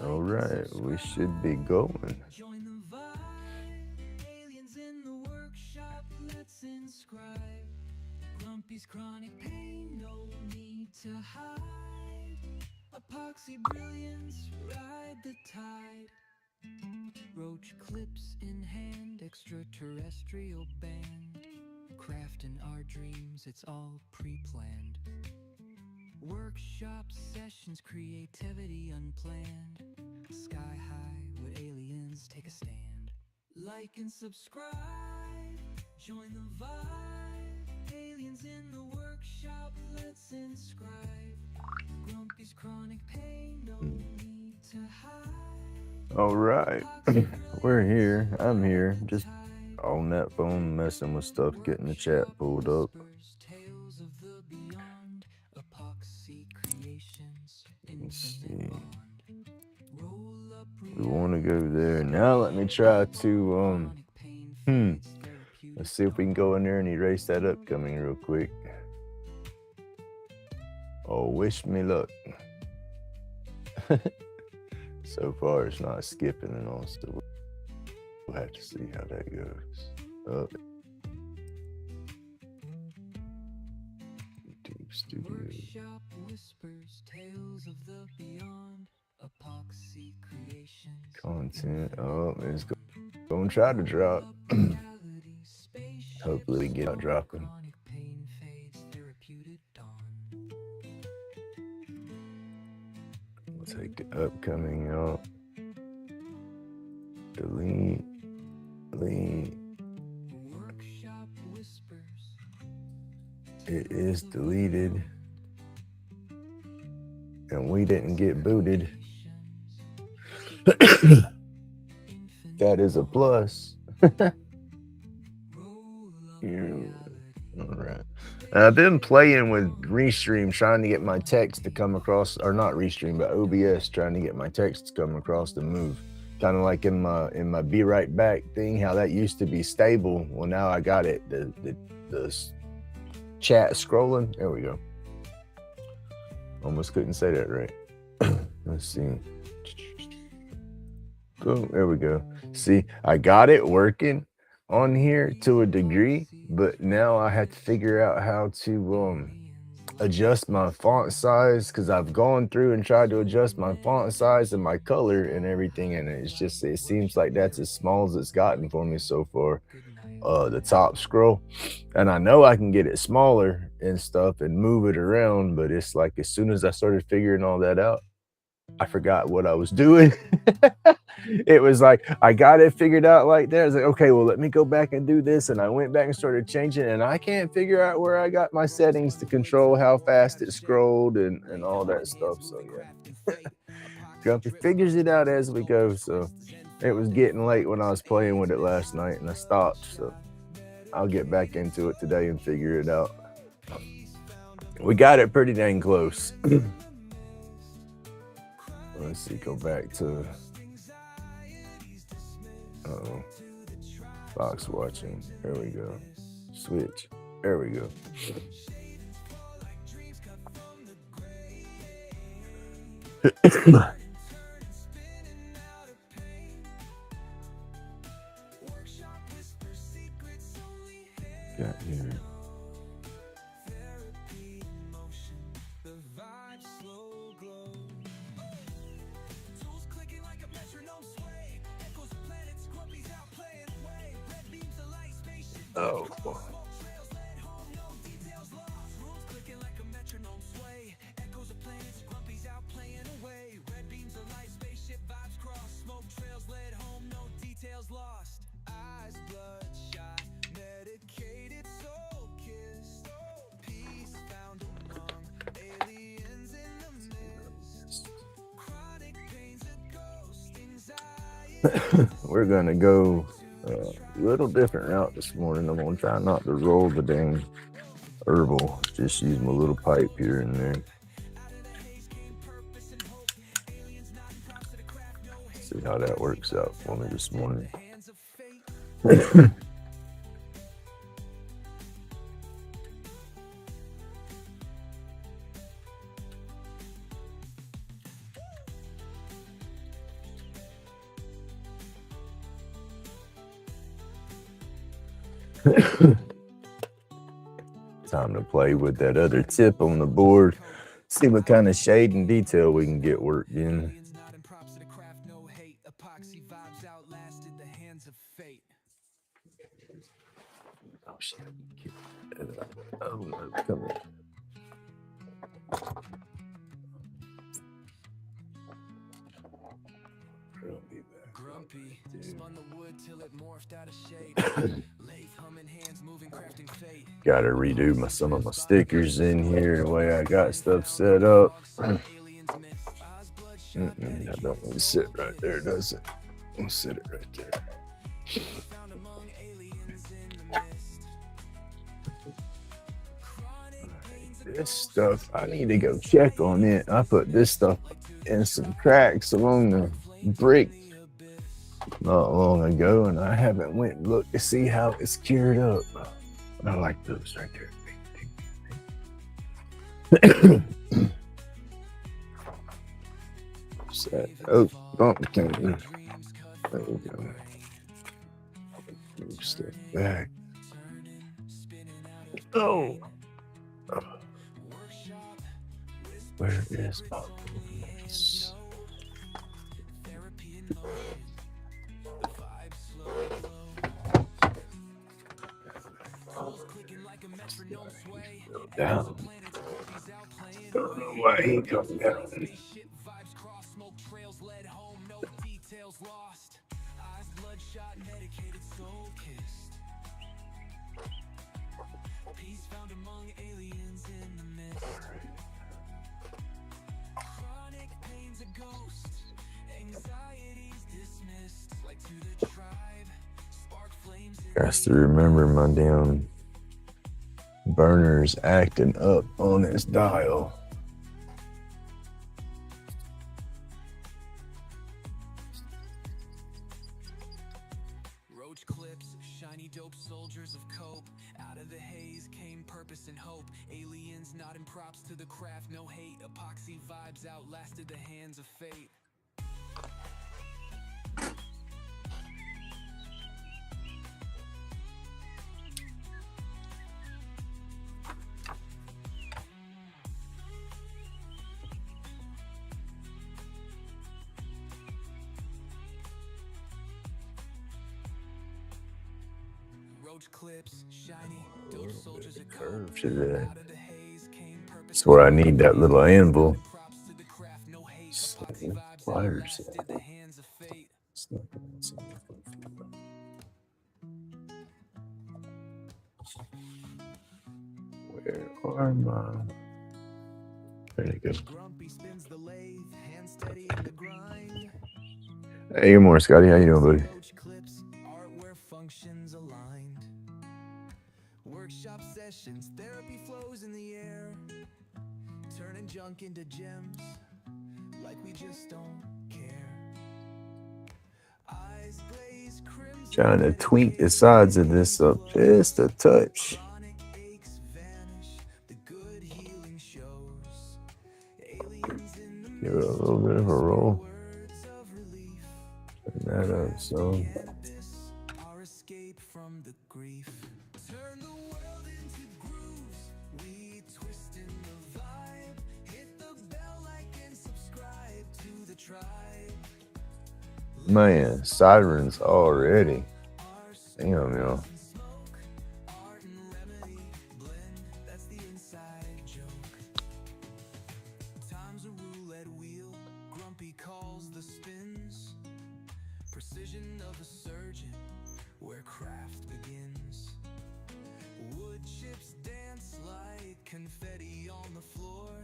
All right, we should be going. All right, we're here. I'm here, just on that phone messing with stuff, getting the chat pulled up. Let's see. We want to go there. Now let me try to let's see if we can go in there and erase that upcoming real quick. Oh, wish me luck. So far it's not skipping and all, so we'll have to see how that goes. YouTube Studio. Content. Oh, it's gonna try to drop. Hopefully we get out dropping. We'll take the upcoming out. Delete. It is deleted. And we didn't get booted. That is a plus. All right. I've been playing with Restream, trying to get my text to come across, or not Restream, but OBS, trying to get my text to come across the move. Kind of like in my Be Right Back thing, how that used to be stable. Well, now I got it. The chat scrolling. There we go. Almost couldn't say that right. Let's see. Boom. There we go. See, I got it working on here to a degree, but now I have to figure out how to adjust my font size, because I've gone through and tried to adjust my font size and my color and everything, and it seems like that's as small as it's gotten for me so far. The top scroll, and I know I can get it smaller and stuff and move it around, but it's like as soon as I started figuring all that out, I forgot what I was doing. It was like I got it figured out like that. I was like, okay, well, let me go back and do this, and I went back and started changing, and I can't figure out where I got my settings to control how fast it scrolled and all that stuff. So yeah, Grumpy figures it out as we go. So it was getting late when I was playing with it last night, and I stopped. So I'll get back into it today and figure it out. We got it pretty dang close. Let's see, go back to Fox watching. There we go. Switch. There we go. Got here. Oh. We're gonna go a little different route this morning. I'm gonna try not to roll the dang herbal. Just use my little pipe here and there. See how that works out for me this morning. Time to play with that other tip on the board. See what kind of shade and detail we can get worked in. Oh shit. Oh no, come on. Grumpy spun the wood till it morphed out of shape. Lathe humming hands moving crafting fate. Gotta redo some of my stickers in here the way I got stuff set up. That don't want to sit right there, does it? I'll sit it right there. This stuff, I need to go check on it. I put this stuff in some cracks along the brick not long ago, and I haven't went and looked to see how it's cured up. I like those right there. Oh, bump came in. There we go. Move step back. Oh. Where is my voice? Go down. Don't know why he come down. Peace found among aliens in the mist. Chronic pain's a ghost. Anxiety's dismissed. Like to the tribe. Spark flames. Got to remember my damn burner's acting up on its dial. Roach clips, shiny dope soldiers of cope. Out of the haze came purpose and hope. Aliens nodding props to the craft, no hate. Epoxy vibes outlasted the hands of fate. Clips, shiny, dope soldiers of curve to that. That's where I need that little anvil. Pliers. Where are my? There you go. Hey, good morning, Scotty. How you doing, buddy? Workshop sessions, therapy flows in the air, turning junk into gems, like we just don't care. Eyes glaze crimson. Trying to tweak the sides of this up just a touch. Give it a little bit of a roll. Turn that up some. Man, sirens already. Damn, yo. Time's a roulette wheel. Grumpy calls the spins. Precision of a surgeon, where craft begins. Wood chips dance like confetti on the floor.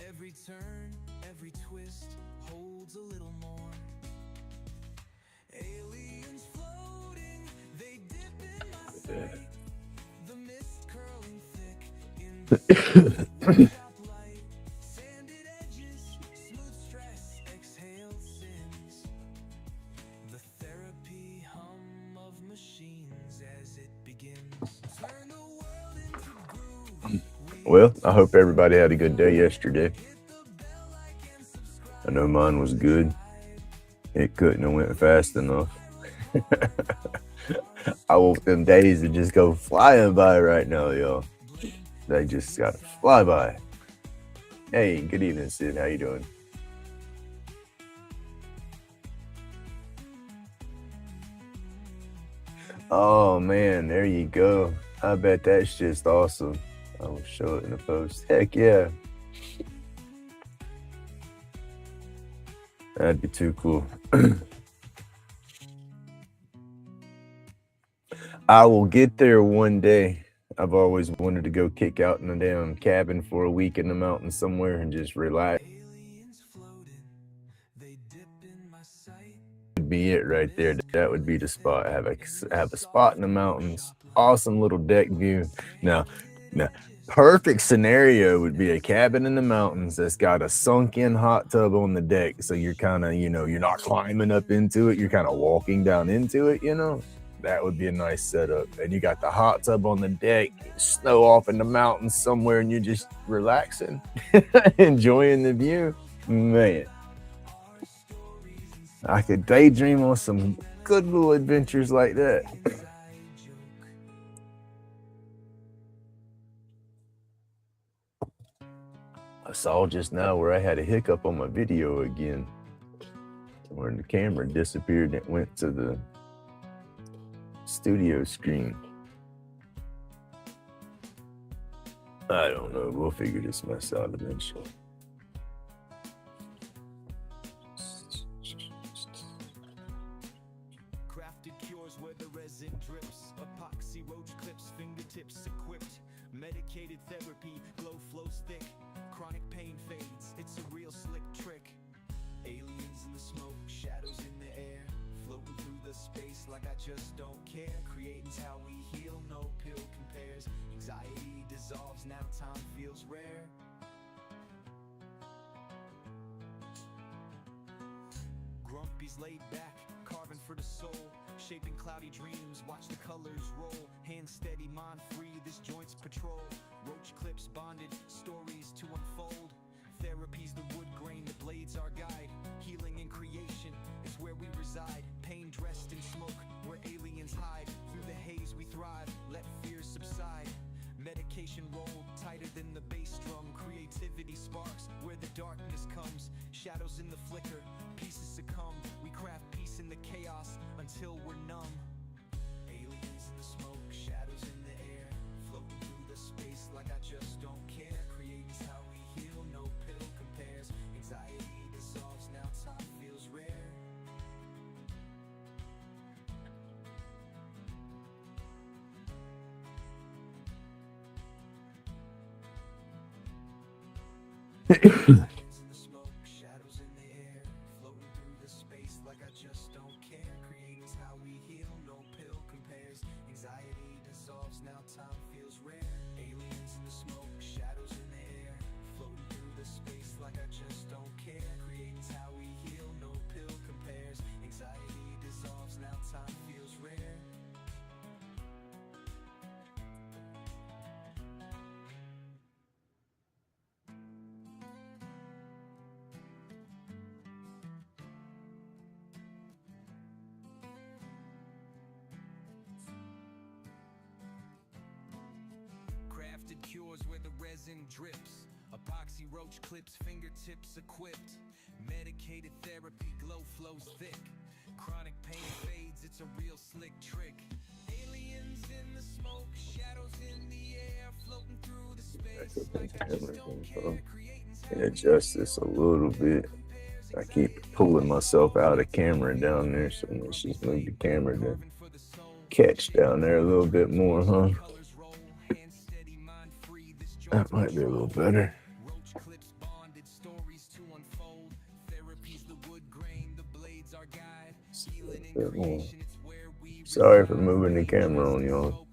Every turn, every twist holds a little more. Aliens floating, they dip in my sight. The mist curling thick in the light. Sanded edges, smooth stress, exhale sins. The therapy hum of machines as it begins. Turn the world into groove. Well, I hope everybody had a good day yesterday. I know mine was good. It couldn't have went fast enough. I want them days to just go flying by right now, yo. They just gotta fly by. Hey, good evening, Sid. How you doing? Oh man, there you go. I bet that's just awesome. I will show it in the post. Heck yeah. That'd be too cool. I will get there one day. I've always wanted to go kick out in a damn cabin for a week in the mountains somewhere and just relax. Would be it right there. That would be the spot. Have a spot in the mountains. Awesome little deck view. Now, perfect scenario would be a cabin in the mountains that's got a sunk-in hot tub on the deck. So you're kind of, you're not climbing up into it. You're kind of walking down into it. That would be a nice setup. And you got the hot tub on the deck, snow off in the mountains somewhere, and you're just relaxing, enjoying the view. Man, I could daydream on some good little adventures like that. I saw just now where I had a hiccup on my video again, where the camera disappeared and it went to the studio screen. I don't know. We'll figure this mess out eventually. Crafted cures where the resin drips. Epoxy roach clips, fingertips equipped. Medicated therapy, glow flows thick. Chronic pain fades, it's a real slick trick. Aliens in the smoke, shadows in the air. Floating through the space like I just don't care. Creating's how we heal, no pill compares. Anxiety dissolves, now time feels rare. Grumpy's laid back, carving for the soul. Shaping cloudy dreams, watch the colors roll. Hand steady, mind free, this joint's patrol. Roach clips bonded, stories to unfold. Therapy's the wood grain, the blades our guide. Healing and creation is where we reside. Pain dressed in smoke, where aliens hide. Through the haze we thrive, let fears subside. Medication rolled, tighter than the bass drum. Creativity sparks, where the darkness comes. Shadows in the flicker, pieces succumb. We craft peace in the chaos, until we're numb. Aliens in the smoke, shadows in the air. Floating through the space like I just don't care. Creating's how we heal, no pill compares. Anxiety dissolves, now time feels rare. Aliens in the smoke, shadows in the air. Floating through the space like I just don't care. Creating's how we heal, no pill compares. Anxiety dissolves, now time feels rare. Aliens in the smoke, shadows in the air. Floating through the space like I just don't care. Creating's how we heal, no pill compares. Anxiety dissolves, now time feels rare. Crafted cures where the resin drips. Epoxy roach clips, fingertips equipped. Medicated therapy, glow flows thick. Chronic pain fades, it's a real slick trick. Aliens in the smoke, shadows in the air. Floating through the space like I just don't care. And adjust this a little bit. I keep pulling myself out of camera down there, so let's just move the camera to catch down there a little bit more, huh? That might be a little better. Roach clips bonded, stories to unfold. Therapy's the wood grain, the blades our guide. Healing and creation, it's where we Sorry for moving the camera on y'all.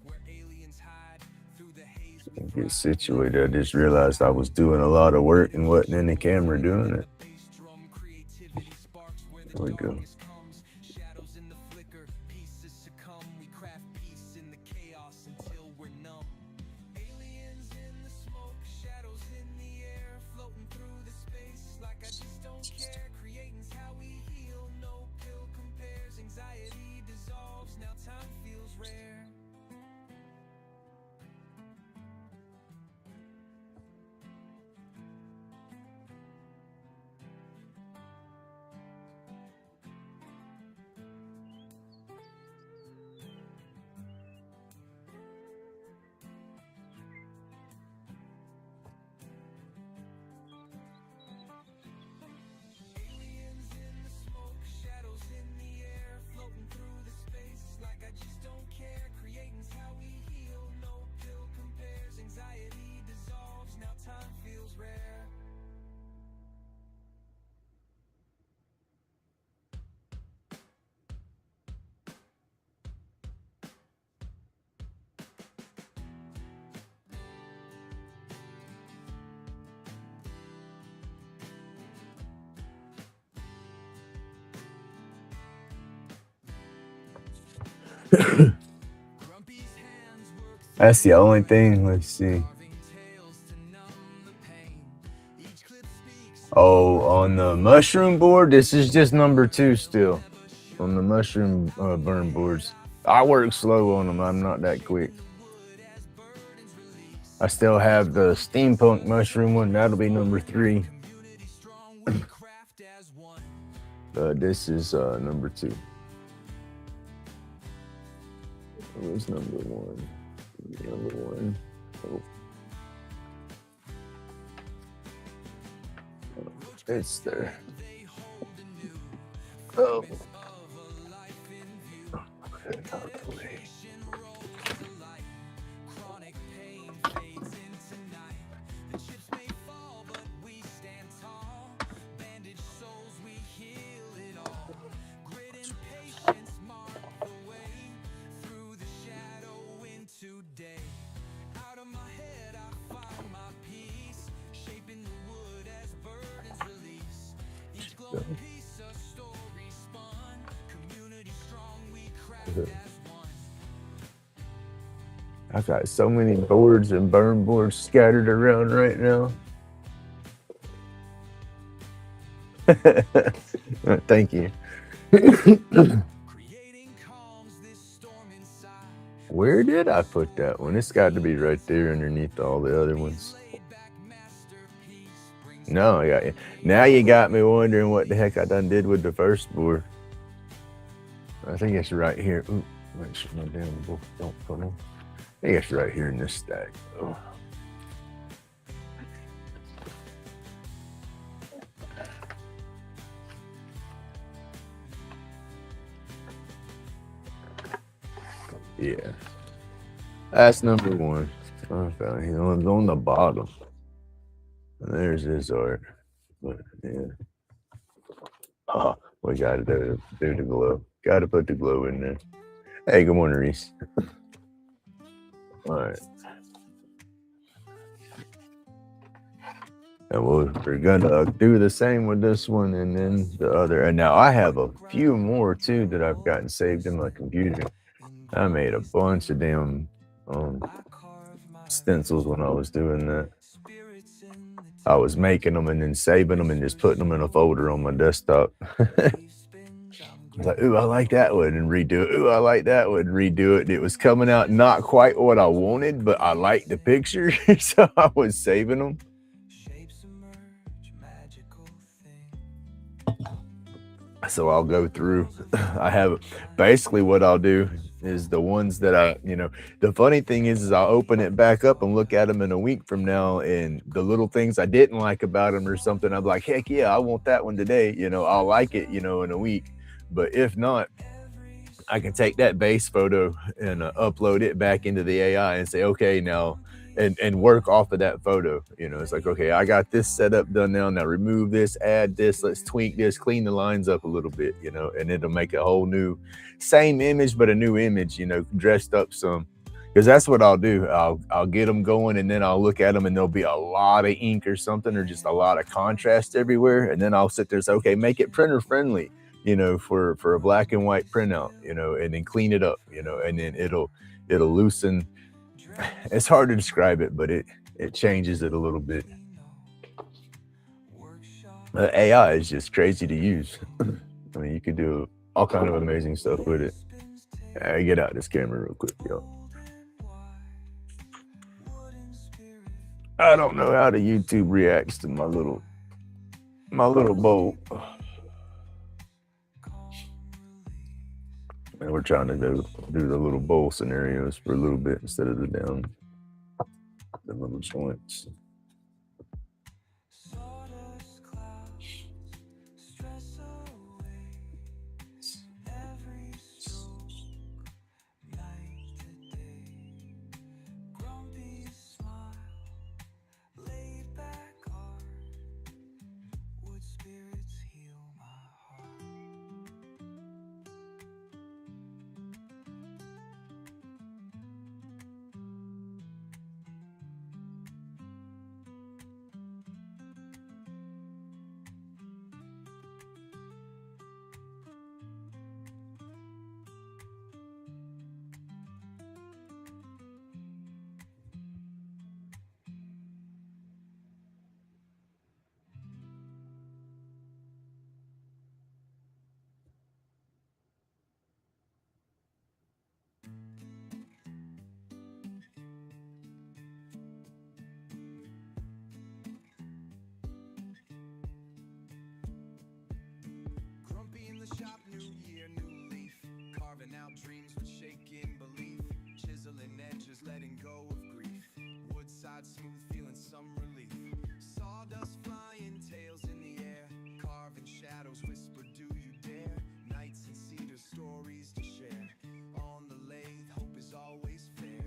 Get situated. I just realized I was doing a lot of work and wasn't in the camera doing it. There we go. Shadows in the flicker, pieces succumb. We craft peace in the chaos until we're numb. Aliens in the smoke, shadows in the air. Floating through the space like I just don't care. Creating's how we heal, no pill compares. Anxiety dissolves, now time feels rare. That's the only thing. Let's see. Oh, on the mushroom board, this is just number 2 still. On the mushroom burn boards. I work slow on them. I'm not that quick. I still have the steampunk mushroom one. That'll be number 3. This is number 2. What was number 1? Number 1. Oh. It's there. Oh. I've got so many boards and burn boards scattered around right now. Thank you. Where did I put that one? It's got to be right there underneath all the other ones. No, yeah. Now you got me wondering what the heck I done did with the first board. I think it's right here. Ooh, make sure my damn book don't put on. I think it's right here in this stack. Oh. Yeah, that's number 1. I found it on the bottom. There's his art. But, yeah. Oh, we gotta do the glow. Gotta put the glow in there. Hey, good morning, Reese. All right. And we're gonna do the same with this one and then the other. And now I have a few more too that I've gotten saved in my computer. I made a bunch of damn stencils when I was doing that. I was making them and then saving them and just putting them in a folder on my desktop. I was like, ooh, I like that one, and redo it. Ooh, I like that one, and redo it. And it was coming out not quite what I wanted, but I liked the picture, so I was saving them. So I'll go through. I have basically what I'll do is the ones that the funny thing is I'll open it back up and look at them in a week from now, and the little things I didn't like about them or something, I'm like, heck yeah, I want that one today. I'll like it, in a week. But if not, I can take that base photo and upload it back into the AI and say, okay, now, and work off of that photo. It's like, okay, I got this setup done now. Now remove this, add this, let's tweak this, clean the lines up a little bit, and it'll make a whole new, same image, but a new image, dressed up some. Because that's what I'll do. I'll get them going, and then I'll look at them, and there'll be a lot of ink or something, or just a lot of contrast everywhere. And then I'll sit there and say, okay, make it printer friendly, for a black and white printout, and then clean it up, and then it'll loosen. It's hard to describe it, but it changes it a little bit. AI is just crazy to use. I mean, you could do all kind of amazing stuff with it. Get out this camera real quick, y'all. I don't know how the YouTube reacts to my little bowl. And we're trying to do the little bowl scenarios for a little bit instead of the little joints. out dreams with shaking belief, chiseling edges, letting go of grief. Woodside smooth, feeling some relief. Sawdust flying, tails in the air, carving shadows, whisper, do you dare? Nights and cedar, stories to share. On the lathe, hope is always fair.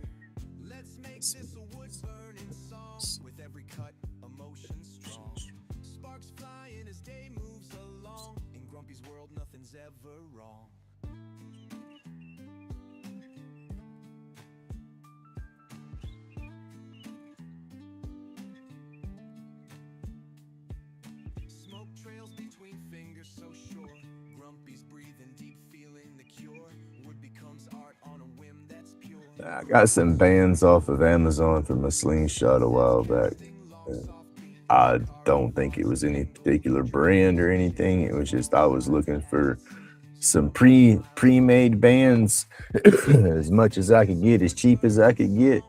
Let's make this a wood burning song. With every cut, emotion strong. Sparks flying as day moves along. In Grumpy's world, nothing's ever wrong. Smoke trails between fingers so sure. Grumpy's breathing deep, feeling the cure. Wood becomes art on a whim that's pure. I got some bands off of Amazon from a slingshot a while back. I don't think it was any particular brand or anything. It was just I was looking for some pre-made bands as much as I could get, as cheap as I could get.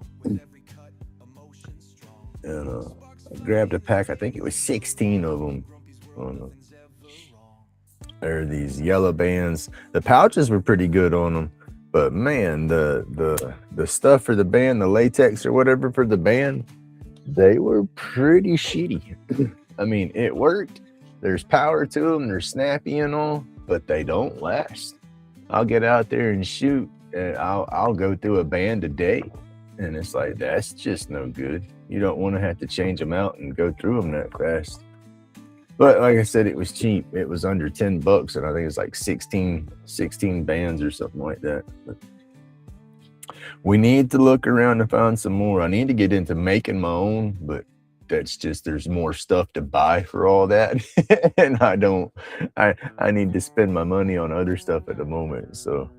And I grabbed a pack. I think it was 16 of them. There are these yellow bands. The pouches were pretty good on them, but man, the stuff for the band, the latex or whatever for the band, they were pretty shitty. I mean, it worked. There's power to them. They're snappy and all, but they don't last. I'll get out there and shoot, and I'll go through a band a day, and it's like that's just no good. You don't want to have to change them out and go through them that fast. But like I said, it was cheap. It was under $10, and I think it's like 16 bands or something like that. But we need to look around to find some more. I need to get into making my own, but that's just there's more stuff to buy for all that. And I need to spend my money on other stuff at the moment. So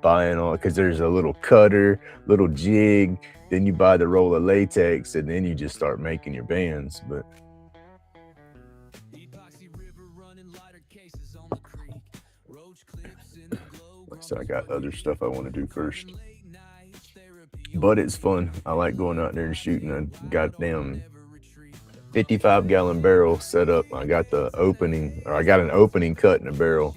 buying all, because there's a little cutter, little jig, then you buy the roll of latex, and then you just start making your bands. But so I got other stuff I want to do first. But it's fun. I like going out there and shooting a goddamn 55-gallon barrel set up. I got an opening cut in the barrel.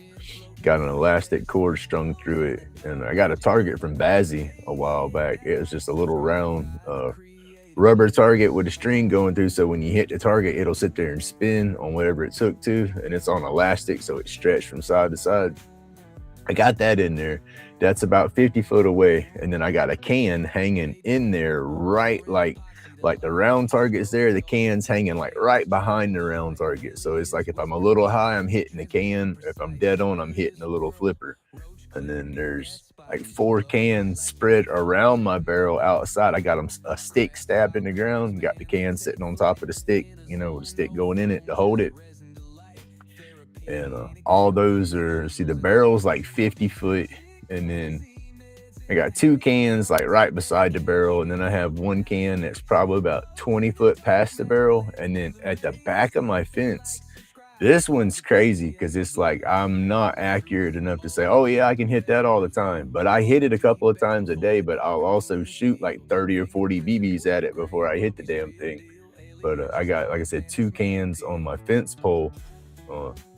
Got an elastic cord strung through it. And I got a target from Bazzi a while back. It was just a little round rubber target with a string going through. So when you hit the target, it'll sit there and spin on whatever it's hooked to. And it's on elastic, so it's stretched from side to side. I got that in there. That's about 50 foot away. And then I got a can hanging in there, right like the round target's there. The can's hanging like right behind the round target. So it's like if I'm a little high, I'm hitting the can. If I'm dead on, I'm hitting a little flipper. And then there's like 4 cans spread around my barrel outside. I got them a stick stabbed in the ground. Got the can sitting on top of the stick, with the stick going in it to hold it. And all those are, the barrel's like 50 foot. And then I got 2 cans like right beside the barrel. And then I have 1 can that's probably about 20 foot past the barrel. And then at the back of my fence, this one's crazy because it's like I'm not accurate enough to say, oh yeah, I can hit that all the time. But I hit it a couple of times a day, but I'll also shoot like 30 or 40 BBs at it before I hit the damn thing. But I got, like I said, 2 cans on my fence pole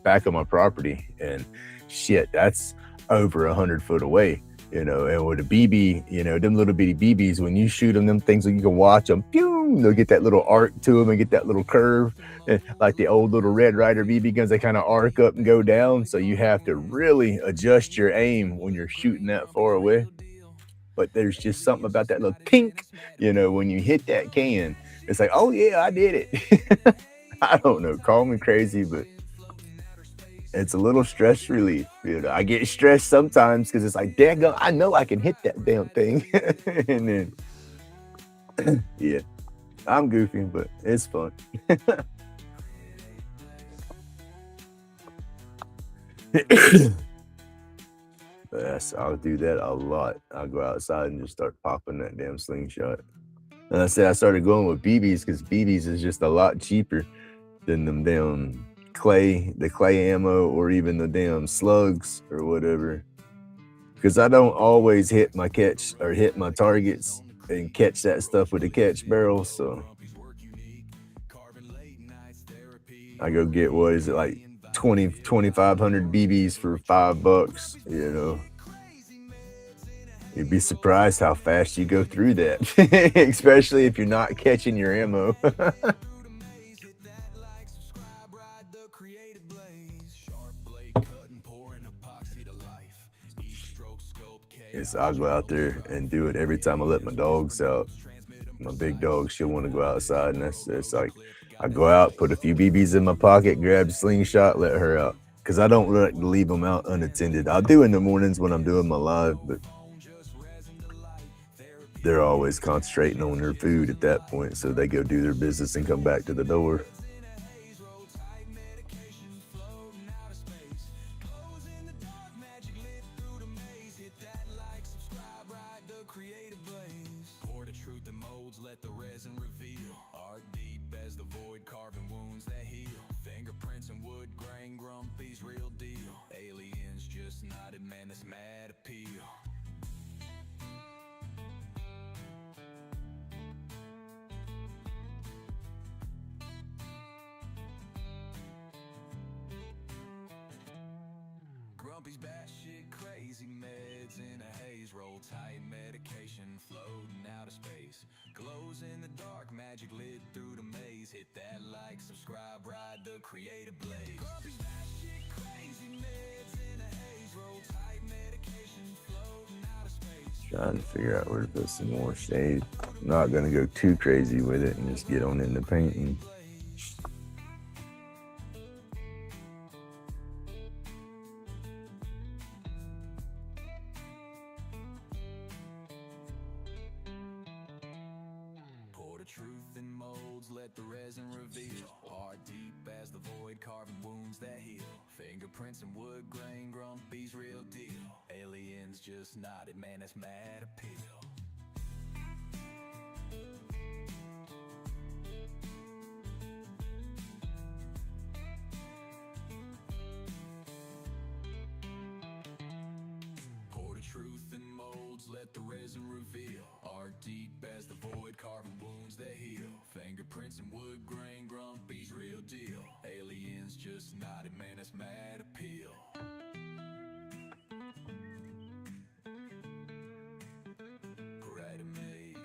back of my property, and shit, that's over 100 foot away, and with a BB, them little bitty BBs, when you shoot them things, you can watch them, pew, they'll get that little arc to them and get that little curve, and like the old little Red Ryder BB guns, they kind of arc up and go down, so you have to really adjust your aim when you're shooting that far away. But there's just something about that little pink, when you hit that can, it's like, oh yeah, I did it. I don't know, call me crazy, but it's a little stress relief. I get stressed sometimes because it's like, daggone, I know I can hit that damn thing. And then, yeah, I'm goofy, but it's fun. Yes, I'll do that a lot. I'll go outside and just start popping that damn slingshot. And I said I started going with BBs because BBs is just a lot cheaper than them damn the clay ammo, or even the damn slugs or whatever, because I don't always hit my catch or hit my targets and catch that stuff with the catch barrel. So I go get, what is it, like 2,500 BBs for $5, You'd be surprised how fast you go through that, especially if you're not catching your ammo. Yes, I'll go out there and do it every time I let my dogs out. My big dog, she'll want to go outside, and that's like I go out, put a few BBs in my pocket, grab a slingshot, let her out. Because I don't like to leave them out unattended. I'll do in the mornings when I'm doing my live, but they're always concentrating on their food at that point, so they go do their business and come back to the door. Grumpy's batshit crazy meds in a haze, roll tight medication floating out of space. Glows in the dark, magic lit through the maze. Hit that like, subscribe, ride the creative blaze. Grumpy's batshit crazy meds in a haze, roll tight medication floating out of space. Trying to figure out where to put some more shade. I'm not gonna go too crazy with it and just get on into painting. Truth in molds, let the resin reveal. Heart deep as the void, carving wounds that heal. Fingerprints and wood grain, Grumpy's real deal. Aliens just nodded, man, that's mad appeal. Pour the truth in molds, let the resin reveal. Art deep as the void, carving wounds that heal. Fingerprints and wood grain, Grumpy's real deal. Aliens just nodded, man, that's mad appeal. Bright amaze.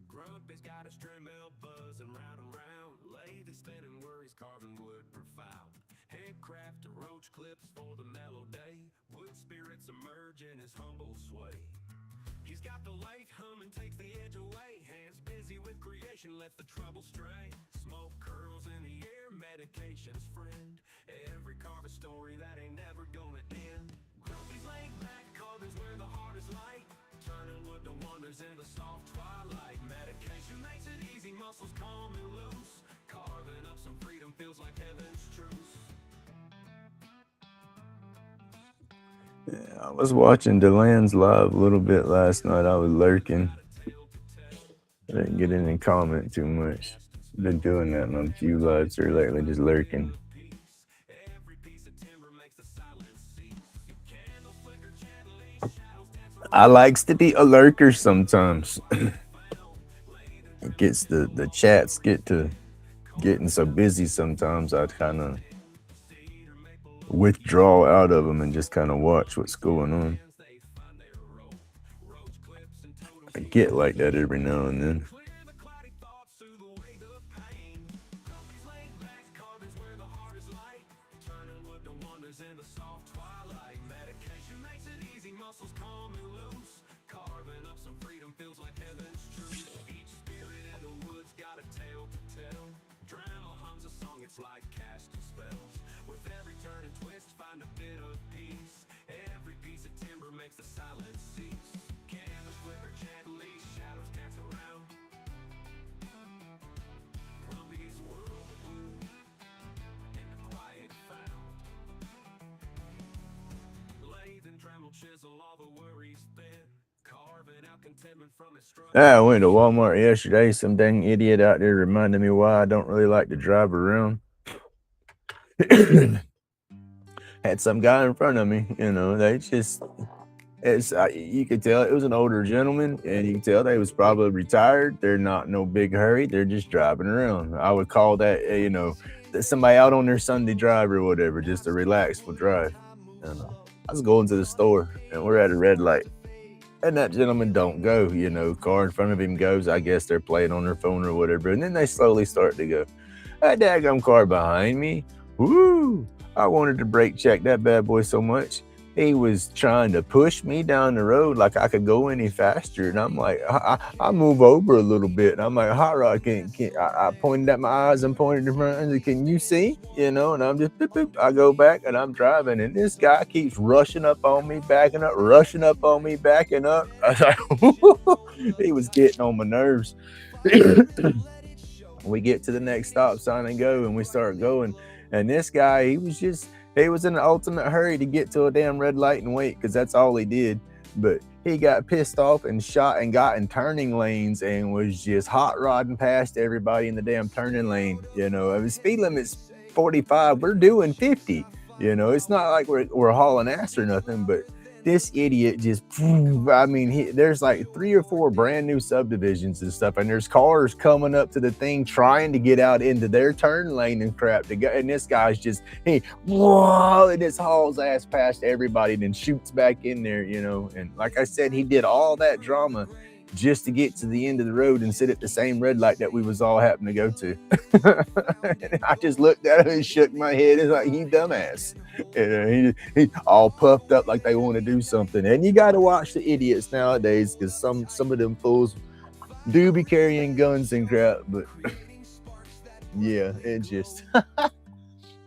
Grumpy's got a string bell buzzing round and round. Lathe is spinning, worries carving wood profound. Handcrafted roach clips for the mellow day. Wood spirits emerge in his humble sway. He's got the lathe humming, takes the edge away. Hands busy with creation, let the trouble stray. Smoke curls in the air, medication's friend. Every carving story that ain't never gonna end. Grumpy's laid back, carving's where the heart is light. Turning wood to wonders in the soft twilight. Medication makes it easy, muscles calm and loose. Carving up some freedom feels like heaven's truce. Yeah, I was watching DeLand's live a little bit last night. I was lurking. I didn't get in and comment too much. Been doing that on a few lives here lately, just lurking. I likes to be a lurker sometimes. It gets the chats get to getting so busy sometimes I kind of withdraw out of them and just kind of watch what's going on. I get like that every now and then. I went to Walmart yesterday. Some dang idiot out there reminded me why I don't really like to drive around. Had some guy in front of me, they just It's you could tell it was an older gentleman, and you could tell they was probably retired. They're not in no big hurry. They're just driving around. I would call that, somebody out on their Sunday drive or whatever, just a relaxful drive. And I was going to the store, and we're at a red light, and that gentleman don't go. Car in front of him goes. I guess they're playing on their phone or whatever, and then they slowly start to go. That daggum car behind me, woo! I wanted to brake check that bad boy so much. He was trying to push me down the road like I could go any faster, and I'm like, I move over a little bit, and I'm like, Hot Rod, I pointed at my eyes and pointed in front, and can you see? And I'm just, boop, boop. I go back and I'm driving, and this guy keeps rushing up on me, backing up, rushing up on me, backing up. I was like, he was getting on my nerves. We get to the next stop sign and go, and we start going, and this guy, he was in an ultimate hurry to get to a damn red light and wait, because that's all he did. But he got pissed off and shot and got in turning lanes and was just hot rodding past everybody in the damn turning lane. I mean, speed limit's 45, we're doing 50. It's not like we're hauling ass or nothing, but this idiot just, I mean, there's like 3 or 4 brand new subdivisions and stuff, and there's cars coming up to the thing trying to get out into their turn lane and crap to go, and this guy's just, whoa, and just hauls ass past everybody and then shoots back in there, and like I said, he did all that drama just to get to the end of the road and sit at the same red light that we was all happening to go to. And I just looked at him and shook my head. It's like, you dumbass. He all puffed up like they want to do something. And you got to watch the idiots nowadays, because some of them fools do be carrying guns and crap. But yeah, it just,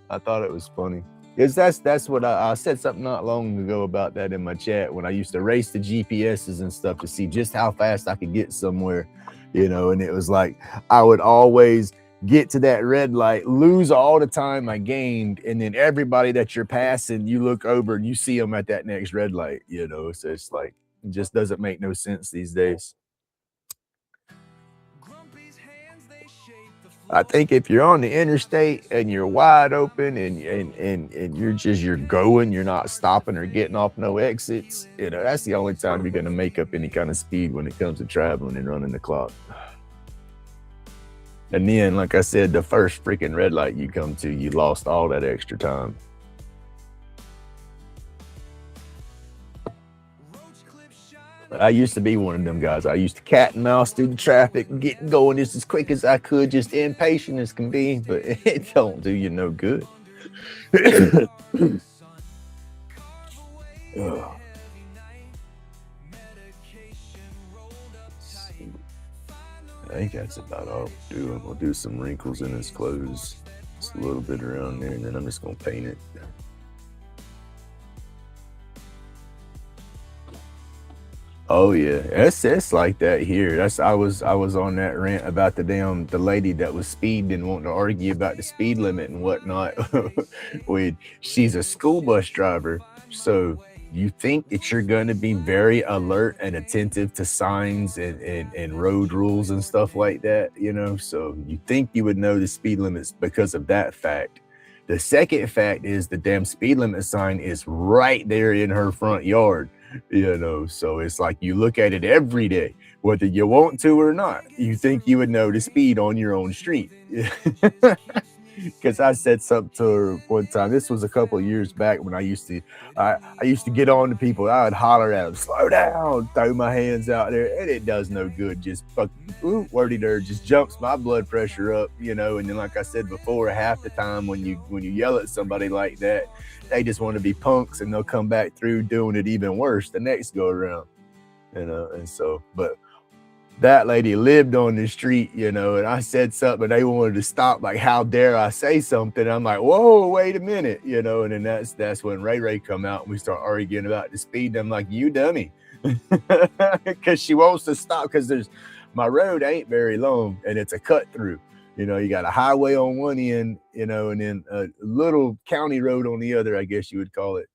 I thought it was funny. Because that's what I said something not long ago about that in my chat, when I used to race the GPSs and stuff to see just how fast I could get somewhere, and it was like I would always get to that red light, lose all the time I gained, and then everybody that you're passing, you look over and you see them at that next red light, so it's like, it just doesn't make no sense these days. I think if you're on the interstate and you're wide open and you're going, you're not stopping or getting off no exits, that's the only time you're going to make up any kind of speed when it comes to traveling and running the clock. And then, like I said, the first freaking red light you come to, you lost all that extra time. I used to be one of them guys. I used to cat and mouse through the traffic, get going just as quick as I could, just impatient as can be, but it don't do you no good. I think that's about all we're doing. We'll do some wrinkles in his clothes, just a little bit around there, and then I'm just going to paint it. Oh yeah, it's like that here. I was on that rant about the lady that was speeding and wanting to argue about the speed limit and whatnot. She's a school bus driver, so you think that you're going to be very alert and attentive to signs and road rules and stuff like that, so you think you would know the speed limits because of that fact. The second fact is the damn speed limit sign is right there in her front yard. So it's like you look at it every day, whether you want to or not. You think you would know the speed on your own street. Because I said something to her one time. This was a couple of years back when I used to get on to people. I would holler at them, slow down, throw my hands out there, and it does no good. Just fucking wordy dirt, just jumps my blood pressure up, And then, like I said before, half the time when you yell at somebody like that, they just want to be punks, and they'll come back through doing it even worse the next go around, And so, but that lady lived on the street, and I said something, and they wanted to stop, like, how dare I say something? I'm like, whoa, wait a minute, and then that's when Ray come out and we start arguing about the speed. I'm like, you dummy, because she wants to stop, because my road ain't very long, and it's a cut through. You got a highway on one end, and then a little county road on the other, I guess you would call it.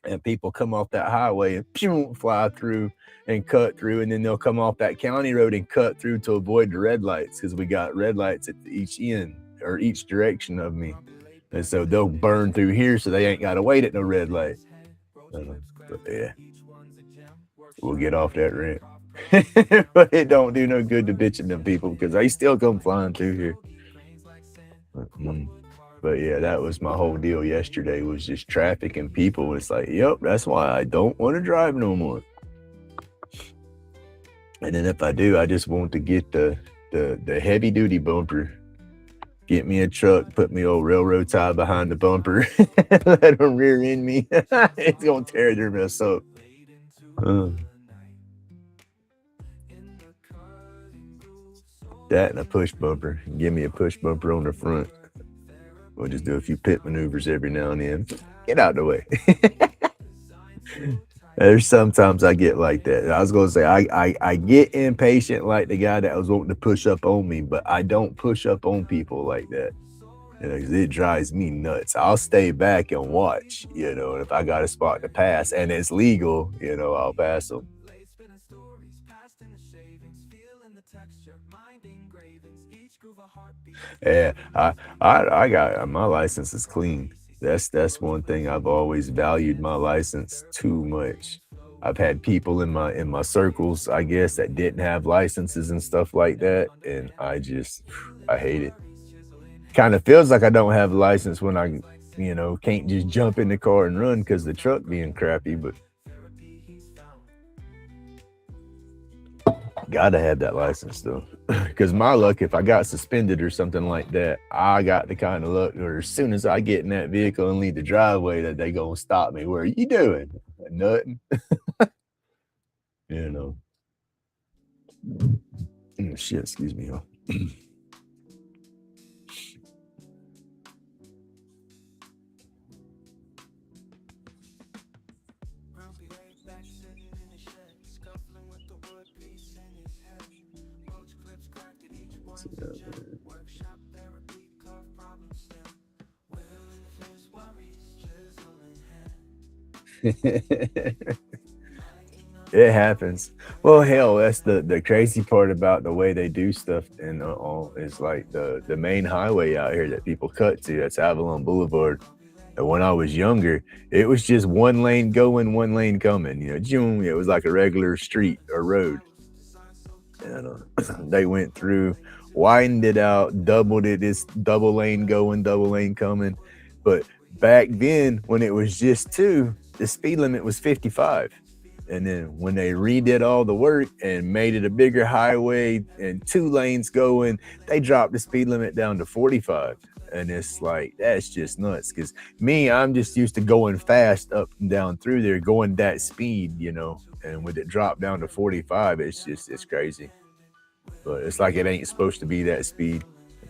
And people come off that highway and pew, fly through and cut through, and then they'll come off that county road and cut through to avoid the red lights, because we got red lights at each end or each direction of me, and so they'll burn through here so they ain't got to wait at no red light. But yeah, we'll get off that rant. But it don't do no good to bitching them people because they still come flying through here. Mm. But yeah, that was my whole deal yesterday was just traffic and people. It's like, yep, that's why I don't want to drive no more. And then if I do, I just want to get the heavy duty bumper. Get me a truck, put me old railroad tie behind the bumper, let them rear end me. It's gonna tear their mess up. Uh, that and a push bumper. Give me a push bumper on the front. We'll just do a few pit maneuvers every now and then. Get out of the way. There's sometimes I get like that. I was gonna say I get impatient like the guy that was wanting to push up on me, but I don't push up on people like that. You know, 'cause it drives me nuts. I'll stay back and watch, you know, and if I got a spot to pass and it's legal, you know, I'll pass them. Yeah, I got my license is clean. That's one thing I've always valued my license too much. I've had people in my circles, I guess, that didn't have licenses and stuff like that, and I just I hate it. Kind of feels like I don't have a license when I, you know, can't just jump in the car and run because the truck being crappy, but gotta have that license though. Because my luck, if I got suspended or something like that, I got the kind of luck where as soon as I get in that vehicle and leave the driveway, that they gonna stop me. Where are you doing? Nothing, you know. Shit, excuse me, y'all. It happens. Well, hell, that's the crazy part about the way they do stuff in is like the main highway out here that people cut to. That's Avalon Boulevard. And when I was younger, it was just one lane going, one lane coming. You know, it was like a regular street or road. And they went through, widened it out, doubled it. It's double lane going, double lane coming. But back then, when it was just two, the speed limit was 55. And then when they redid all the work and made it a bigger highway and two lanes going, they dropped the speed limit down to 45. And it's like, that's just nuts. Because me, I'm just used to going fast up and down through there, going that speed, you know. And with it dropped down to 45, it's crazy. But it's like it ain't supposed to be that speed.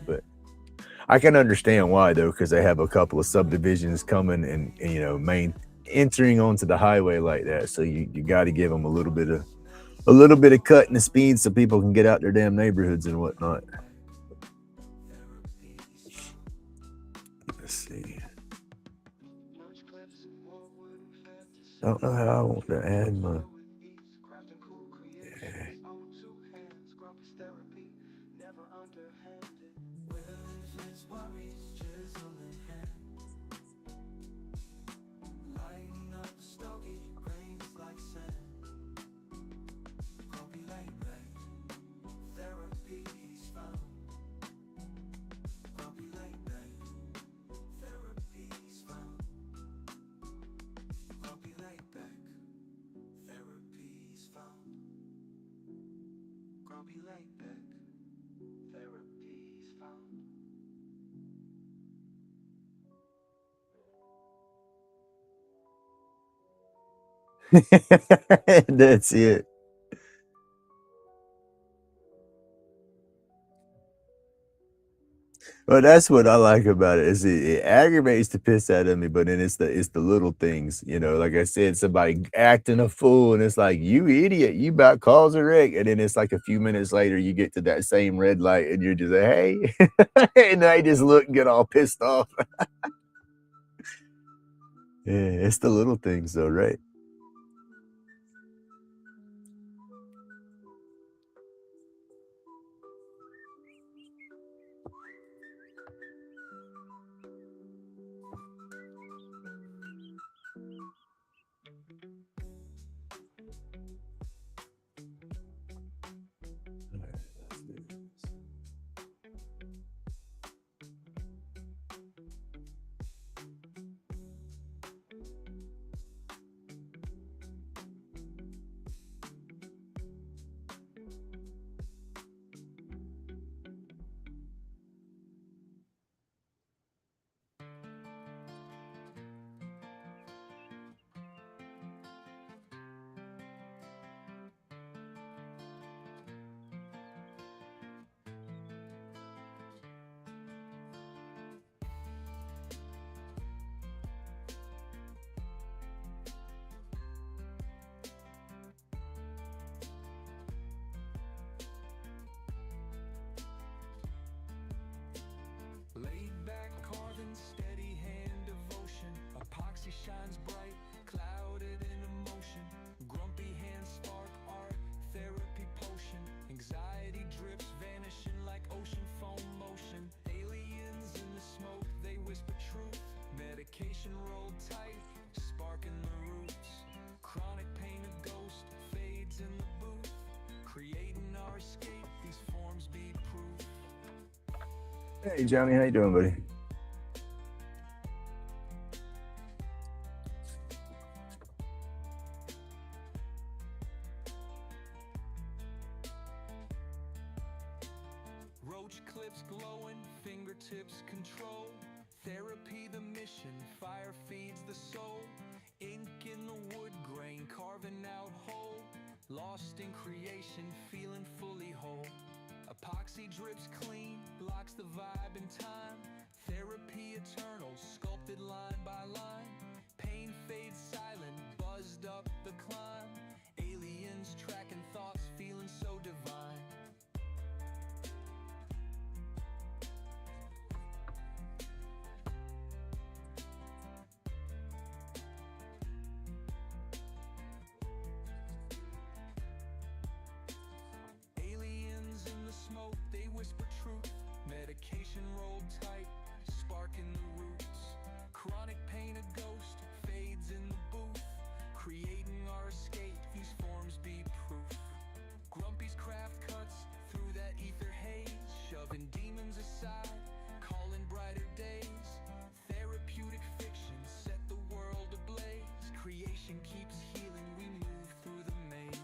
But I can understand why though, because they have a couple of subdivisions coming and you know, main entering onto the highway like that. So you got to give them a little bit of cut in the speed so people can get out their damn neighborhoods and whatnot. Let's see. I don't know how I want to add my. Yeah. That's it. Well, that's what I like about it. Is it aggravates the piss out of me, but then it's the little things, you know. Like I said, somebody acting a fool, and it's like you idiot, you about cause a wreck, and then it's like a few minutes later, you get to that same red light, and you're just like, hey, and they just look and get all pissed off. Yeah, it's the little things, though, right? Hey Johnny, how you doing, buddy? Roach clips glowing, fingertips control. Therapy the mission, fire feeds the soul. Ink in the wood grain, carving out whole. Lost in creation, feeling fully whole. Epoxy drips clean, blocks the vibe in time. Therapy eternal, sculpted line by line. Pain fades silent, buzzed up the climb. Aliens tracking thoughts, feeling so divine. Aliens in the smoke, they whisper truth. Medication rolled tight, sparking the roots. Chronic pain, a ghost, fades in the booth. Creating our escape, these forms be proof. Grumpy's craft cuts through that ether haze, shoving demons aside, calling brighter days. Therapeutic fiction set the world ablaze. Creation keeps healing, we move through the maze.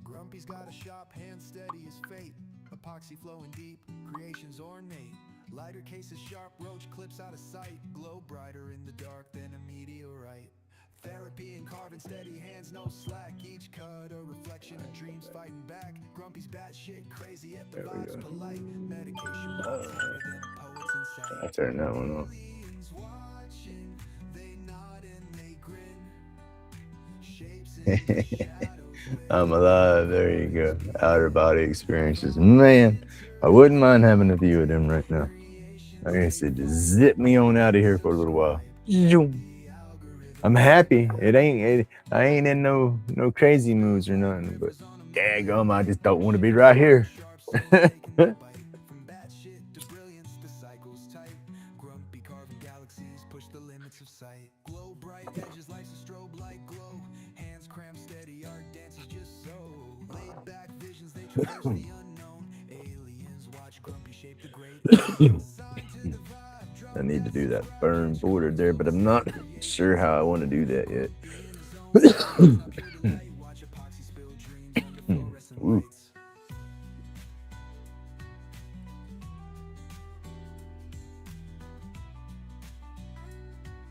Grumpy's got a shop, hand steady as fate. Epoxy flowing deep, creation's ornate. Lighter cases sharp, roach clips out of sight. Glow brighter in the dark than a meteorite. Therapy and carving steady hands, no slack. Each cut a reflection of dreams fighting back. Grumpy's batshit crazy, yet the There we vibe's go. polite. Medication more clever than a poet's insight. I turned that one off. Aliens watching, they nod and they grin. Shapes in the shadows. I'm alive. There you go. Outer body experiences. Man, I wouldn't mind having a few of them right now. Like I said, just zip me on out of here for a little while. I'm happy. I ain't in no crazy moods or nothing, but daggum, I just don't want to be right here. From bad shit to brilliance, the cycle's tight. Grumpy carving galaxies, push the limits of sight. Glow bright edges, life's a strobe light glow. Hands cramped steady, art dances just so. Laid back visions, they traverse the unknown. Aliens watch Grumpy shape the great. Sign to the vibe, drop I need to do that burn border there, but I'm not sure how I want to do that yet. watch epoxy spill dreams under fluorescent Ooh. lights.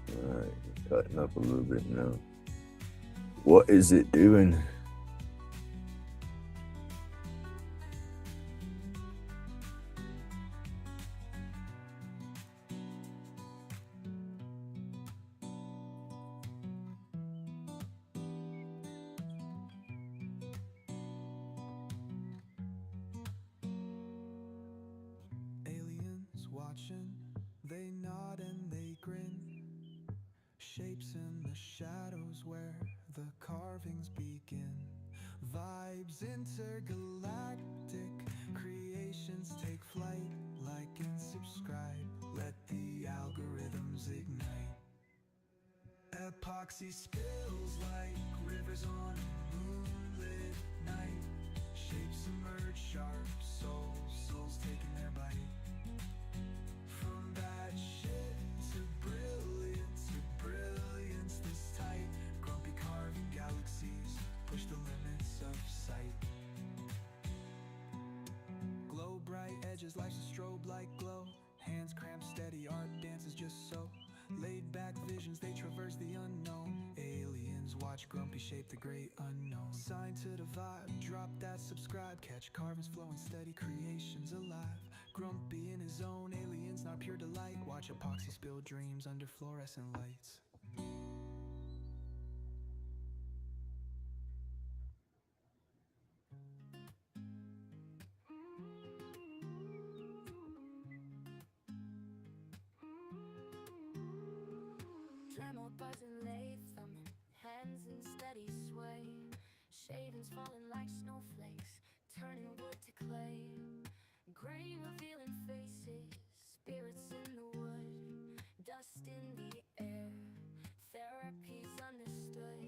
All right, cutting up a little bit now. What is it doing? Aliens watching, they nod and they grin. Shapes in the shadows where the carvings begin. Vibes intergalactic, creations take flight. Like and subscribe, let the algorithms ignite. Epoxy spills like rivers on a moonlit night. Shapes emerge sharp, souls taking their bite. From bad shit to brilliance this tight. Grumpy carving galaxies, push the limits of sight. Glow bright edges, life's a strobe light glow. Hands cramped steady, art dances just so. Laid back visions, they traverse the unknown. Aliens watch Grumpy shape the great unknown. Sign to the vibe, drop that subscribe. Catch carvings flowing steady, creations alive. Grumpy in his own, aliens not pure delight. Watch epoxy spill dreams under fluorescent lights. Tremor buzzing Shavings falling like snowflakes, turning wood to clay. Grain revealing faces, spirits in the wood, dust in the air, therapies understood.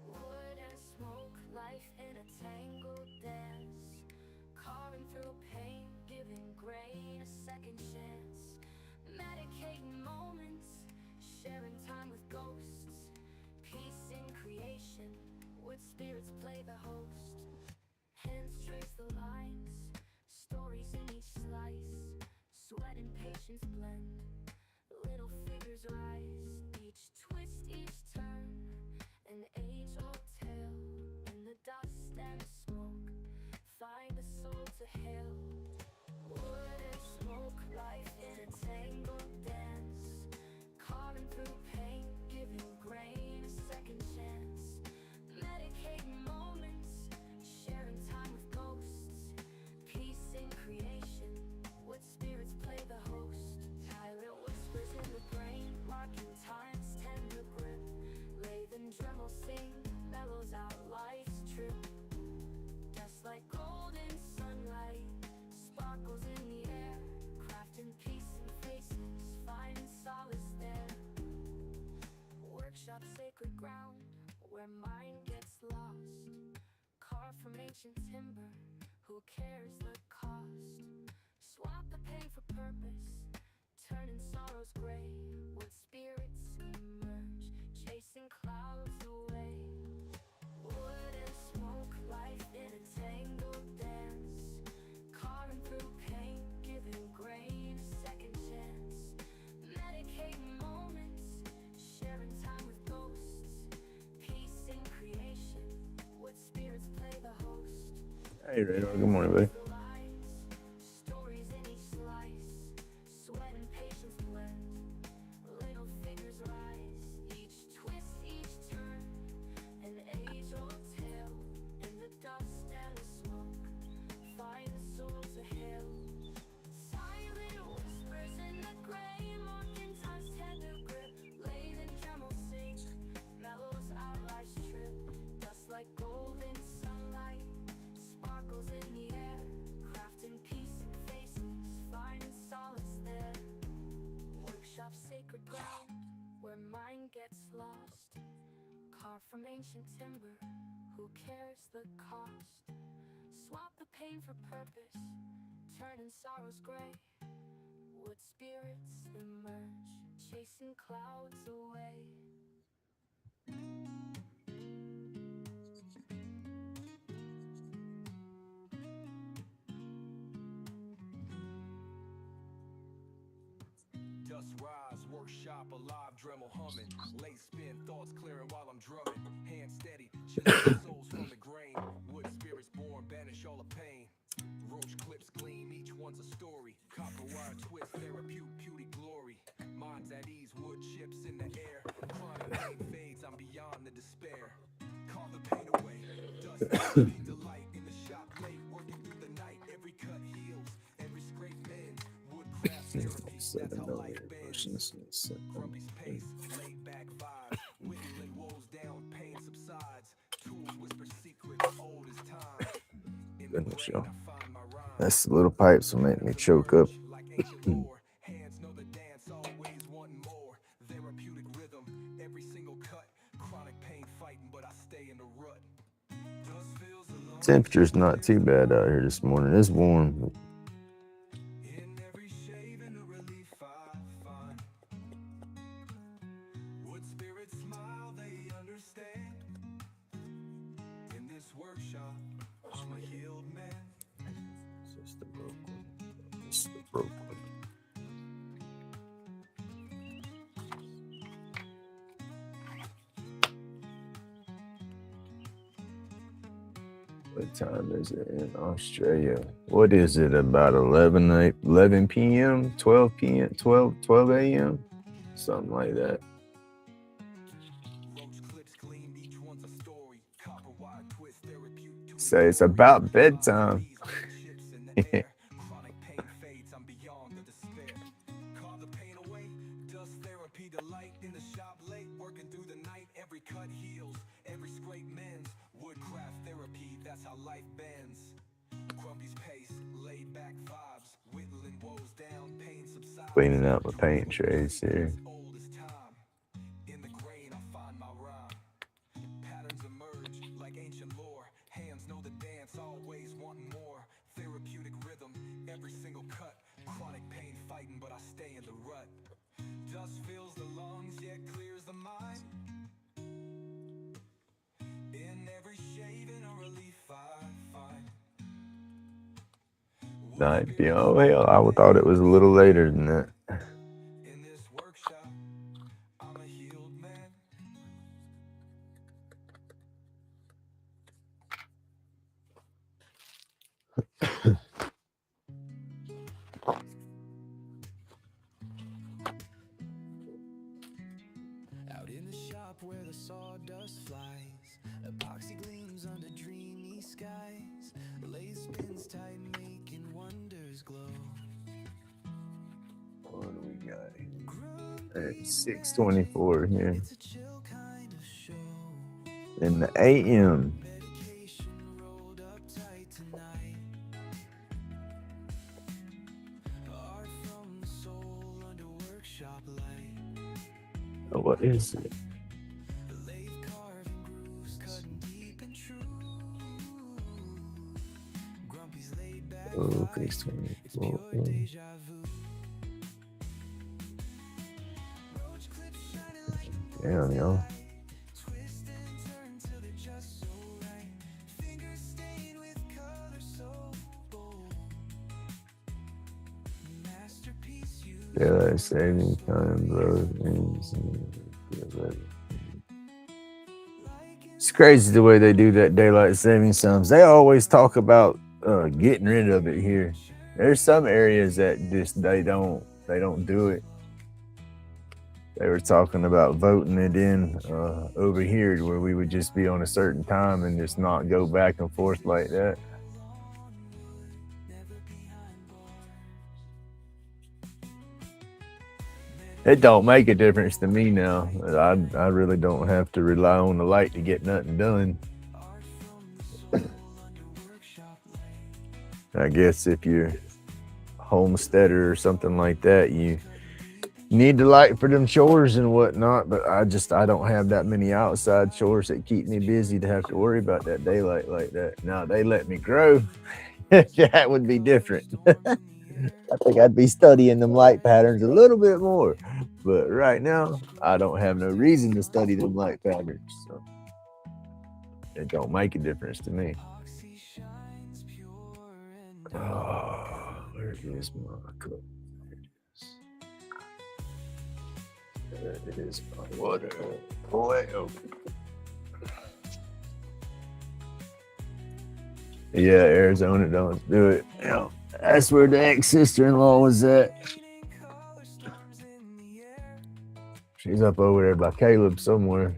Wood and smoke, life in a tangled dance, carving through pain, giving grain a second chance. Medicating moments, sharing time with ghosts, peace in creation, wood spirits play the host. Hands trace the lines, stories in each slice, sweat and patience blend, little figures rise, each twist, each turn, an age-old tale. In the dust and the smoke, find a soul to hail. Wood and smoke, life in a tangled dance, carving through pain, giving grain a second chance. Medicating moments, sharing time with ghosts, peace in creation, what spirits play the host. Tyrant whispers in the brain, marking time's tender grip. Lathe and Dremel sing, mellows out life's trip. Dust like golden sunlight, sparkles in the air, crafting peace in faces, finding solace there. Workshop sacred ground, where mind gets lost. Carved from ancient timber, who cares the cost? Swap the pain for purpose, turning sorrows gray. What spirits emerge, chasing clouds away. Wood and smoke, life in a tangled dance, carving through pain, giving grain a second chance. Medicating moments, sharing time with ghosts, peace in creation, what spirits play the host. Hey, Radar. Good morning, buddy. The lines, stories in each slice, sweat and patience blend, little figures rise, each twist, each turn, an age-old tale. In the dust and the smoke, find the soul to hail. Silent whispers in the gray, marking time's tender grip. Lathe and Dremel sing, mellows out life's trip. Dust like golden sunlight, sparkles in the air, crafting peace in faces, finding solace there. Workshop sacred ground, where mind gets lost. Carved from ancient timber, who cares the cost? Swap the pain for purpose, turning sorrows gray. Wood spirits emerge, chasing clouds away. Dust rise, workshop alive, Dremel humming. Late spin, thoughts clearing while I'm drumming. Hands steady, chilling souls from the grain. Wood spirits born, banish all the pain. Roach clips gleam, each one's a story. Copper wire twist, therapeutic beauty glory. Minds at ease, wood chips in the air. Chronic pain fades, I'm beyond the despair. Call the pain away, dust therapy delight. In the shop late, working through the night. Every cut heals, every scrape mends. Woodcraft therapy, that's how life bends. Grumpy's pace, laid back vibes. Whittling woes down, pain subsides. Tools whisper secrets, old as time. In the Goodness, grain y'all. I find my rhyme. That's the little pipes will make me choke up. Like ancient lore, hands know the dance, always wanting more. Therapeutic rhythm, every single cut. Chronic pain fighting, but I stay in the rut. Dust feels alone Temperature's not too bad out here this morning. It's warm. in every shave and a relief I find. Wood spirits smile, they understand. In this workshop, I'm a healed man. It's the broke one. It's the broke one. What time is it in Australia? What is it, about 11 p.m., 12 p.m., 12 a.m.? Something like that. Roach clips gleamed, each one's a story. Copper wire twist, therapeutic. So it's about bedtime. Chips in the air. Chronic pain fades, I'm beyond the despair. Call the pain away, dust therapy delight. In the shop late, working through the night. Every cut heals, every scrape mends. Woodcraft that's how life bends. Grumpy's pace, laid back vibes, whittling woes down, pain subsides. Cleaning out my paint trays here. Old as time. In the grain, I find my rhyme. Patterns emerge like ancient lore. Hands know the dance, always wanting more. Therapeutic rhythm, every single cut. Chronic pain fighting, but I stay in the rut. Dust fills the lungs, yet clears the mind. In every shaving, a relief I find. 9 p.m. Oh, hell, I thought it was a little later than that. In this workshop, I'm a healed man. Out in the shop where the sawdust flies, epoxy gleams under dreamy skies. Lathe spins tight, making wonders glow. What do we got here? It's 6:24 here It's a chill kind of show. in the AM. Medication rolled up tight tonight. Art from the soul under workshop light. Oh, what is it? Lathe carving grooves, cutting deep and true. Grumpy's laid back Oh, vibe, it's it's 24. pure deja vu. Roach clips shining like Damn, y'all. twist and turn till they're just so right. Fingers stained with color so bold. Masterpiece you. Daylight saving time, blows, it's crazy the way they do that daylight saving times. They always talk about getting rid of it here. There's some areas that just they don't do it. They were talking about voting it in over here to where we would just be on a certain time and just not go back and forth like that. It don't make a difference to me now. I really don't have to rely on the light to get nothing done. I guess if you're a homesteader or something like that, you need the light for them chores and whatnot. But I don't have that many outside chores that keep me busy to have to worry about that daylight like that. Now they let me grow. That would be different. I think I'd be studying them light patterns a little bit more. But right now, I don't have no reason to study them light patterns. So it don't make a difference to me. Oh, where is my cup? There it is, my water. Boy, oh. Yeah, Arizona don't do it. Yeah, that's where the ex-sister-in-law was at. She's up over there by Caleb somewhere.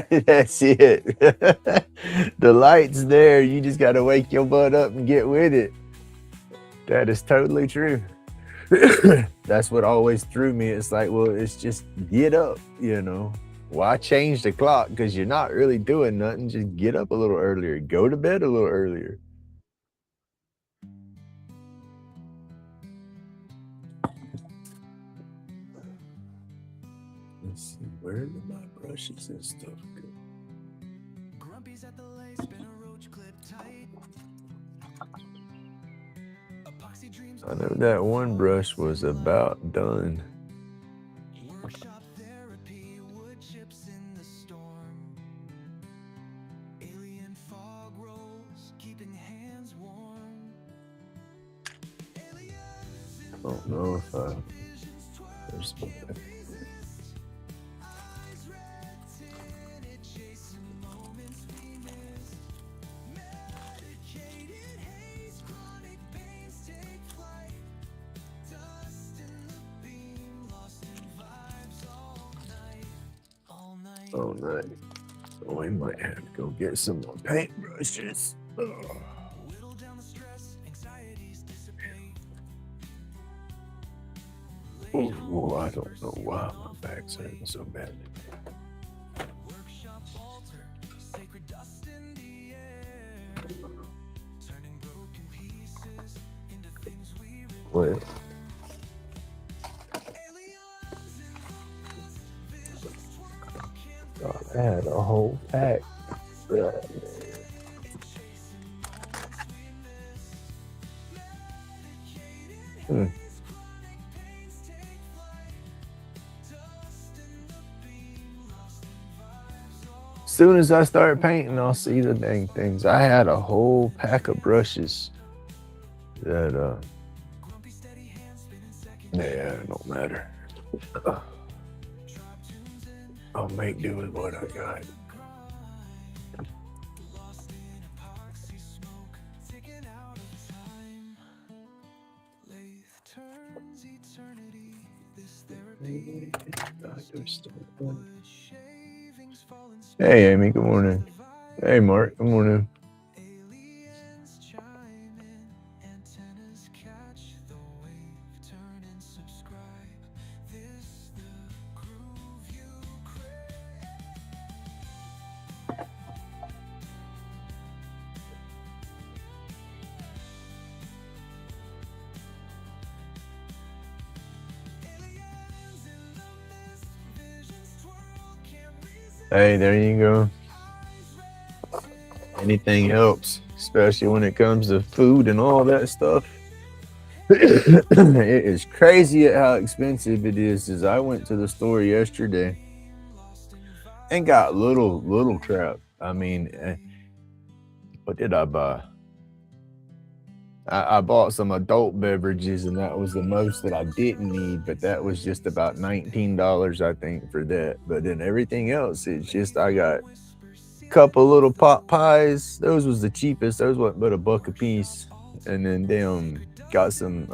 That's it. The light's there. You just got to wake your butt up and get with it. That is totally true. That's what always threw me. It's like, well, it's just get up, you know. Why change the clock? Because you're not really doing nothing. Just get up a little earlier. Go to bed a little earlier. Let's see, where did my brushes and stuff go? Grumpy's at the lace, spin a roach clip tight. Epoxy dreams. I know that one brush was about done. Workshop therapy, wood chips in the storm. Alien fog rolls, keeping hands warm. Aliens in I don't know if I. visions twirl, There's can't resist. Eyes red tinted, chasing moments we missed. Medicated haze, chronic pains take flight. Dust in the beam, lost in vibes all night. All night. Oh, nice. So we might have to go get some more paintbrushes. Ugh. Oh, I don't know why my back's hurting so bad. Workshop altar, sacred dust in the air, turning broken pieces into things we repair. What? Aliens in the mist, visions twirl, can't God, face I had a whole pack. Yeah. chasing moments we miss. Medicated Hmm. haze, chronic pains take flight. Dust in the beam, lost in vibes all Soon as I start painting, I'll see the dang things. I had a whole pack of brushes that grumpy steady hands spinning second. yeah, it don't matter. Tribe tunes in I'll make do with what I got. the grind. Lost in epoxy smoke, ticking out of time. Lathe turns eternity. This therapy wood shavings falling Hey, Amy, good morning. Hey, Mark, good morning. aliens chime in, antennas catch the wave, turn and subscribe. This the groove you crave. Aliens in the mist, visions twirl, can't resist. Hey, there you go. Anything helps, especially when it comes to food and all that stuff. It is crazy at how expensive it is. As I went to the store yesterday and got little crap. I mean, what did I buy? I bought some adult beverages, and that was the most that I didn't need. But that was just about $19, I think, for that. But then everything else, it's just I got a couple little pot pies. Those was the cheapest. Those wasn't but $1 a piece. And then got some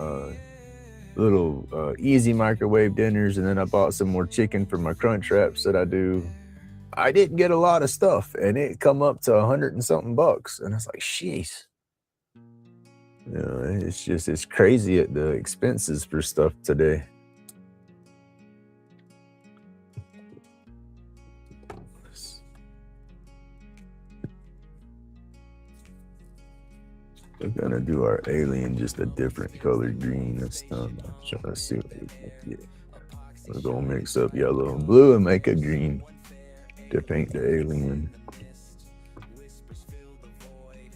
little easy microwave dinners, and then I bought some more chicken for my crunch wraps that I do. I didn't get a lot of stuff, and it come up to 100 and something bucks, and I was like, "Jeez." You know, it's crazy at the expenses for stuff today. We're gonna do our alien just a different color green this time. I'm trying to see what we can get. We're gonna mix up yellow and blue and make a green to paint the alien. Whispers fill the void.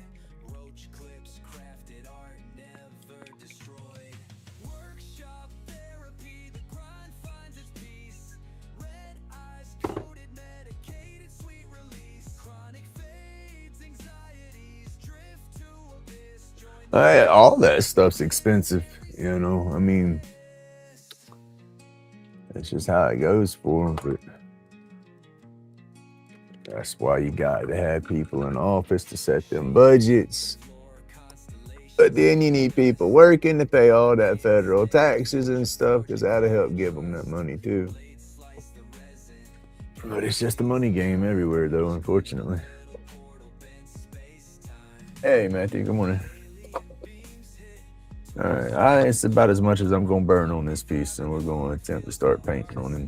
Roach clips, crafted art, never destroyed. Workshop therapy, the grind finds its peace. Red eyes coated, medicated, sweet release. Chronic fades, anxieties, drift to abyss. Join All that stuff's expensive, you know. I mean, that's just how it goes for them. But that's why you got to have people in office to set them budgets. But then you need people working to pay all that federal taxes and stuff, because that'll help give them that money too. But it's just a money game everywhere, though, unfortunately. Hey, Matthew, good morning. All right, it's about as much as I'm going to burn on this piece, and we're going to attempt to start painting on it.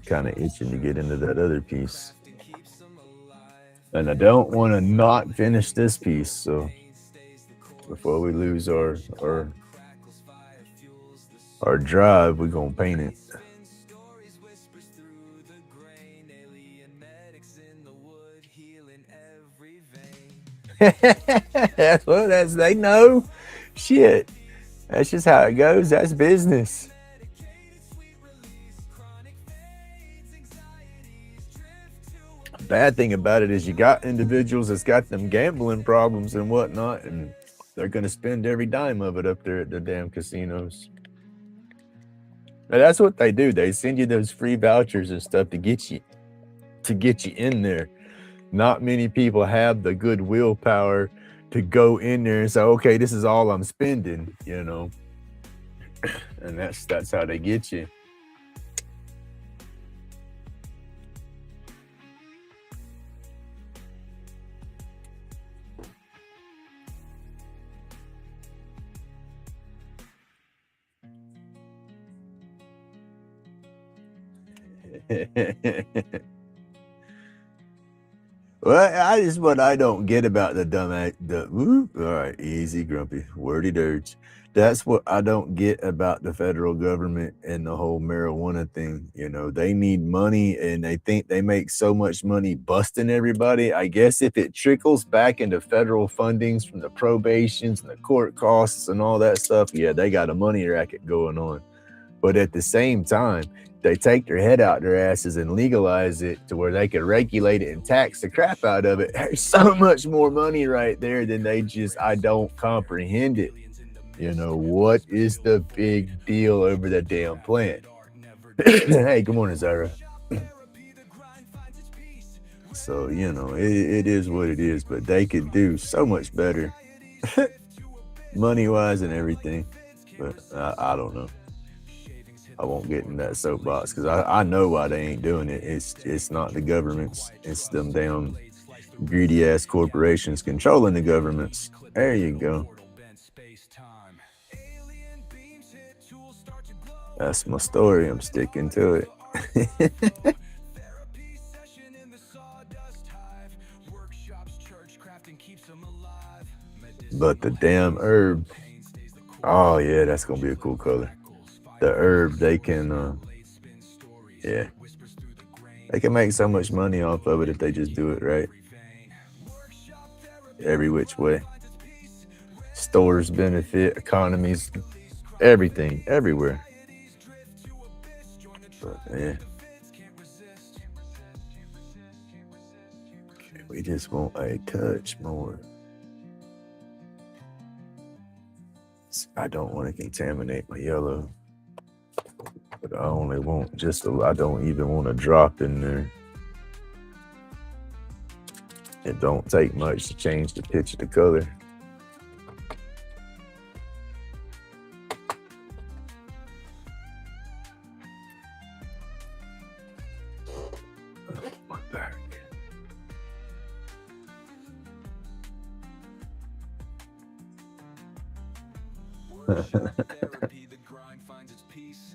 Kind of itching to get into that other piece, and I don't want to not finish this piece. So before we lose our drive, we're gonna paint it. That's they know. Shit, that's just how it goes. That's business. Bad thing about it is you got individuals that's got them gambling problems and whatnot, and they're gonna spend every dime of it up there at the damn casinos. But that's what they do. They send you those free vouchers and stuff to get you in there. Not many people have the good willpower to go in there and say, okay, this is all I'm spending, you know. And that's how they get you. Well, what I don't get about the dumb act. All right, easy, grumpy, wordy dirge. That's what I don't get about the federal government and the whole marijuana thing. You know, they need money and they think they make so much money busting everybody. I guess if it trickles back into federal fundings from the probations and the court costs and all that stuff, yeah, they got a money racket going on. But at the same time, they take their head out their asses and legalize it to where they can regulate it and tax the crap out of it. There's so much more money right there than I don't comprehend it. You know, what is the big deal over the damn plant? Hey, good morning, Zara. So, you know, it is what it is, but they could do so much better money-wise and everything. But I don't know. I won't get in that soapbox because I know why they ain't doing it. It's not the governments. It's them damn greedy ass corporations controlling the governments. There you go. That's my story. I'm sticking to it. But the damn herb. Oh yeah, that's gonna be a cool color. The herb, they can yeah. They can make so much money off of it if they just do it right. Every which way. Stores benefit, economies, everything, everywhere. But yeah. We just want a touch more. I don't want to contaminate my yellow. But I only want I don't even want a drop in there. It don't take much to change the pitch of the color. My back.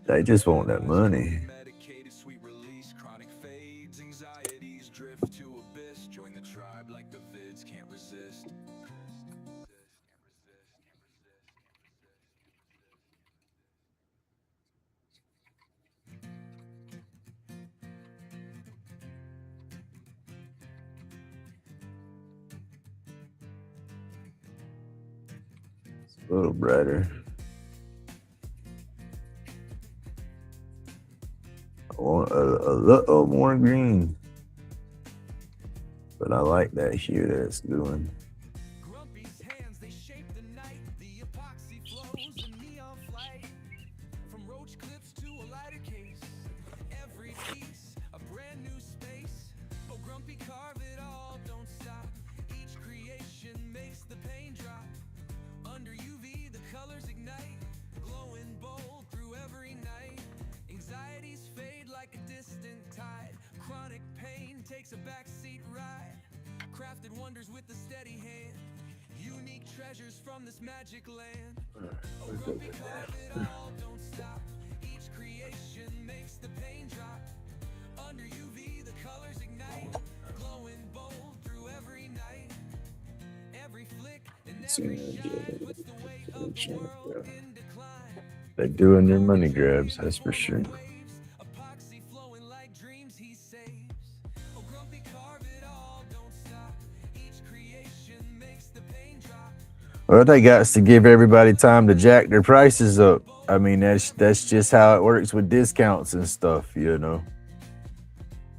They just want that money. It's a little brighter. I want a little more green. But I like that hue that it's doing. Takes a backseat ride, crafted wonders with a steady hand, unique treasures from this magic land. Oh, grumpy carve it all, don't stop. Each creation makes the pain drop. Under UV, the colors ignite, glowing bold through every night. Every flick and every shine puts the weight of the world in decline. They're doing their money grabs, that's for sure. Well, they got to give everybody time to jack their prices up. I mean, that's just how it works with discounts and stuff, you know.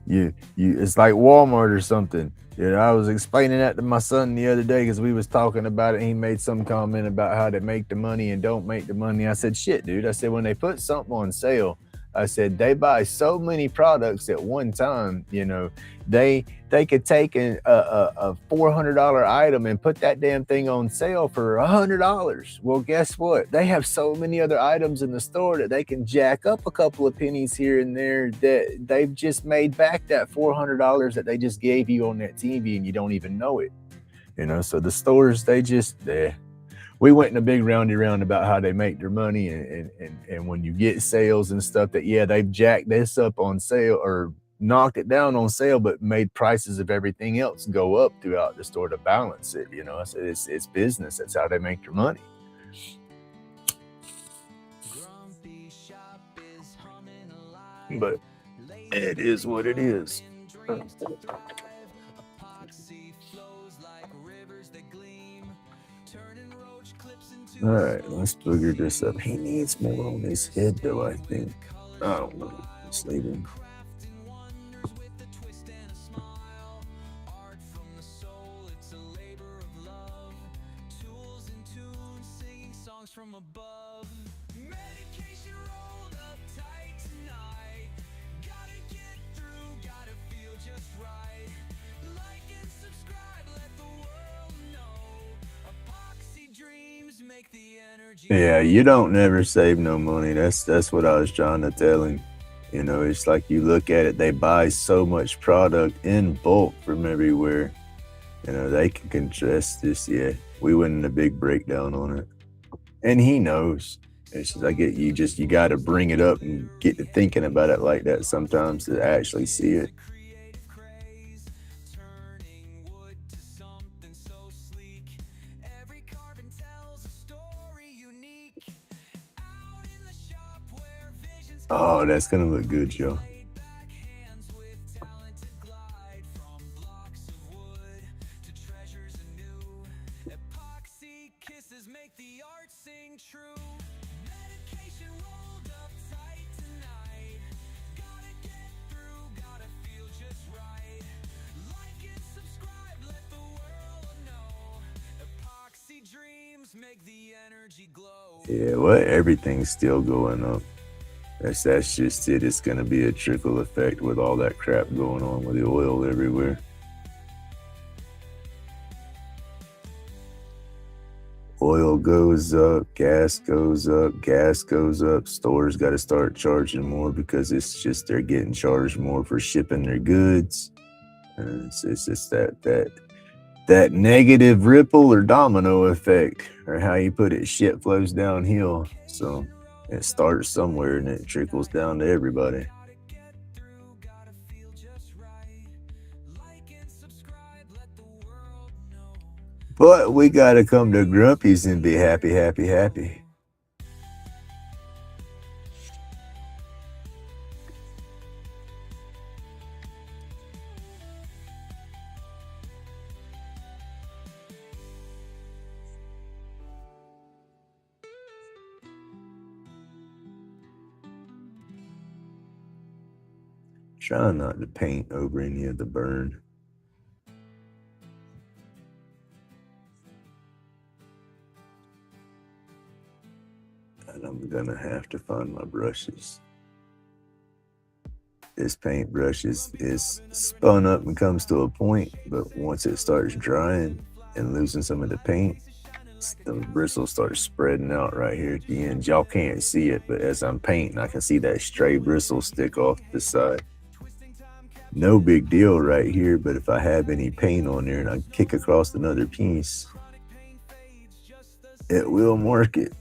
It's like Walmart or something. You know, I was explaining that to my son the other day because we was talking about it. He made some comment about how they make the money and don't make the money. I said, shit, dude. I said, when they put something on sale, I said, they buy so many products at one time, you know, they could take a $400 item and put that damn thing on sale for $100. Well, guess what? They have so many other items in the store that they can jack up a couple of pennies here and there that they've just made back that $400 that they just gave you on that TV and you don't even know it. You know, so the stores, we went in a big roundy round about how they make their money, and when you get sales and stuff, that yeah, they've jacked this up on sale or knocked it down on sale, but made prices of everything else go up throughout the store to balance it. You know, I said it's business. That's how they make their money. But it is what it is. All right, let's figure this up. He needs more on his head, though, I think. I don't know. Let's leave him. From above, medication rolled up tight tonight. Gotta get through, gotta feel just right. Like and subscribe, let the world know. Epoxy dreams make the energy. Yeah, you don't never save no money. That's what I was trying to tell him. You know, it's like you look at it, they buy so much product in bulk from everywhere. You know, they can contrast this. Yeah, we went in a big breakdown on it. And he knows. It's just, I get you got to bring it up and get to thinking about it like that sometimes to actually see it. Oh, that's going to look good, Joe. Make the art sing true. Medication rolled up tight tonight. Gotta get through, gotta feel just right. Like and subscribe, let the world know. Epoxy dreams make the energy glow. Yeah, well, everything's still going up. That's just it. It's gonna be a trickle effect with all that crap going on with the oil everywhere. Oil goes up, gas goes up, stores got to start charging more because it's just they're getting charged more for shipping their goods. And it's just that negative ripple or domino effect, or how you put it, shit flows downhill. So it starts somewhere and it trickles down to everybody. But we gotta come to Grumpy's and be happy, happy, happy. Try not to paint over any of the burn. And I'm gonna have to find my brushes. This paintbrush is spun up and comes to a point, but once it starts drying and losing some of the paint, the bristles start spreading out right here at the end. Y'all can't see it, but as I'm painting, I can see that stray bristle stick off the side. No big deal right here, but if I have any paint on there and I kick across another piece, it will mark it.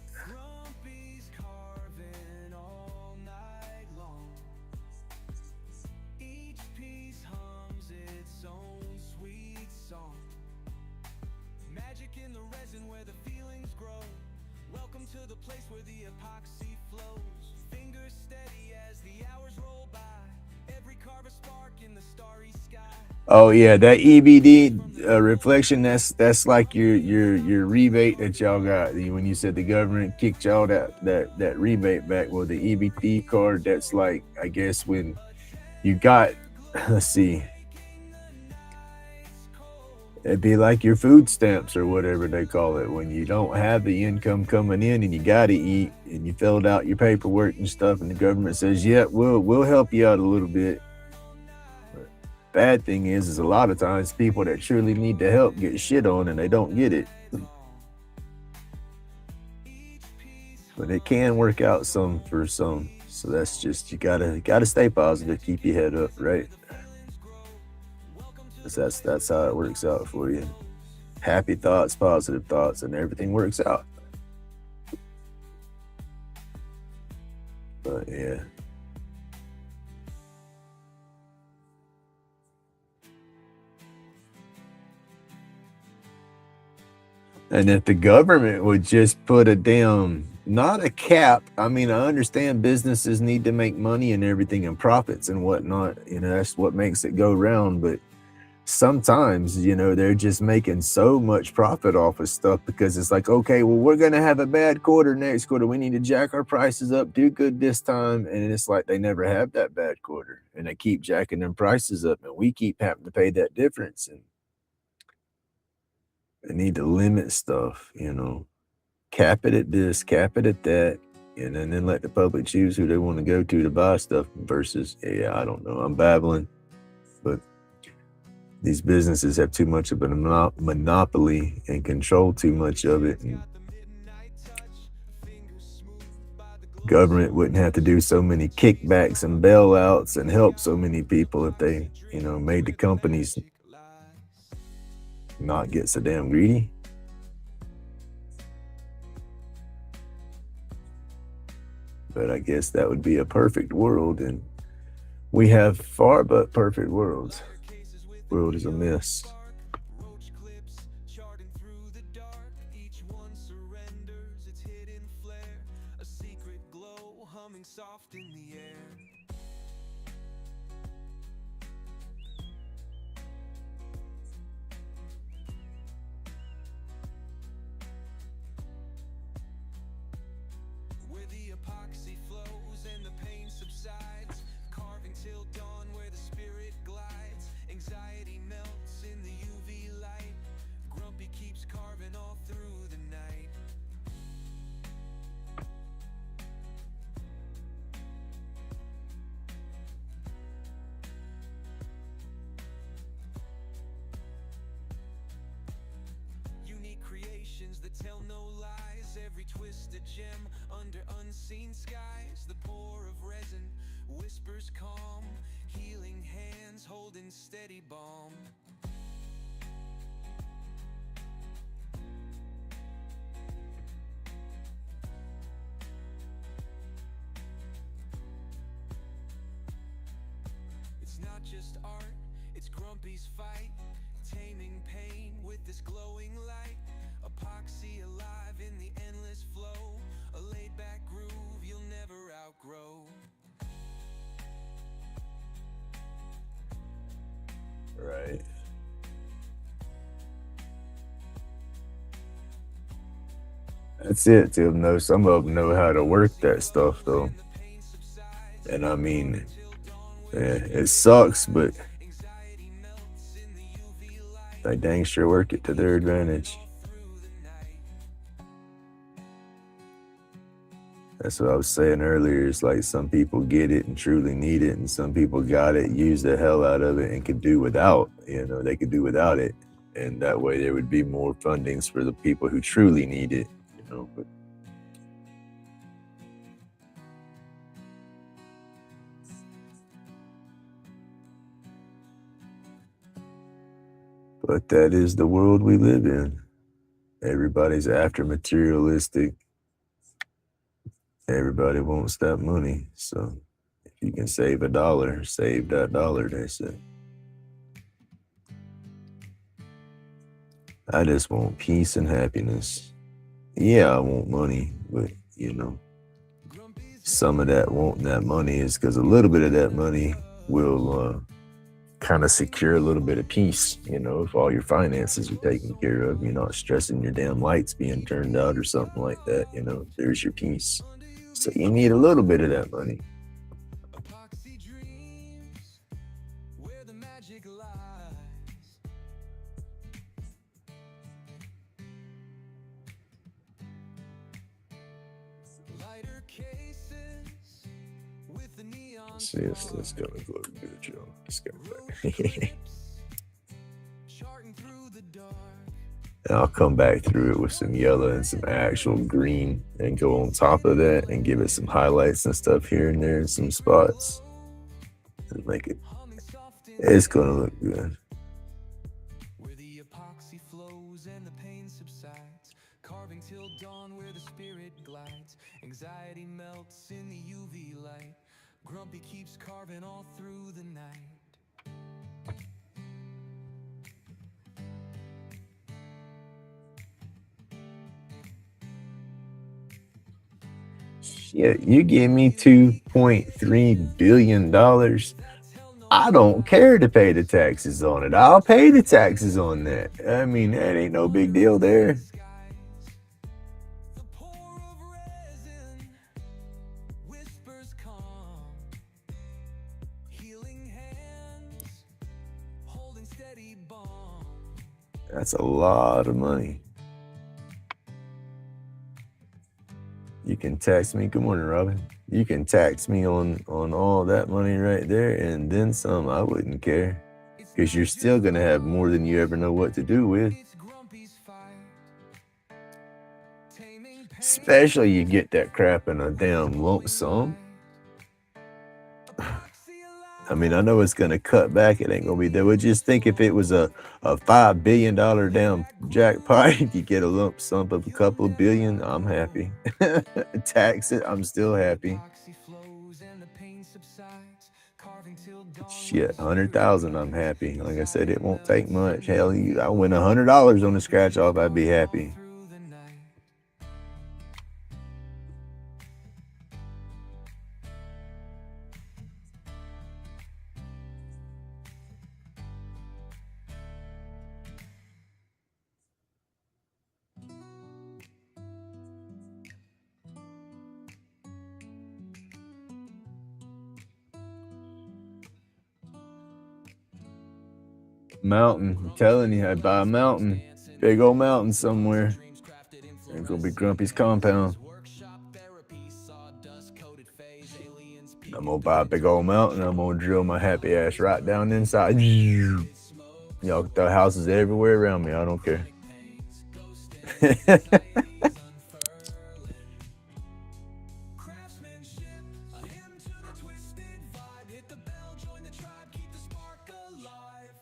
Oh yeah, that EBD reflection. That's like your rebate that y'all got when you said the government kicked y'all that rebate back. Well, the EBD card. That's like, I guess when you got, let's see, it'd be like your food stamps or whatever they call it when you don't have the income coming in and you got to eat and you filled out your paperwork and stuff and the government says, yeah, we'll help you out a little bit. Bad thing is a lot of times people that truly need the help get shit on and they don't get it. But it can work out some for some. So that's just, you gotta stay positive, keep your head up, right? That's how it works out for you. Happy thoughts, positive thoughts, and everything works out. But yeah. And if the government would just put a damn, not a cap. I mean, I understand businesses need to make money and everything and profits and whatnot. You know, that's what makes it go round. But sometimes, you know, they're just making so much profit off of stuff because it's like, okay, well, we're going to have a bad quarter next quarter. We need to jack our prices up, do good this time. And it's like they never have that bad quarter and they keep jacking them prices up and we keep having to pay that difference. And they need to limit stuff, you know, cap it at this, cap it at that. And then let the public choose who they want to go to buy stuff versus, yeah, I don't know. I'm babbling, but these businesses have too much of a monopoly and control too much of it. And government wouldn't have to do so many kickbacks and bailouts and help so many people if they, you know, made the companies not get so damn greedy. But I guess that would be a perfect world, and we have far but perfect worlds. World is a mess. Roach clips charting through the dark. Each one surrenders its hidden flare. A secret glow humming soft in the air. Where the epoxy flows and the pain subsides, carving till dawn where the spirit glides. Anxiety melts in the UV light. Grumpy keeps carving all through the night. Unique creations that tell no lies. Every twisted gem under unseen skies. The pour of resin whispers calm. Healing hands holding steady balm. It's not just art, it's Grumpy's fight. Taming pain with this glowing light. Epoxy alive in the endless flow. A laid back groove you'll never outgrow. Right. That's it. To know some of them know how to work that stuff though. And I mean, yeah, it sucks, but they dang sure work it to their advantage. That's what I was saying earlier. It's like some people get it and truly need it, and some people got it, use the hell out of it, and could do without. You know, they could do without it, and that way there would be more fundings for the people who truly need it. You know, but that is the world we live in. Everybody's after materialistic. Everybody wants that money. So if you can save $1, save that dollar, they say. I just want peace and happiness. Yeah, I want money, but you know, some of that wanting that money is because a little bit of that money will kind of secure a little bit of peace. You know, if all your finances are taken care of, you're not stressing your damn lights being turned out or something like that. You know, there's your peace. So you need a little bit of that money. Epoxy dreams where the magic lies. Lighter cases with the neon. See, it's gonna look good, Joe. It's gonna charting through the dark. and I'll come back through it with some yellow and some actual green and go on top of that and give it some highlights and stuff here and there in some spots and make it, it's gonna look good. Where the epoxy flows and the pain subsides, carving till dawn where the spirit glides. Anxiety melts in the UV light. Grumpy keeps carving all through the night. Shit, you give me $2.3 billion. I don't care to pay the taxes on it. I'll pay the taxes on that. I mean, that ain't no big deal there. The pour of resin whispers calm, healing hands holding steady balm. That's a lot of money. You can tax me. Good morning, Robin. You can tax me on all that money right there and then some. I wouldn't care, because you're still gonna have more than you ever know what to do with. It's Grumpy's fight, taming pain, Especially you get that crap in a damn lump sum. epoxy I mean, I know it's gonna cut back. It ain't gonna be there. But just think if it was a $5 billion damn jackpot, you get a lump sum of a couple of billion. I'm happy. Tax it. I'm still happy. epoxy flows and the pain subsides, carving till dawn. Shit, 100,000. I'm happy. Like I said, it won't take much. Hell, I win $100 on the scratch off. I'd be happy. Through the night. Mountain. I'm telling you, I'd buy a mountain. Big old mountain somewhere. It's gonna be Grumpy's compound. I'm gonna buy a big old mountain. I'm gonna drill my happy ass right down inside. Y'all throw houses everywhere around me. I don't care. Craftsmanship, a hymn to the twisted vibe. Hit the bell, join the tribe, keep the spark alive.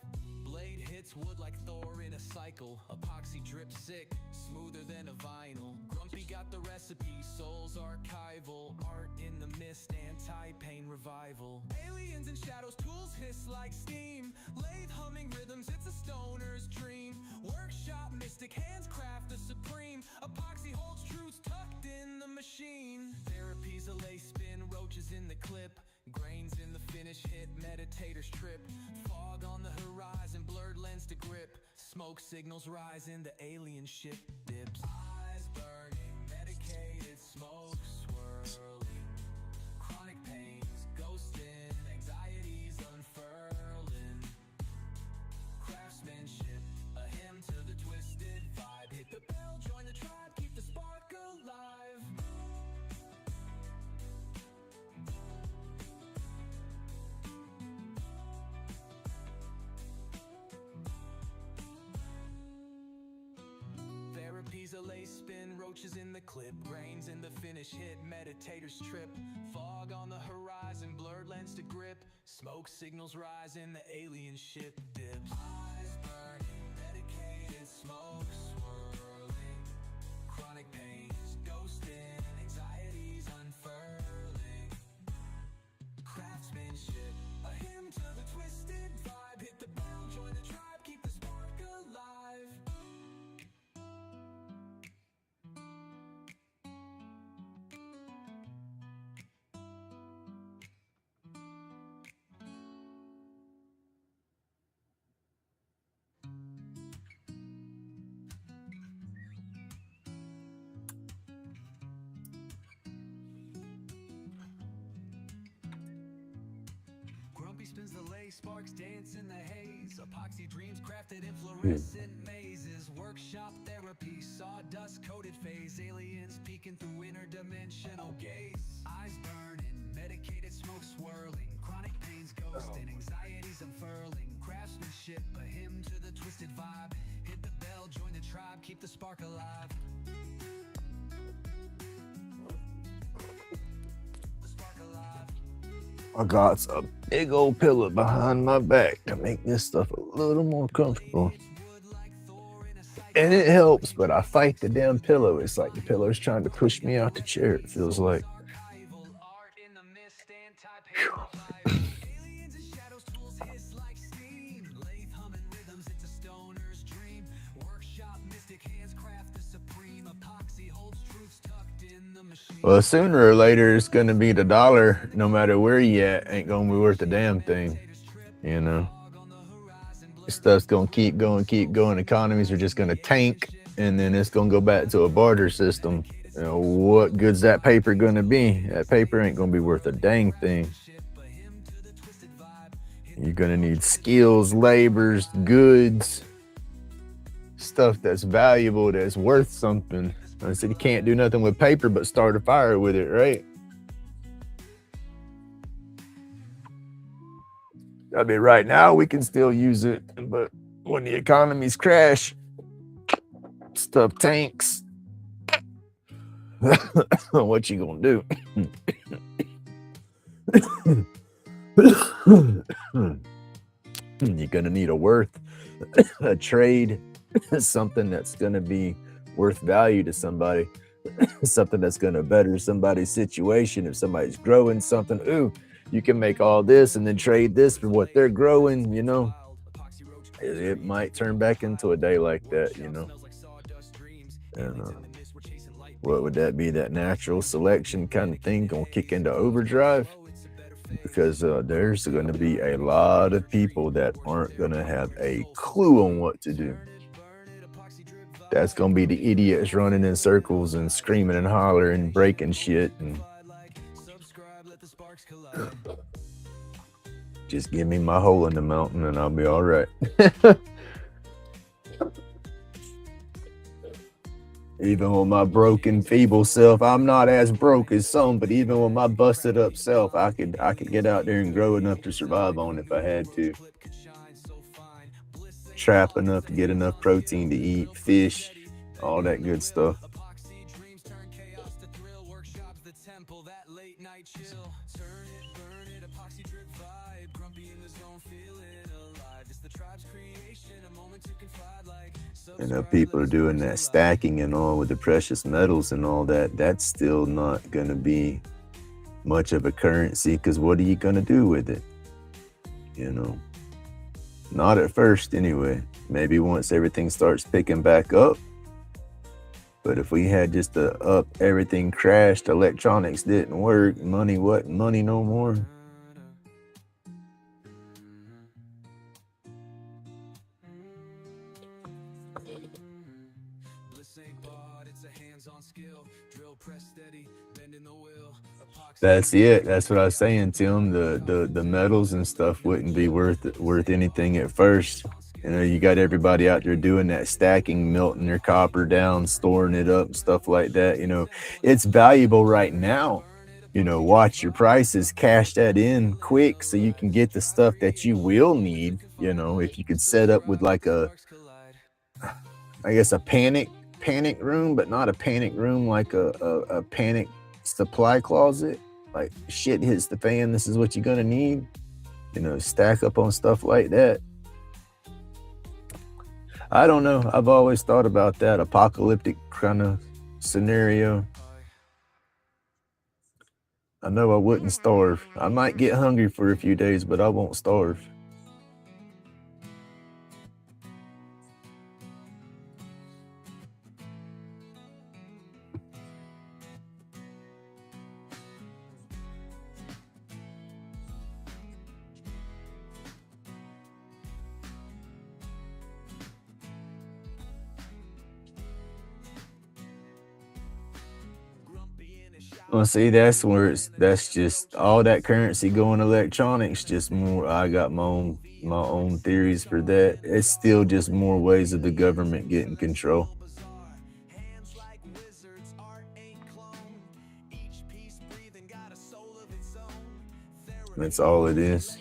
Blade hits wood like Thor in a cycle. Epoxy drip sick, smoother than a vinyl. Grumpy got the recipe, soul's archival. Art in the mist, anti-pain revival. Aliens and shadows, tools hiss like steam. Lathe humming rhythms, it's a stoner's dream. Workshop mystic, hands craft the supreme. Epoxy holds truths tucked in the machine. Therapy's a lace spin, roaches in the clip. Grains in the finish hit, meditators trip. Fog on the horizon, blurred lens to grip. Smoke signals rising, the alien ship dips. Eyes burning, medicated smoke swirling. Chronic pains, ghosting, anxieties unfurling. Craftsmanship, a hymn to the twisted vibe. Hit the bell, join the tribe, keep the spark alive. Therapy's a lace spin, roaches in the clip. Grains in the finish hit, meditators trip. Fog on the horizon, blurred lens to grip. Smoke signals rising, the alien ship dips. Eyes burning, medicated smoke swirling. Chronic pains, ghosting, anxieties unfurling. Craftsmanship, a hymn to the twisted vibe. Hit the bell, join the tribe, keep the spark alive. Grumpy spins the lace, sparks dance in the haze. Epoxy dreams crafted in fluorescent mazes. Workshop therapy, sawdust coated phase. Aliens peeking through interdimensional gaze. Eyes burning, medicated smoke swirling. Chronic pains ghosting, anxieties unfurling. Craftsmanship, a hymn to the twisted vibe. Hit the bell, join the tribe, keep the spark alive. The spark alive. I got a big old pillow behind my back to make this stuff a little more comfortable. And it helps, but I fight the damn pillow. It's like the pillow's trying to push me out the chair, it feels like. Archival art in the mist, Aliens and shadows, tools hiss like steam. Lathe humming rhythms, it's a stoner's dream. Workshop mystic hands craft the supreme. Epoxy holds truths tucked in the machine. Well, sooner or later, it's gonna be the dollar. No matter where you at, ain't gonna be worth a damn thing. You know, stuff's gonna keep going, keep going. Economies are just gonna tank, and then it's gonna go back to a barter system. You know, what good's that paper gonna be? That paper ain't gonna be worth a dang thing. You're gonna need skills, labors, goods, stuff that's valuable, that's worth something. I said you can't do nothing with paper but start a fire with it, right? I mean, right now we can still use it, but when the economies crash, stuff tanks. What you gonna do? You're gonna need a worth, a trade, something that's gonna be worth value to somebody, something that's gonna better somebody's situation. If somebody's growing something, ooh, you can make all this and then trade this for what they're growing. You know, it might turn back into a day like that. You know, and what would that be? That natural selection kind of thing gonna kick into overdrive? Because there's going to be a lot of people that aren't going to have a clue on what to do. That's going to be the idiots running in circles and screaming and hollering and breaking shit. And just give me my hole in the mountain and I'll be all right. Even with my broken, feeble self, I'm not as broke as some, but even with my busted up self, I could get out there and grow enough to survive on if I had to. Trap enough to get enough protein to eat, fish, all that good stuff. People are doing that stacking and all with the precious metals and all that. That's still not going to be much of a currency because what are you going to do with it? You know, not at first anyway. Maybe once everything starts picking back up. But if we had just a up, everything crashed, electronics didn't work, money wasn't money no more. That's it. That's what I was saying, Tim. The metals and stuff wouldn't be worth anything at first. You know, you got everybody out there doing that stacking, melting their copper down, storing it up, stuff like that. You know, it's valuable right now. You know, watch your prices, cash that in quick so you can get the stuff that you will need. You know, if you could set up with like I guess a panic room, but not a panic room like a panic supply closet. Like shit hits the fan, this is what you're gonna need. You know, stack up on stuff like that. I don't know. I've always thought about that apocalyptic kind of scenario. I know I wouldn't starve. I might get hungry for a few days, but I won't starve. Well, see, that's just all that currency going electronics. Just more. I got my own theories for that. It's still just more ways of the government getting control. That's all it is.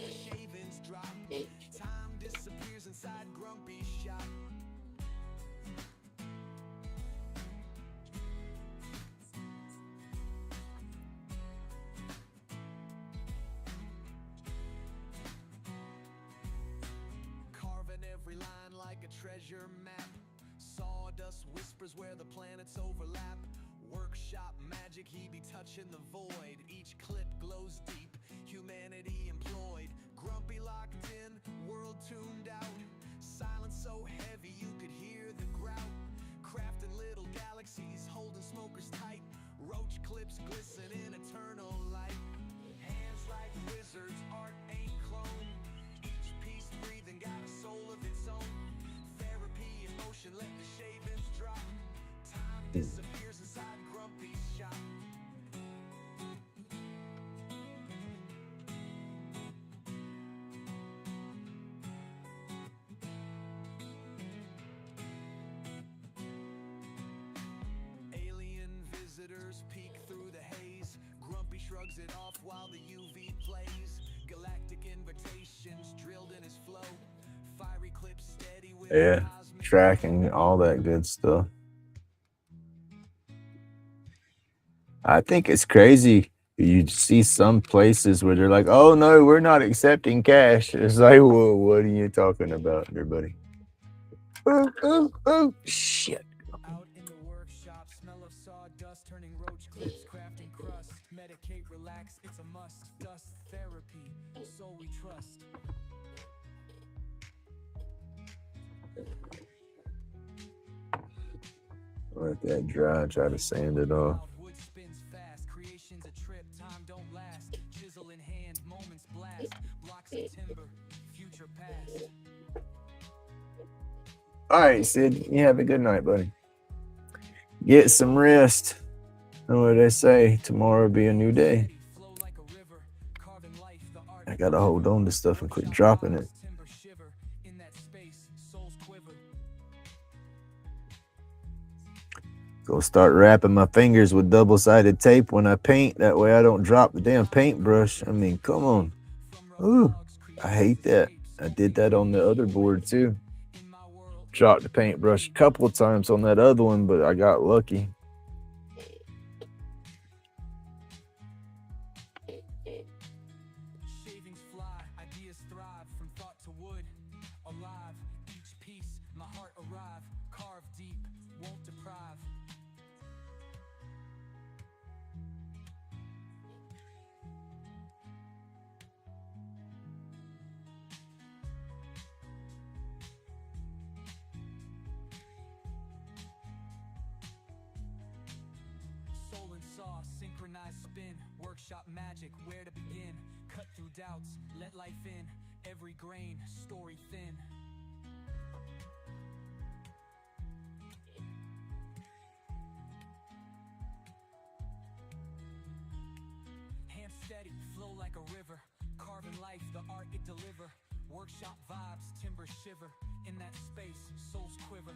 Treasure map, sawdust whispers where the planets overlap. Workshop magic, he be touching the void. Each clip glows deep. smokers tight. Roach clips glisten in eternal light. Hands like wizards, art ain't clone. Each piece breathing got a soul of its own. Therapy in motion, let the shavings drop. Time disappears inside Grumpy's shop. Alien visitors peek through the haze. Grumpy shrugs it off while the UV plays. Galactic invitations drilled in his flow. Fiery clips steady with Yeah, cosmic tracking, all that good stuff. I think it's crazy. You see some places where they're like, "Oh no, we're not accepting cash." It's like, "Whoa, what are you talking about, everybody?" Oh, shit. out in the workshop. Smell of sawdust turning roach clips, crafting crust. Medicate, relax, it's a must. Dust therapy, soul we trust. Let that dry. Try to sand it off. Wood spins fast, creation's a trip, time don't last. Chisel in hand, moments blast. Blocks of timber, future past. All right, Sid. You have a good night, buddy. Get some rest. Know what they say? Tomorrow will be a new day. Flow like a river, carving life, the art. I gotta hold on to stuff and quit dropping it. Timber shiver in that space, souls quiver. Go start wrapping my fingers with double-sided tape when I paint. That way I don't drop the damn paintbrush. I mean, come on. Ooh, I hate that. I did that on the other board too. Dropped the paintbrush a couple of times on that other one, but I got lucky. Shavings fly, ideas thrive from thought to wood. Alive, each piece, my heart arrive. Carved deep, won't deprive. Soul and saw, synchronized spin. Workshop magic, where to begin? Cut through doubts, let life in. Every grain, story thin. Hands steady, flow like a river. Carving life, the art it deliver. Workshop vibes, timber shiver. In that space, souls quiver.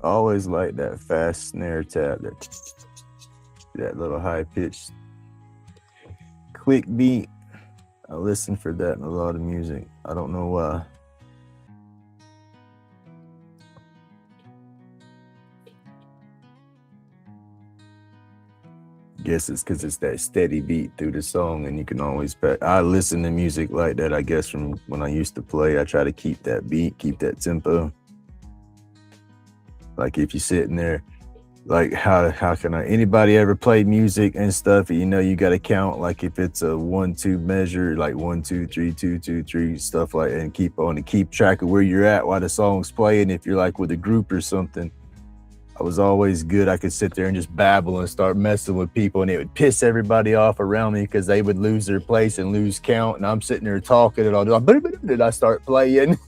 Always like that fast snare tap, that little high pitched quick beat. I listen for that in a lot of music. I don't know why. Guess it's because it's that steady beat through the song, and you can always I listen to music like that, I guess, from when I used to play. I try to keep that beat, keep that tempo. Like if you're sitting there, like how can anybody ever play music and stuff? You know, you got to count, like if it's a 1-2 measure, like 1 2 3 2 2 3, stuff like that, and keep track of where you're at while the song's playing. If you're like with a group or something, I was always good. I could sit there and just babble and start messing with people, and it would piss everybody off around me because they would lose their place and lose count. And I'm sitting there talking, and I'll do like, I start playing,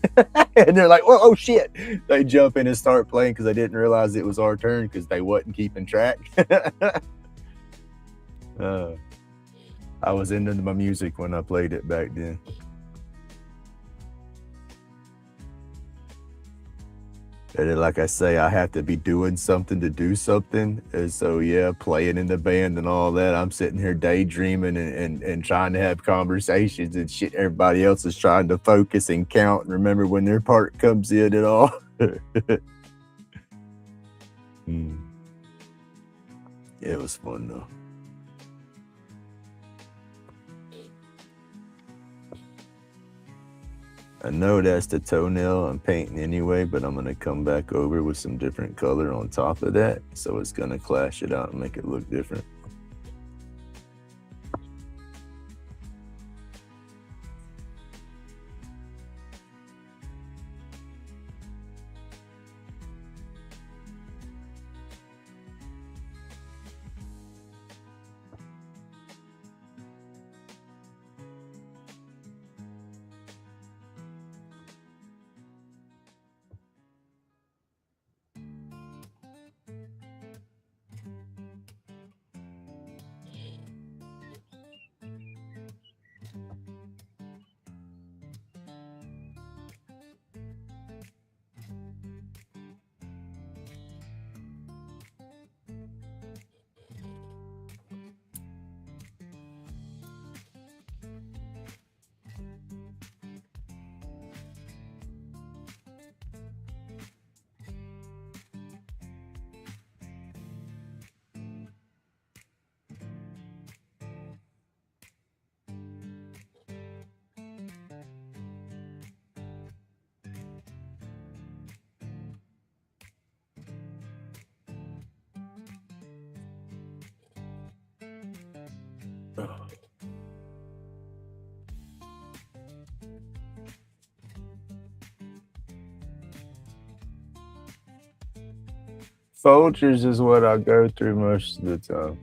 and they're like, "Whoa, oh shit!" They jump in and start playing because they didn't realize it was our turn because they wasn't keeping track. uh, I was into my music when I played it back then. And then, like I say, I have to be doing something to do something. And so, yeah, playing in the band and all that, I'm sitting here daydreaming and trying to have conversations and shit. Everybody else is trying to focus and count and remember when their part comes in and all. It was fun, though. I know that's the toenail I'm painting anyway, but I'm going to come back over with some different color on top of that. So it's going to clash it out and make it look different. Folgers is what I go through most of the time.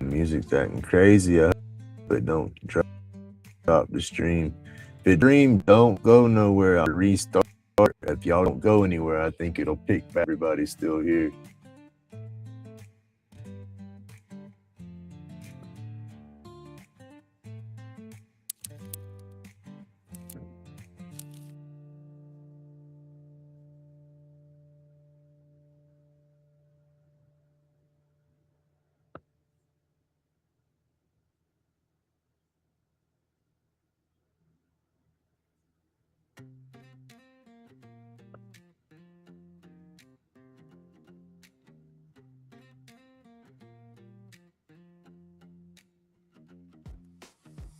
Music's acting crazy. But don't drop the stream. If the stream don't go nowhere, I'll restart. If y'all don't go anywhere, I think it'll pick back. Everybody's still here.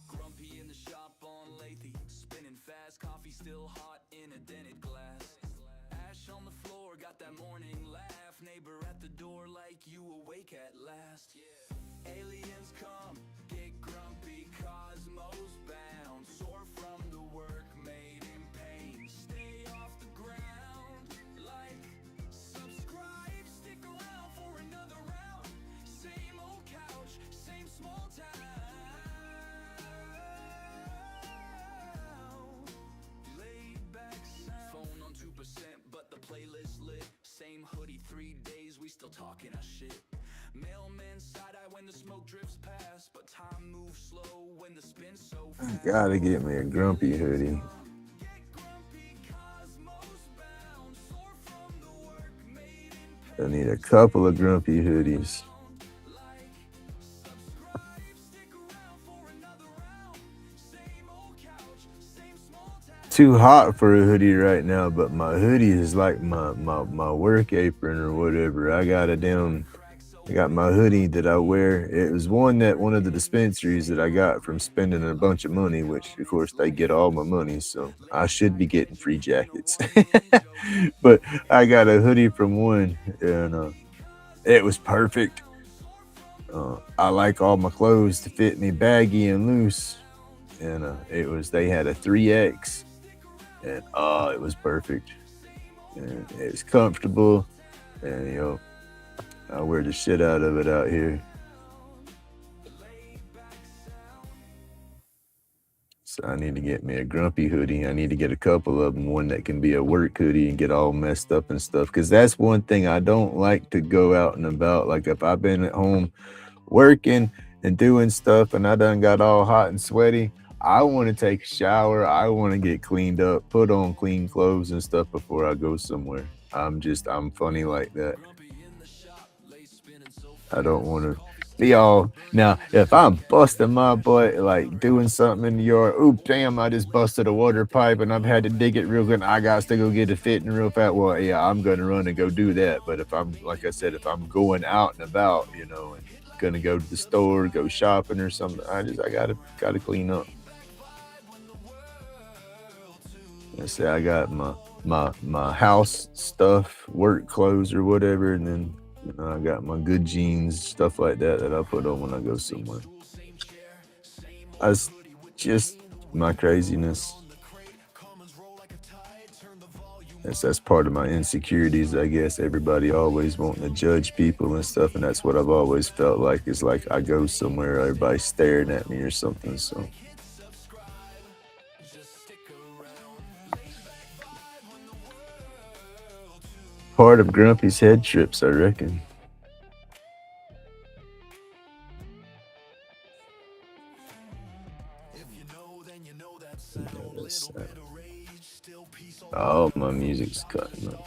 Grumpy in the shop on Lathy, spinning fast, coffee still hot in a dented glass. Ash on the floor, got that morning laugh. Neighbor at the door like you awake at last. Aliens come, get grumpy, cosmos bound. Soar from the work made in pain. Stay off the ground, like, subscribe, stick around for another I gotta get me a grumpy hoodie. I need a couple of grumpy hoodies. Too hot for a hoodie right now, but my hoodie is like my work apron or whatever. I got my hoodie that I wear. It was one of the dispensaries that I got from spending a bunch of money, which of course they get all my money, so I should be getting free jackets. But I got a hoodie from one, and it was perfect. I like all my clothes to fit me baggy and loose, and they had a 3X, and it was perfect, and it was comfortable, and I wear the shit out of it out here. So I need to get me a grumpy hoodie. I need to get a couple of them, one that can be a work hoodie and get all messed up and stuff. Cause that's one thing I don't like to go out and about. Like if I've been at home working and doing stuff and I done got all hot and sweaty, I want to take a shower. I want to get cleaned up, put on clean clothes and stuff before I go somewhere. I'm funny like that. I don't want to be all now. If I'm busting my butt, like doing something in the yard, oop, damn, I just busted a water pipe and I've had to dig it real good. I got to go get it fitting real fast. Well, yeah, I'm gonna run and go do that. But if I'm, like I said, if I'm going out and about, and gonna go to the store, go shopping or something, I gotta clean up. I say I got my house stuff, work clothes or whatever, and then I got my good jeans, stuff like that I put on when I go somewhere. That's just my craziness. That's part of my insecurities, I guess. Everybody always wanting to judge people and stuff, and that's what I've always felt like. It's like I go somewhere, everybody's staring at me or something. So part of Grumpy's head trips, I reckon. Oh, my music's cutting up.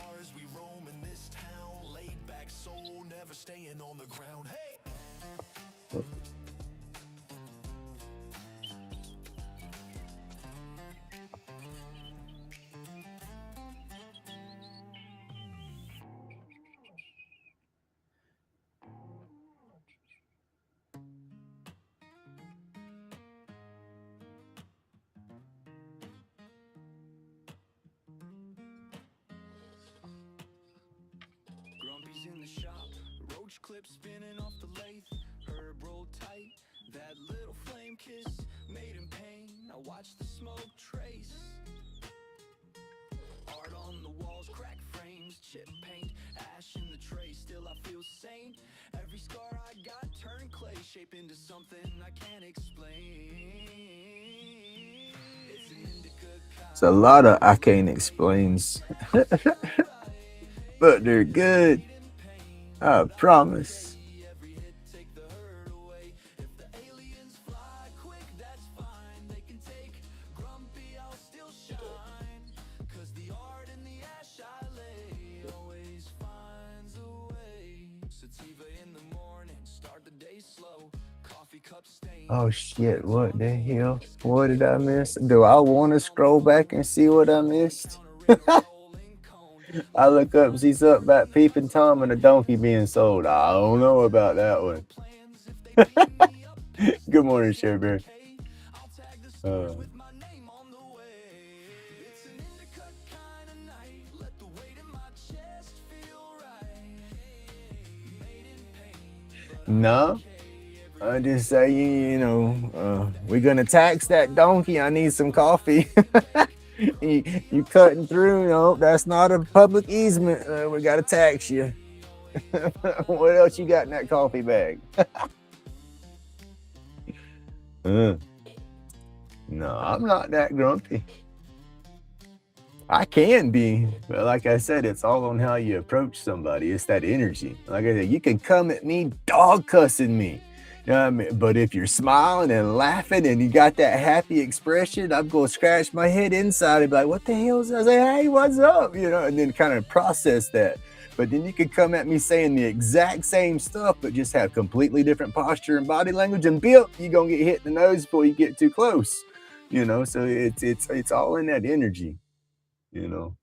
Grumpy's in the shop, roach clip spinning off the lathe, herb rolled tight, that little flame kiss made in pain. I watch the smoke trace, art on the walls, cracked frames, chip paint, ash in the tray. Still I feel sane. Every scar I got turned clay, shape into something I can't explain. It's an indica. It's a lot of I can't explains, but they're good. I promise. Oh shit, what the hell? What did I miss? Do I want to scroll back and see what I missed? I look up, see something about Peeping Tom and a donkey being sold. I don't know about that one. Good morning, Sherberry. No, I just say, we're gonna tax that donkey. I need some coffee. You cutting through? No, that's not a public easement. We gotta tax you. What else you got in that coffee bag? No, I'm not that grumpy. I can be, but like I said, it's all on how you approach somebody. It's that energy. Like I said, you can come at me dog cussing me. I mean, but if you're smiling and laughing and you got that happy expression, I'm gonna scratch my head inside and be like, "What the hell?" I say, "Hey, what's up?" And then kind of process that. But then you could come at me saying the exact same stuff, but just have completely different posture and body language, and bip, you're gonna get hit in the nose before you get too close. So it's all in that energy. You know.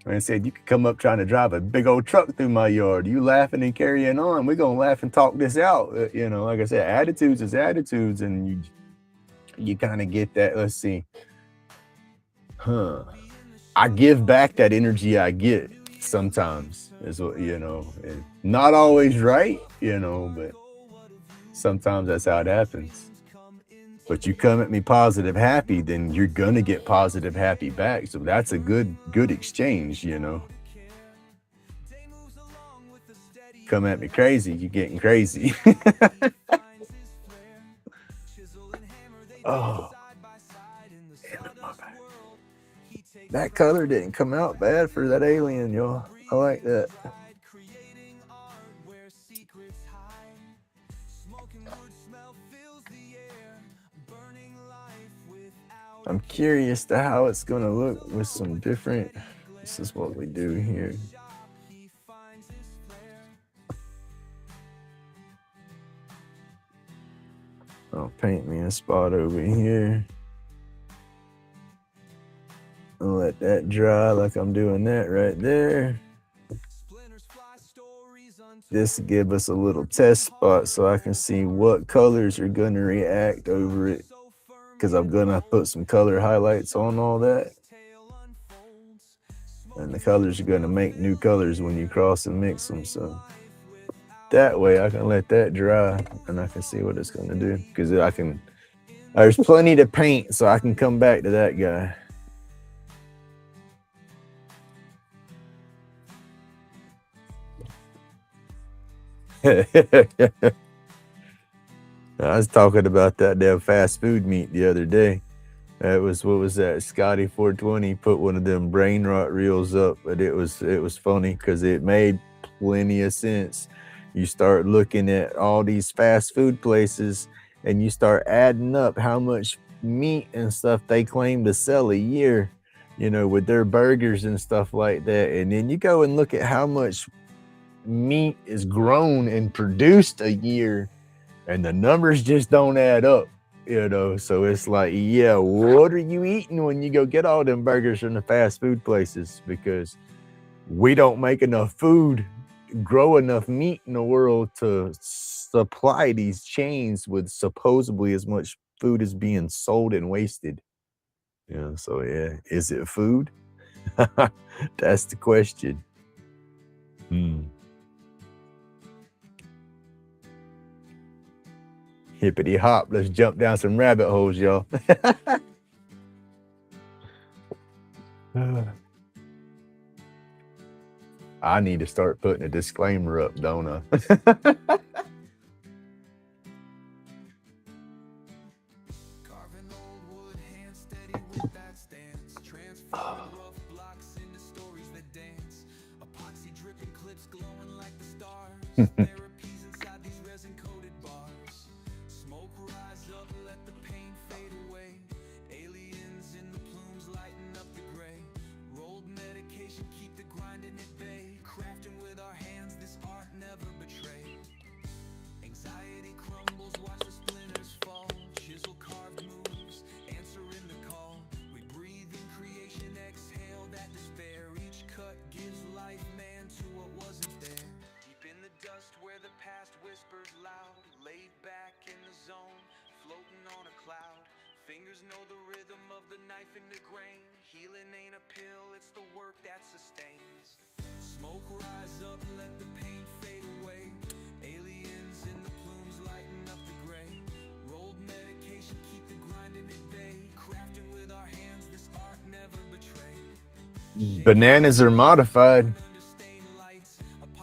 Like I said, you could come up trying to drive a big old truck through my yard. You laughing and carrying on. We're gonna laugh and talk this out. Like I said, attitudes is attitudes, and you kind of get that. Let's see. I give back that energy I get sometimes. Is what and not always right, but sometimes that's how it happens. But you come at me positive happy, then you're gonna get positive happy back. So that's a good exchange. Come at me crazy, you're getting crazy. Oh, damn it, my bad. That color didn't come out bad for that alien, y'all. I like that. I'm curious to how it's gonna look with some different. This is what we do here. I'll paint me a spot over here. I'll let that dry like I'm doing that right there. This will give us a little test spot so I can see what colors are gonna react over it, because I'm gonna put some color highlights on all that. And the colors are gonna make new colors when you cross and mix them. So that way I can let that dry and I can see what it's gonna do, because there's plenty to paint, so I can come back to that guy. I was talking about that damn fast food meat the other day. What was that? Scotty 420 put one of them brain rot reels up, but it was funny because it made plenty of sense. You start looking at all these fast food places and you start adding up how much meat and stuff they claim to sell a year, with their burgers and stuff like that. And then you go and look at how much meat is grown and produced a year, and the numbers just don't add up. So it's like, yeah, what are you eating when you go get all them burgers from the fast food places? Because we don't make enough food, grow enough meat in the world to supply these chains with supposedly as much food as being sold and wasted. So yeah, is it food? That's the question. Hippity hop, let's jump down some rabbit holes, y'all. I need to start putting a disclaimer up, don't I? Bananas are modified.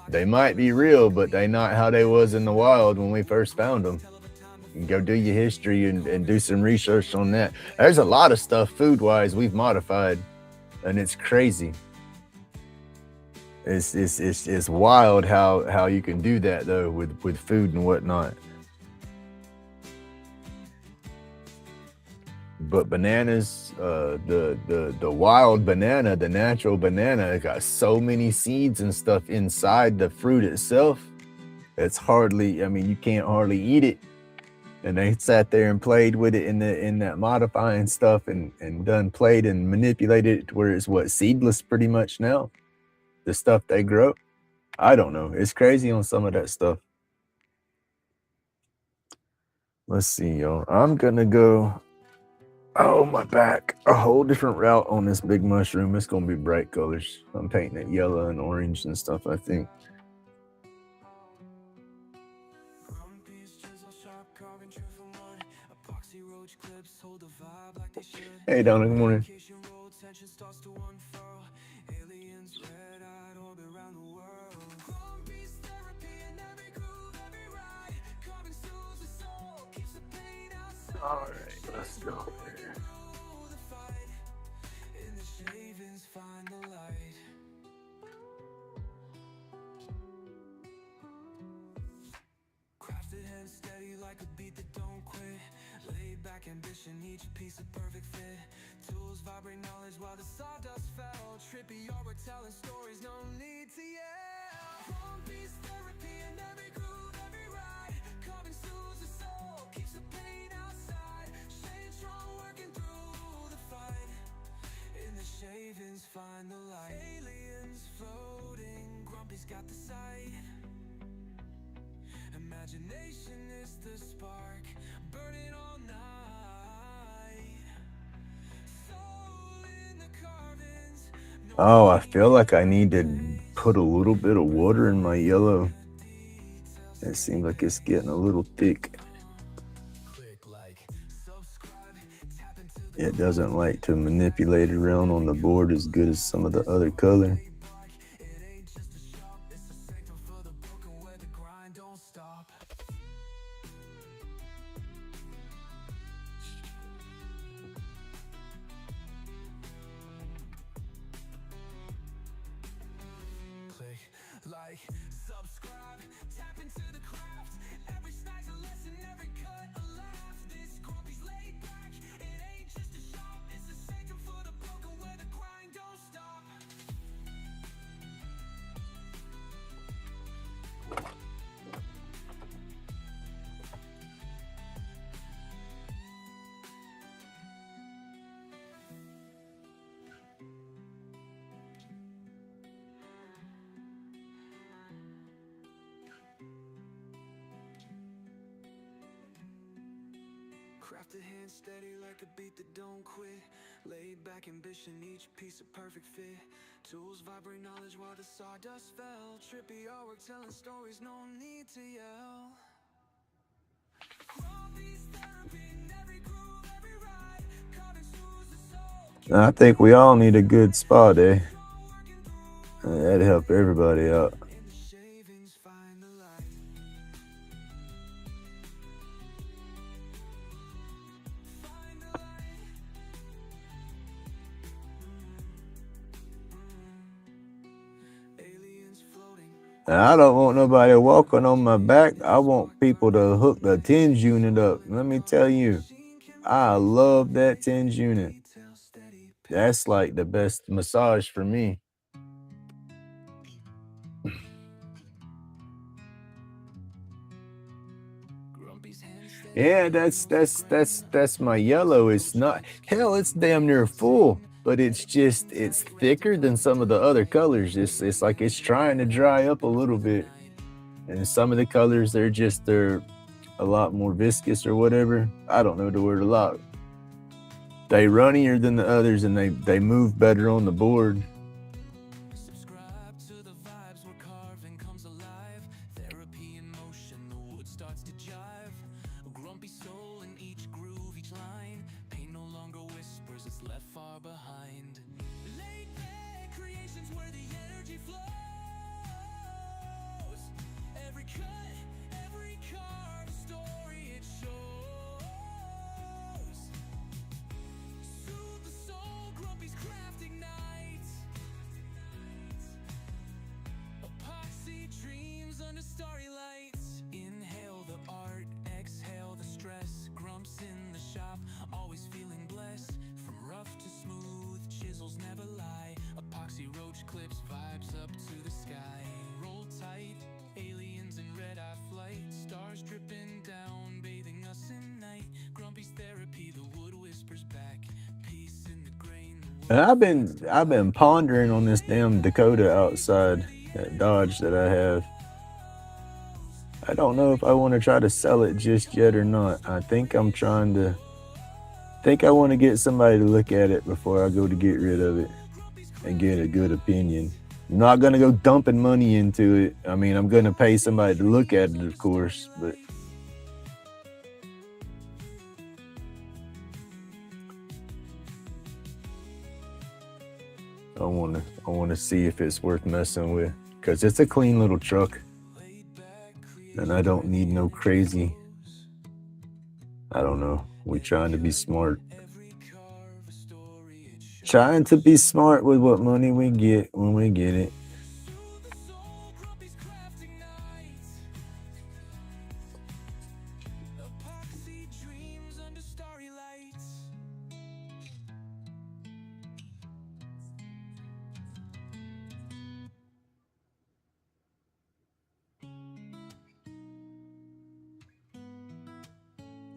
They might be real, but they not how they was in the wild when we first found them. You go do your history and do some research on that. There's a lot of stuff food-wise we've modified, and it's crazy. It's wild how you can do that though with food and whatnot. But bananas, the wild banana, the natural banana, it got so many seeds and stuff inside the fruit itself. It's hardly, I mean, you can't hardly eat it. And they sat there and played with it in that modifying stuff and done played and manipulated it to where it's what, seedless pretty much now. The stuff they grow. I don't know. It's crazy on some of that stuff. Let's see, y'all. I'm gonna go. Oh, my back. A whole different route on this big mushroom. It's gonna be bright colors. I'm painting it yellow and orange and stuff, I think. Hey, Donna, good morning. All right, let's go there. Crafted head steady like a beat that don't quit. Laid back ambition, each piece a perfect fit. Tools vibrate knowledge while the sawdust fell. Trippy artwork telling stories, no need to yell. One piece therapy in every groove, every ride. Carving soothes the soul, keeps the pain outside. Staying strong, working through the fight. In the shavings, find the light. Aliens floating, Grumpy's got the sight. Imagination is the spark, burning all night. Soul in the carvings. Oh, I feel like I need to put a little bit of water in my yellow. It seems like it's getting a little thick. It doesn't like to manipulate around on the board as good as some of the other color. Like, subscribe, tap into the craft. Every snack's a lesson, every cut a laugh. This Grumpy's laid back, it ain't just a shop. It's a sanctum for the broken where the grind don't stop. Crafted hand steady like a beat that don't quit. Laid back ambition, each piece a perfect fit. Tools vibrate knowledge while the sawdust fell. Trippy artwork telling stories, no need to yell. Grumpy's therapy in every groove, every ride. Carving soothes the soul. I think we all need a good spa day. That'd help everybody out. In the shavings, find the light. Find the light. Aliens floating. I don't want nobody walking on my back. I want people to hook the tinge unit up. Let me tell you, I love that tinge unit. That's like the best massage for me. Yeah, that's my yellow. It's not, hell, it's damn near full, but it's thicker than some of the other colors. It's like it's trying to dry up a little bit. And some of the colors they're a lot more viscous or whatever. I don't know the word a lot. They runnier than the others and they move better on the board. Subscribe to the vibes where carving comes alive. Therapy in motion, the wood starts to jive. A grumpy soul in each groove, each line. Pain no longer whispers, it's left far behind. Laid back creations where the energy flows. Every cut, every card, a story it shows. Soothe the soul, Grumpy's craft ignites. Epoxy dreams under starry lights. Inhale the art, exhale the stress. Grumps in the shop, always feeling blessed. stars dripping down, bathing us in night. Grumpy's therapy, the wood whispers back. Peace in the grain, the And world I've been pondering on this damn Dakota outside that Dodge that I have. I don't know if I want to try to sell it just yet or not. I think I'm trying to think I want to get somebody to look at it before I go to get rid of it and get a good opinion. I'm not gonna go dumping money into it. I mean, I'm gonna pay somebody to look at it, of course, but I wanna see if it's worth messing with, cause it's a clean little truck, and I don't need no crazy. I don't know. We trying to be smart. Trying to be smart with what money we get when we get it. dreams under starry lights.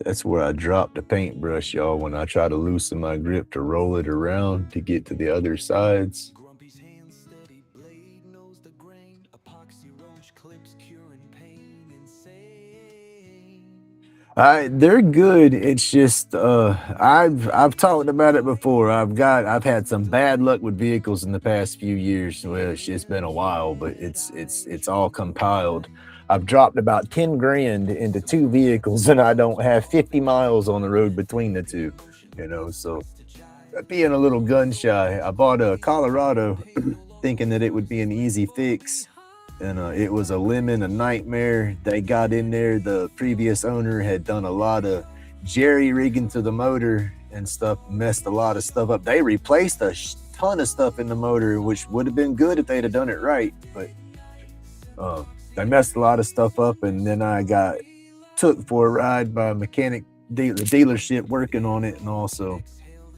That's where I drop the paintbrush, y'all, when I try to loosen my grip to roll it around to get to the other sides. Grumpy's hand steady, blade knows the grain. Epoxy roach clips curing pain. Insane. They're good. It's just I've talked about it before. I've had some bad luck with vehicles in the past few years. Well, it's been a while, but it's all compiled. I've dropped about 10 grand into two vehicles, and I don't have 50 miles on the road between the two. So being a little gun shy, I bought a Colorado thinking that it would be an easy fix, and it was a lemon, a nightmare. They got in there. The previous owner had done a lot of jerry rigging to the motor and stuff, messed a lot of stuff up. They replaced a ton of stuff in the motor, which would have been good if they'd have done it right, but they messed a lot of stuff up. And then I got took for a ride by a mechanic dealership working on it, and also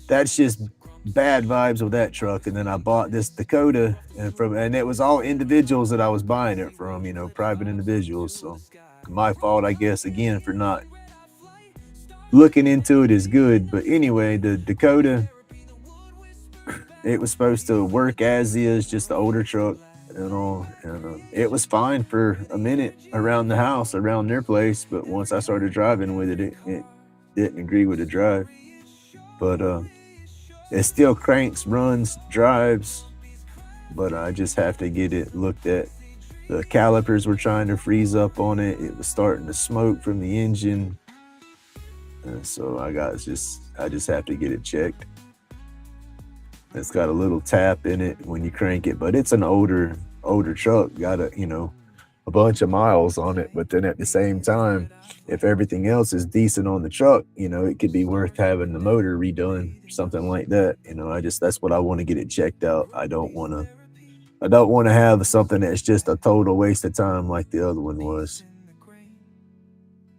that's just bad vibes with that truck. And then I bought this Dakota, and it was all individuals that I was buying it from, private individuals. So my fault, I guess, again, for not looking into it as good. But anyway, the Dakota, it was supposed to work as is, just the older truck and all, and it was fine for a minute around the house, around their place. But once I started driving with it didn't agree with the drive. But it still cranks, runs, drives, but I just have to get it looked at. The calipers were trying to freeze up on it. It was starting to smoke from the engine. And so I just have to get it checked. It's got a little tap in it when you crank it, but it's an older truck, got a bunch of miles on it. But then at the same time, if everything else is decent on the truck, it could be worth having the motor redone or something like that. That's what I want to get it checked out. I don't want to have something that's just a total waste of time like the other one was.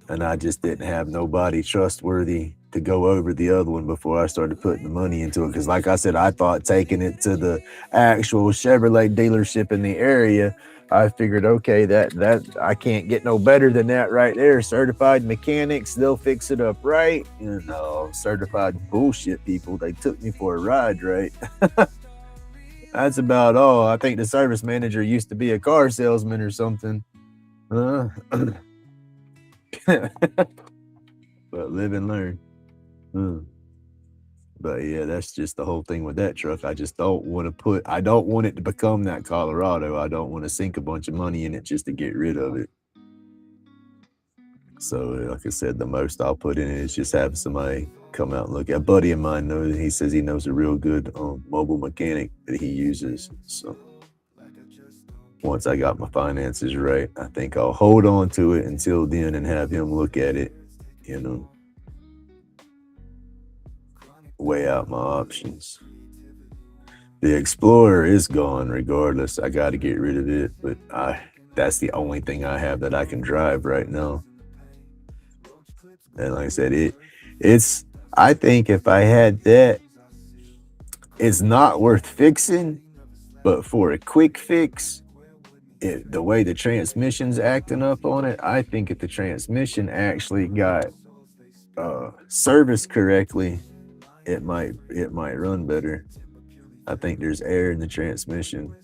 And I just didn't have nobody trustworthy to go over the other one before I started putting the money into it. Because like I said, I thought taking it to the actual Chevrolet dealership in the area, I figured, okay, that I can't get no better than that right there. Certified mechanics, they'll fix it up right. Certified bullshit people, they took me for a ride, right? That's about all. I think the service manager used to be a car salesman or something. But live and learn. But yeah, that's just the whole thing with that truck. I just don't want it to become that Colorado. I don't want to sink a bunch of money in it just to get rid of it. So like I said, the most I'll put in it is just have somebody come out and look. A buddy of mine knows, he says he knows a real good mobile mechanic that he uses. So once I got my finances right, I think I'll hold on to it until then and have him look at it, weigh out my options. The Explorer is gone regardless. I got to get rid of it, but that's the only thing I have that I can drive right now. And like I said, I think if I had that, it's not worth fixing, but for a quick fix, the way the transmission's acting up on it, I think if the transmission actually got serviced correctly, it might run better. I think there's air in the transmission.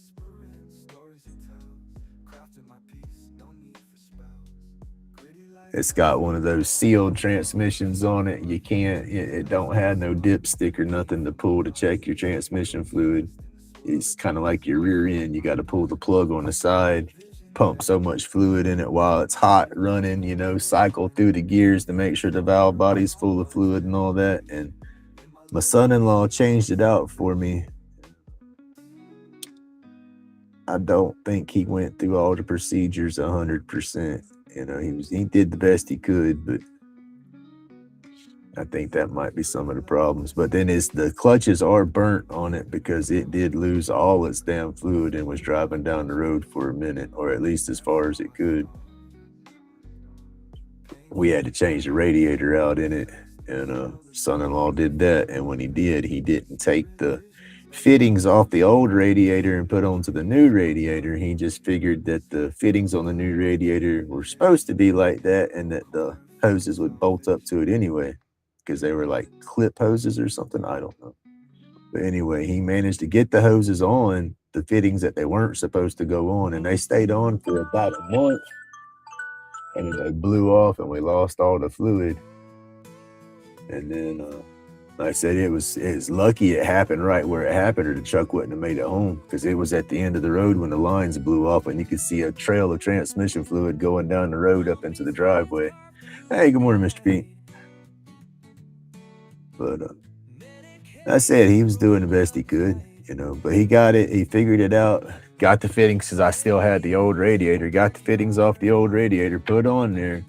It's got one of those sealed transmissions on it. You can't. It don't have no dipstick or nothing to pull to check your transmission fluid. It's kind of like your rear end. You got to pull the plug on the side, pump so much fluid in it while it's hot running, cycle through the gears to make sure the valve body's full of fluid and all that. And my son-in-law changed it out for me. I don't think he went through all the procedures 100%. He did the best he could, but I think that might be some of the problems. But then the clutches are burnt on it because it did lose all its damn fluid and was driving down the road for a minute, or at least as far as it could. We had to change the radiator out in it, and son-in-law did that. And when he did, he didn't take the fittings off the old radiator and put onto the new radiator. He just figured that the fittings on the new radiator were supposed to be like that and that the hoses would bolt up to it anyway, because they were like clip hoses or something. I don't know. But anyway, he managed to get the hoses on the fittings that they weren't supposed to go on, and they stayed on for about a month, and then they blew off and we lost all the fluid. And then like I said, it's lucky it happened right where it happened, or the truck wouldn't have made it home, because it was at the end of the road when the lines blew off, and you could see a trail of transmission fluid going down the road up into the driveway. Hey, good morning, Mr. Pete. But I said he was doing the best he could, but he got it. He figured it out, got the fittings, because I still had the old radiator, got the fittings off the old radiator, put on there,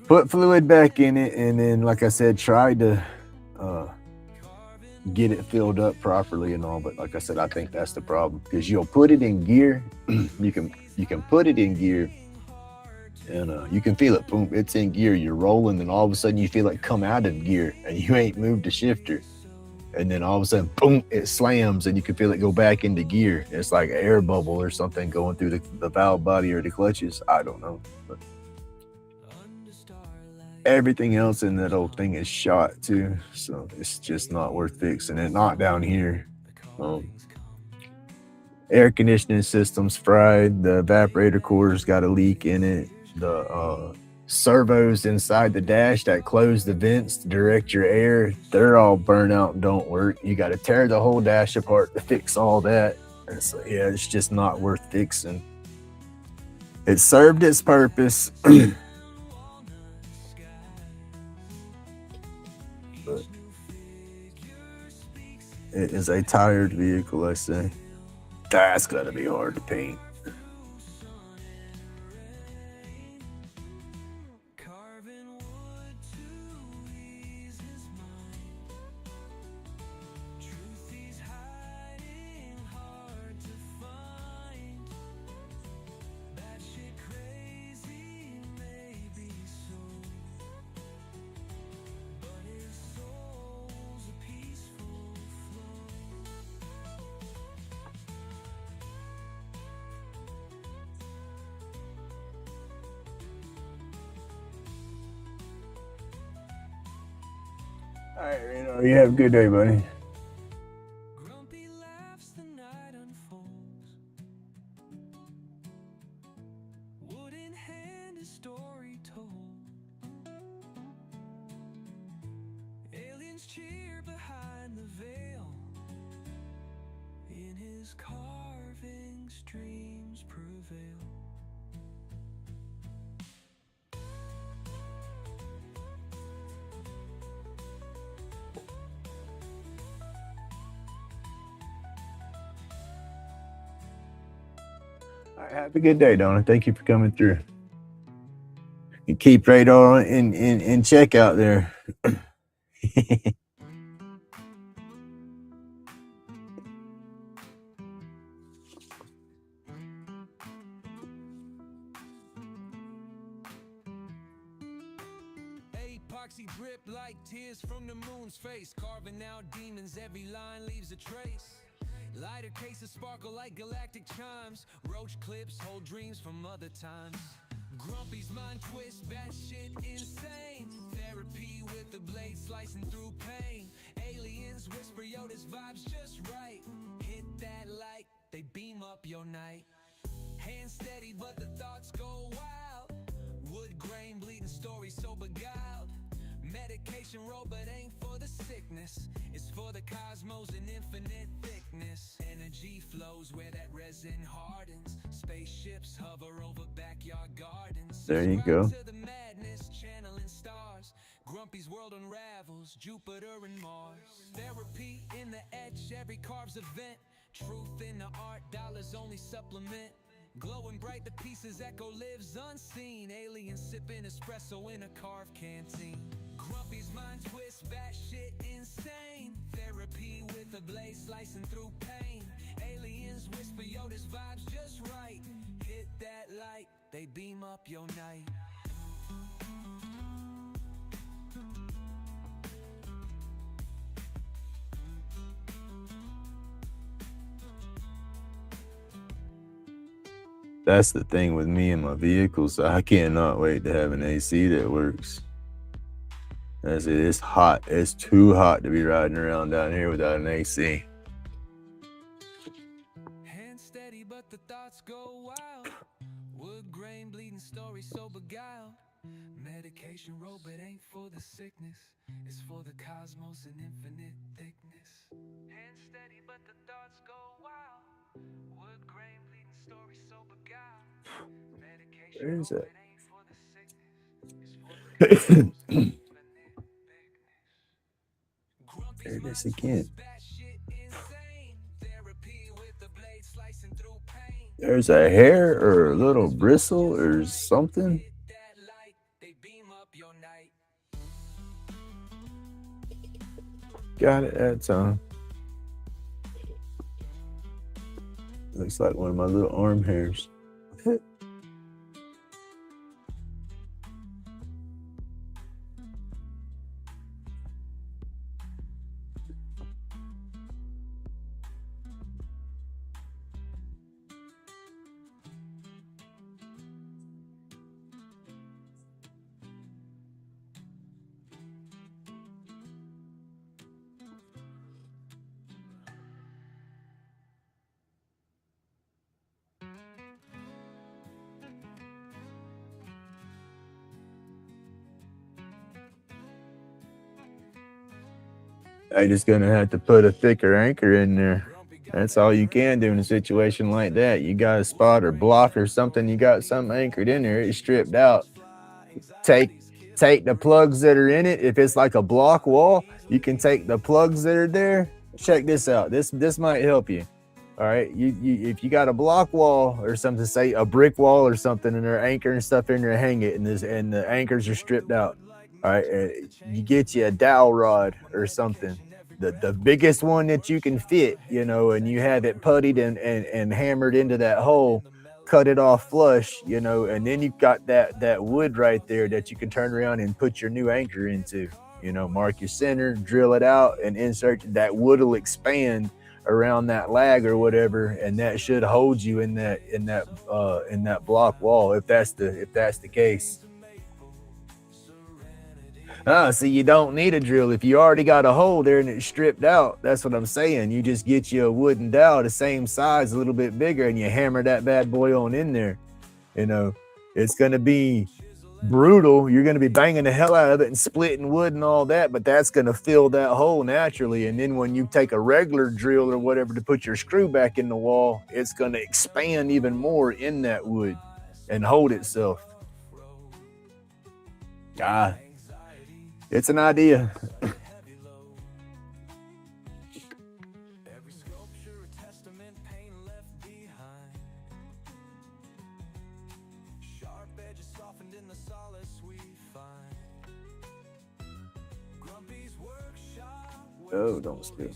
put fluid back in it, and then, like I said, tried to get it filled up properly and all. But like I said, I think that's the problem, because you'll put it in gear. you can put it in gear, and you can feel it. Boom, it's in gear. You're rolling, and all of a sudden you feel it come out of gear, and you ain't moved the shifter. And then all of a sudden, boom, it slams, and you can feel it go back into gear. It's like an air bubble or something going through the valve body or the clutches. I don't know. But everything else in that old thing is shot too, so it's just not worth fixing. And not down here. Air conditioning system's fried. The evaporator core's got a leak in it. The servos inside the dash that close the vents to direct your air, they're all burnt out and don't work. You got to tear the whole dash apart to fix all that. And so, yeah, it's just not worth fixing. It served its purpose. But it is a tired vehicle, I say. That's gotta be hard to paint. All right, Reno, you have a good day, buddy. Grumpy laughs, the night unfolds. Wood in hand, a story told. Aliens cheer behind the veil. In his carvings, dreams prevail. All right, have a good day, Donna. Thank you for coming through. You keep radar in check out there. Epoxy drip like tears from the moon's face, carving out demons, every line leaves a trace. Lighter cases sparkle like galactic chimes. Roach clips hold dreams from other times. Grumpy's mind twist, batshit insane. Therapy with the blade slicing through pain. Aliens whisper, yo, this vibe's just right. Hit that light, they beam up your night. Hand steady, but the thoughts go wild. Wood grain bleeding story so beguiled. Medication roll, but ain't for the sickness. It's for the cosmos in infinite thickness. Energy flows where that resin hardens. Spaceships hover over backyard gardens. There you go. To the madness, channeling stars. Grumpy's world unravels, Jupiter and Mars. Therapy in the etch, every carve's event. Truth in the art, dollars only supplement. Glowing bright, the pieces echo lives unseen. Aliens sipping espresso in a carved canteen. Grumpy's mind twist, batshit insane. Therapy with a blade slicing through pain. Aliens whisper, yo, this vibe's just right. Hit that light, they beam up your night. That's the thing with me and my vehicle, so I cannot wait to have an AC that works. As it is hot. It's too hot to be riding around down here without an AC. Hand steady, but the thoughts go wild. Wood grain bleeding story so beguiled. Medication roll, but ain't for the sickness. It's for the cosmos and infinite thickness. Hand steady, but the thoughts go wild. Wood grain bleeding story so beguiled. Medication Where is roll, that? but ain't for the sickness. It's for the cosmos and infinite thickness. There it is again. There's a hair or a little bristle or something. Got it that time. Looks like one of my little arm hairs. I just gonna have to put a thicker anchor in there. That's all you can do in a situation like that. You got a spot or block or something, you got something anchored in there, it's stripped out. Take the plugs that are in it. If it's like a block wall, you can take the plugs that are there. Check this out. This might help you. All right. You if you got a block wall or something, say a brick wall or something, and they're anchoring stuff in there, hang it, and the anchors are stripped out. All right. You get you a dowel rod or something. The biggest one that you can fit, and you have it puttied and hammered into that hole, cut it off flush, and then you've got that wood right there that you can turn around and put your new anchor into, mark your center, drill it out, and insert. That wood will expand around that lag or whatever, and that should hold you in that block wall if that's the case. So you don't need a drill. If you already got a hole there and it's stripped out, that's what I'm saying. You just get you a wooden dowel the same size, a little bit bigger, and you hammer that bad boy on in there. It's going to be brutal. You're going to be banging the hell out of it and splitting wood and all that, but that's going to fill that hole naturally. And then when you take a regular drill or whatever to put your screw back in the wall, it's going to expand even more in that wood and hold itself. It's an idea. Oh, don't spill.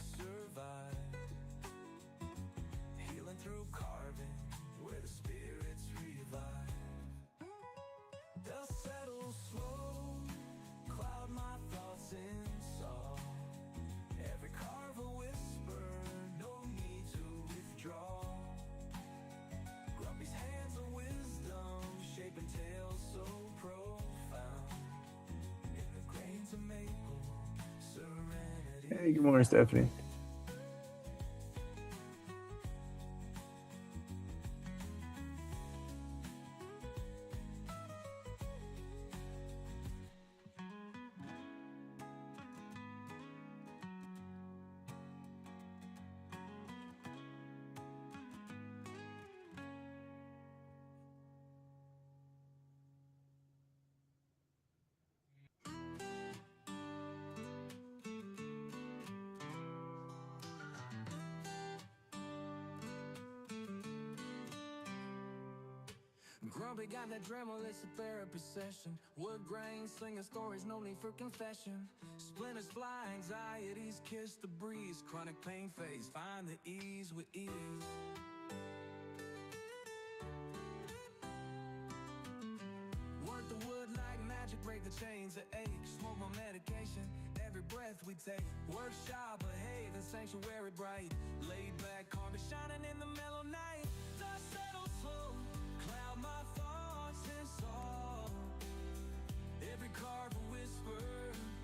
Hey, good morning, Stephanie. Grumpy got that Dremel, it's a therapy session. Wood grain, slinging stories, no need for confession. Splinters fly, anxieties kiss the breeze. Chronic pain phase, find the ease with ease. Work the wood like magic, break the chains of ache. Smoke my medication, every breath we take. Workshop, behave, and sanctuary bright. Laid back, carpet shining in the mellow night. Dust settles slow, cloud my thoughts and soul. Every carve a whisper,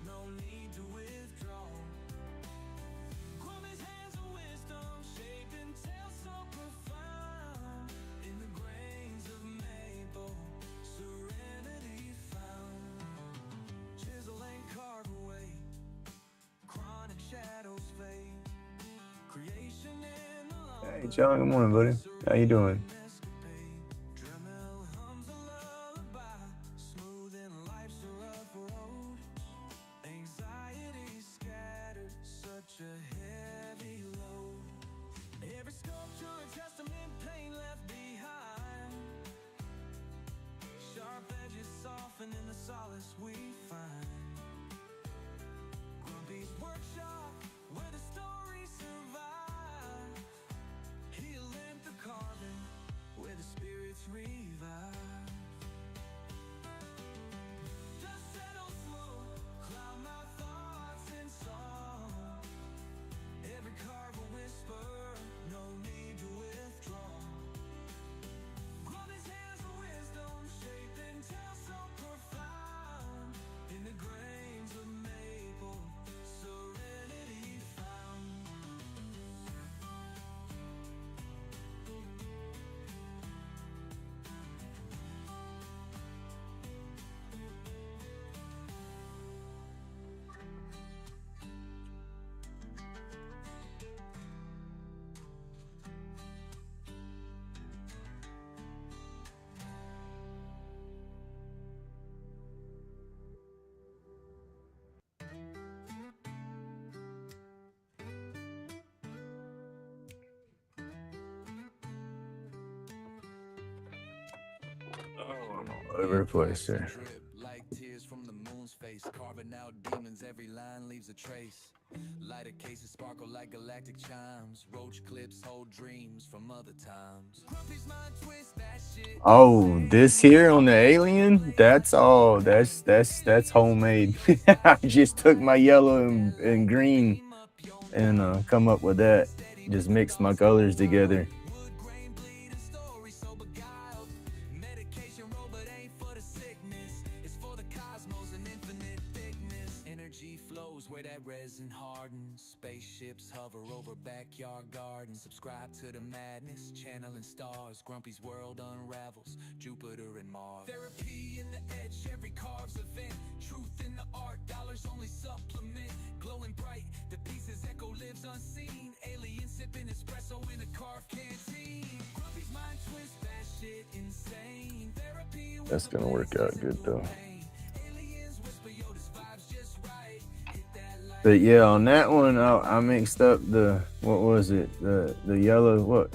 no need to withdraw. Grumpy's hands of wisdom, shaping tales so profound. In the grains of maple, serenity found. Chisel and carve away, chronic shadows fade. Creation in the long. Hey, John. Good morning, buddy. How you doing? Dremel hums a lullaby, smoothing life's a rough road. Anxiety scattered, such a heavy load. Every sculpture a testament, pain left behind. Sharp edges soften in the solace we find. Grumpy's workshop, where the stories survive. Healing through carving, where the spirits revive. Dust settles slow, cloud my thoughts in song. Every carve a whisper, no need to withdraw. Grumpy's hands of wisdom, shaping tales so profound. In the grains of maple, serenity found. Oh, I'm all over the place there. Like tears from the moon's face, carving out demons, every line leaves a trace. Lighter cases sparkle like galactic chimes. Roach clips hold dreams from other times. Grumpy's mind twist that shit. Oh, this here on the alien? That's all. That's homemade. I just took my yellow and green and come up with that. Just mixed my colors together. Wood grain bleeding stories so beguiled. Medication roll but ain't for the sickness. It's for the cosmos and infinite thickness. Energy flows where that resin hardens. Spaceships hover over backyard gardens. Subscribe to the madness, channeling stars. Grumpy's world unravels, Jupiter and Mars. Therapy in the edge, every carve's event. Truth in the art, dollars only supplement. Glowing bright, the pieces echo lives unseen. Aliens sipping espresso in a carved canteen. Grumpy's mind twist that shit insane. Therapy. That's gonna work out good though. Aliens whisper, yo, this vibe's just right. Hit that light. But yeah, on that one, I mixed up the what was it? The yellow what?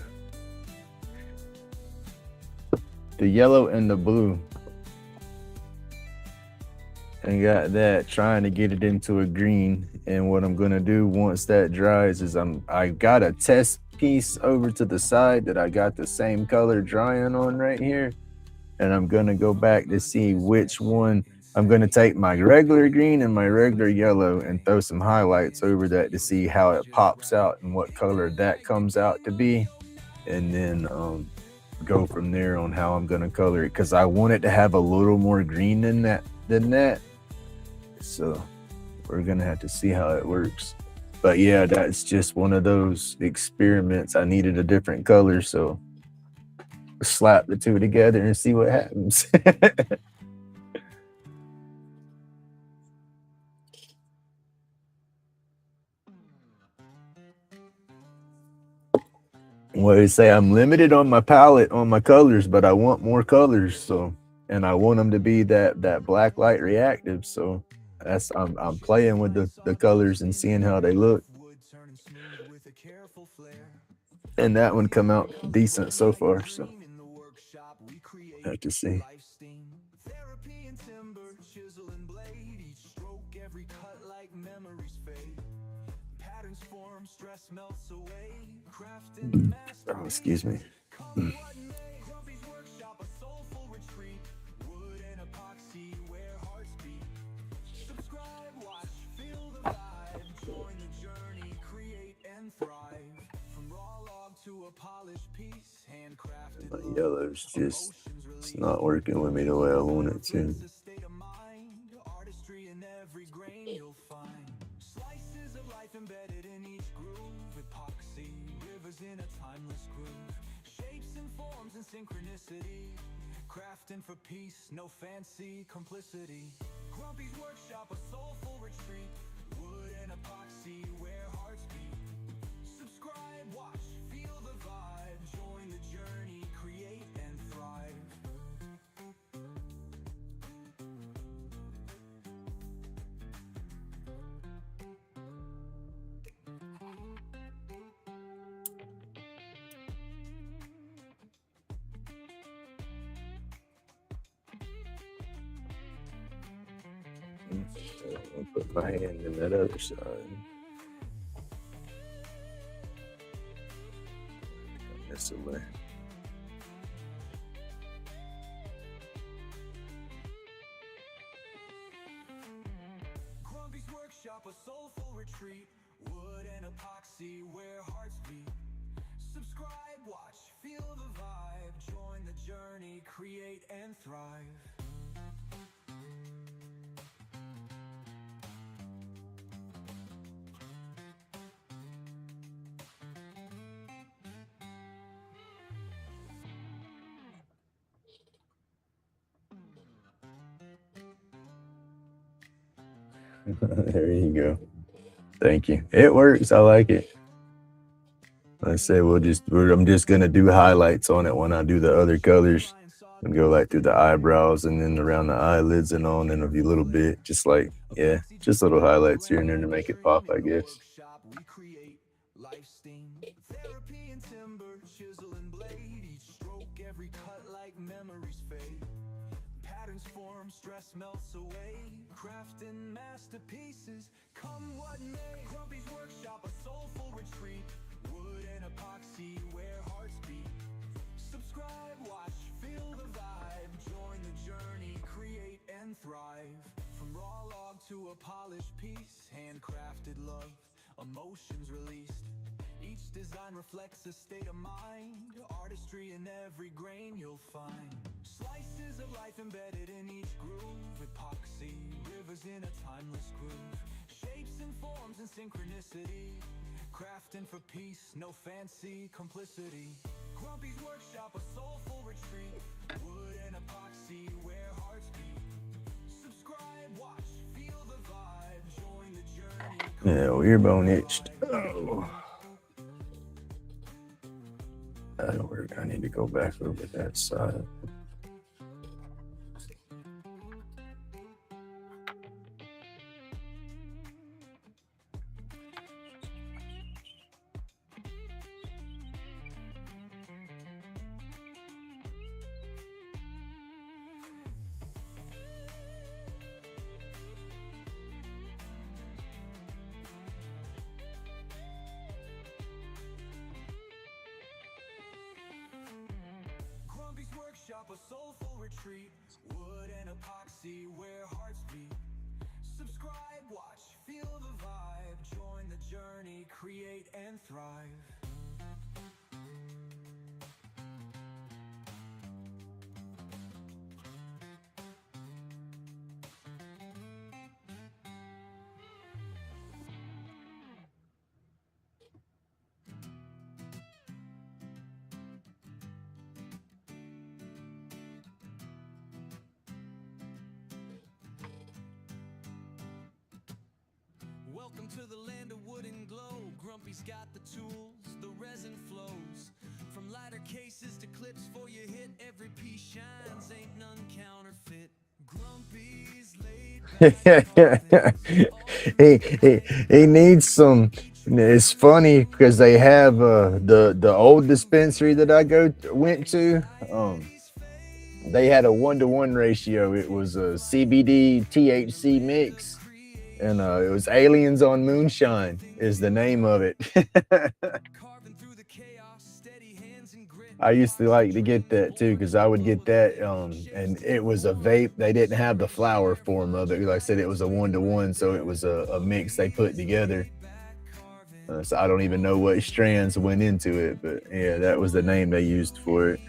The yellow and the blue, and got that trying to get it into a green. And what I'm gonna do once that dries is I got a test piece over to the side that I got the same color drying on right here, and I'm gonna go back to see which one. I'm gonna take my regular green and my regular yellow and throw some highlights over that to see how it pops out and what color that comes out to be, and then go from there on how I'm gonna color it, because I want it to have a little more green than that. So we're gonna have to see how it works. But yeah, that's just one of those experiments. I needed a different color, so slap the two together and see what happens. What they say, I'm limited on my palette on my colors, but I want more colors. So, and I want them to be that black light reactive. So that's I'm playing with the colors and seeing how they look. And that one come out decent so far. So I have to see. Therapy and timber, chisel and blade, each stroke, every cut like memories fade. Patterns form, stress melts away, crafting Oh, excuse me. masterpieces. Come what may, Grumpy's workshop, a soulful retreat. Wood and epoxy, where hearts beat. Subscribe, watch, feel the vibe. Join the journey, create and thrive. From raw log to a polished piece, handcrafted My love, yellow's just emotions it's released. not working with me the way I want it to. Reflects a state of mind, artistry in every grain you'll find. Slices of life embedded in each groove, epoxy, rivers in a timeless groove. Shapes and forms and synchronicity, crafting for peace, no fancy complicity. Grumpy's workshop, a soulful retreat. Wood and epoxy, where hearts beat. Subscribe, watch, feel the vibe. Join the journey, create and thrive. I'll put my hand in that other side. This away. Grumpy's workshop, a soulful retreat. Wood and epoxy, where hearts beat. Subscribe, watch, feel the vibe. Join the journey, create and thrive. There you go. Thank you. It works. I like it. I say I'm just gonna do highlights on it when I do the other colors and go like through the eyebrows and then around the eyelids and on and a little bit, just like just little highlights here and there to make it pop, I guess. We create life steam, therapy and timber, chisel and blade, each stroke, every cut like memories fade. Patterns form, stress melts away, crafting masterpieces. Come what may, Grumpy's workshop, a soulful retreat. Wood and epoxy, where hearts beat. Subscribe, watch, feel the vibe. Join the journey, create and thrive. From raw log to a polished piece, handcrafted love, emotions released. Each design reflects a state of mind, artistry in every grain you'll find. Slices of life embedded in each groove, epoxy, rivers in a timeless groove. Shapes and forms and synchronicity, crafting for peace, no fancy complicity. Grumpy's workshop, a soulful retreat. Wood and epoxy, where hearts beat. Subscribe, watch, feel the vibe. Join the journey. Yeah, ear bone itched. Oh. That'll work. I need to go back over that side. Grumpy's workshop, a soulful retreat. Wood and epoxy, where hearts beat. Subscribe, watch, feel the vibe. Join the journey, create and thrive. Welcome to the land of wood and glow. Grumpy's got the tools, the resin flows. From lighter cases to clips for your hit, every piece shines, ain't none counterfeit. Grumpy's laid back. He needs some. It's funny because they have the old dispensary that I went to. They had a 1-to-1 ratio. It was a CBD THC mix, and it was Aliens on Moonshine is the name of it. Carving through the chaos, steady hands and grit. I used to like to get that too because I would get that, and it was a vape. They didn't have the flower form of it. Like I said, it was a 1-to-1, so it was a mix they put together. So I don't even know what strands went into it, but yeah, that was the name they used for it.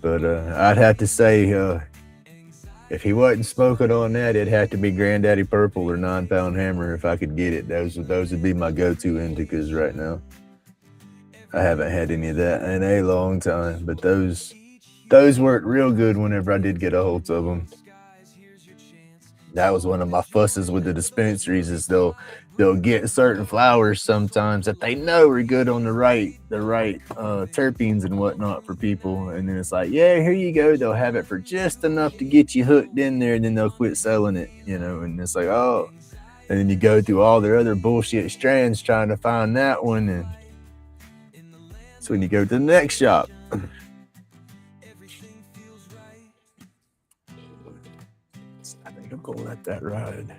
But I'd have to say, if he wasn't smoking on that, it'd have to be Granddaddy Purple or 9 Pound Hammer if I could get it. Those would be my go-to indicas right now. I haven't had any of that in a long time, but those worked real good whenever I did get a hold of them. That was one of my fusses with the dispensaries is they'll get certain flowers sometimes that they know are good on the right terpenes and whatnot for people, and then it's like, yeah, here you go. They'll have it for just enough to get you hooked in there, and then they'll quit selling it, and it's like, oh, and then you go through all their other bullshit strands trying to find that one, and so when you go to the next shop. I think I'm gonna let that ride.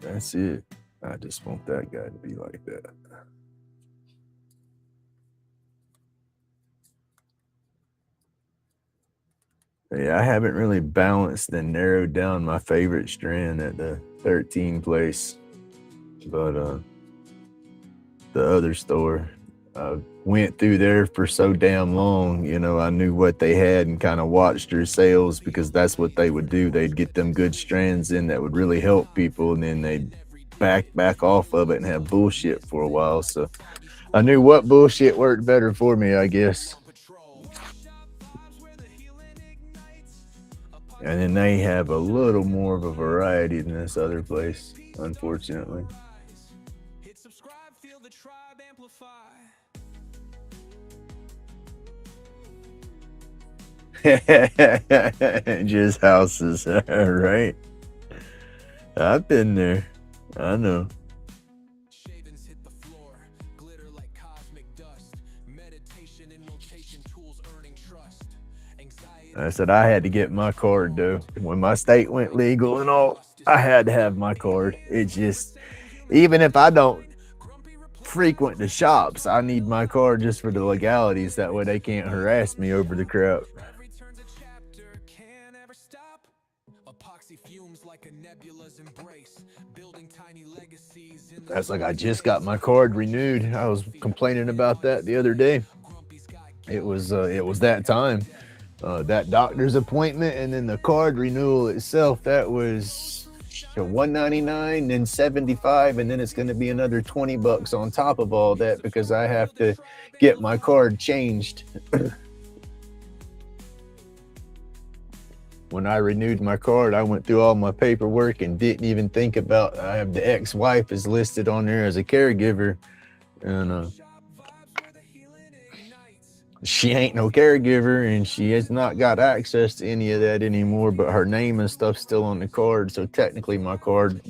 That's it. I just want that guy to be like that. Yeah, I haven't really balanced and narrowed down my favorite strand at the 13 place, but the other store, I went through there for so damn long. I knew what they had and kind of watched their sales because that's what they would do. They'd get them good strands in that would really help people, and then they'd back off of it and have bullshit for a while. So I knew what bullshit worked better for me, I guess. And then they have a little more of a variety than this other place, unfortunately. Hit subscribe, feel the tribe amplify. Just houses, right? I've been there. I know. Shavings hit the floor, glitter like cosmic dust. Meditation in rotation, tools earning trust. Anxiety. I said I had to get my card though. When my state went legal and all, I had to have my card. It just, even if I don't frequent the shops, I need my card just for the legalities. That way they can't harass me over the crap. Every turn's a chapter, can't ever stop. Epoxy fumes like a nebula's embrace, building tiny legacies in the. That's like I just got my card renewed. I was complaining about that the other day. It was that time. That doctor's appointment and then the card renewal itself, that was $199, then $75, and then it's going to be another $20 on top of all that because I have to get my card changed. When I renewed my card, I went through all my paperwork and didn't even think about, I have the ex-wife is listed on there as a caregiver, and she ain't no caregiver and she has not got access to any of that anymore, but her name and stuff's still on the card. So technically my card,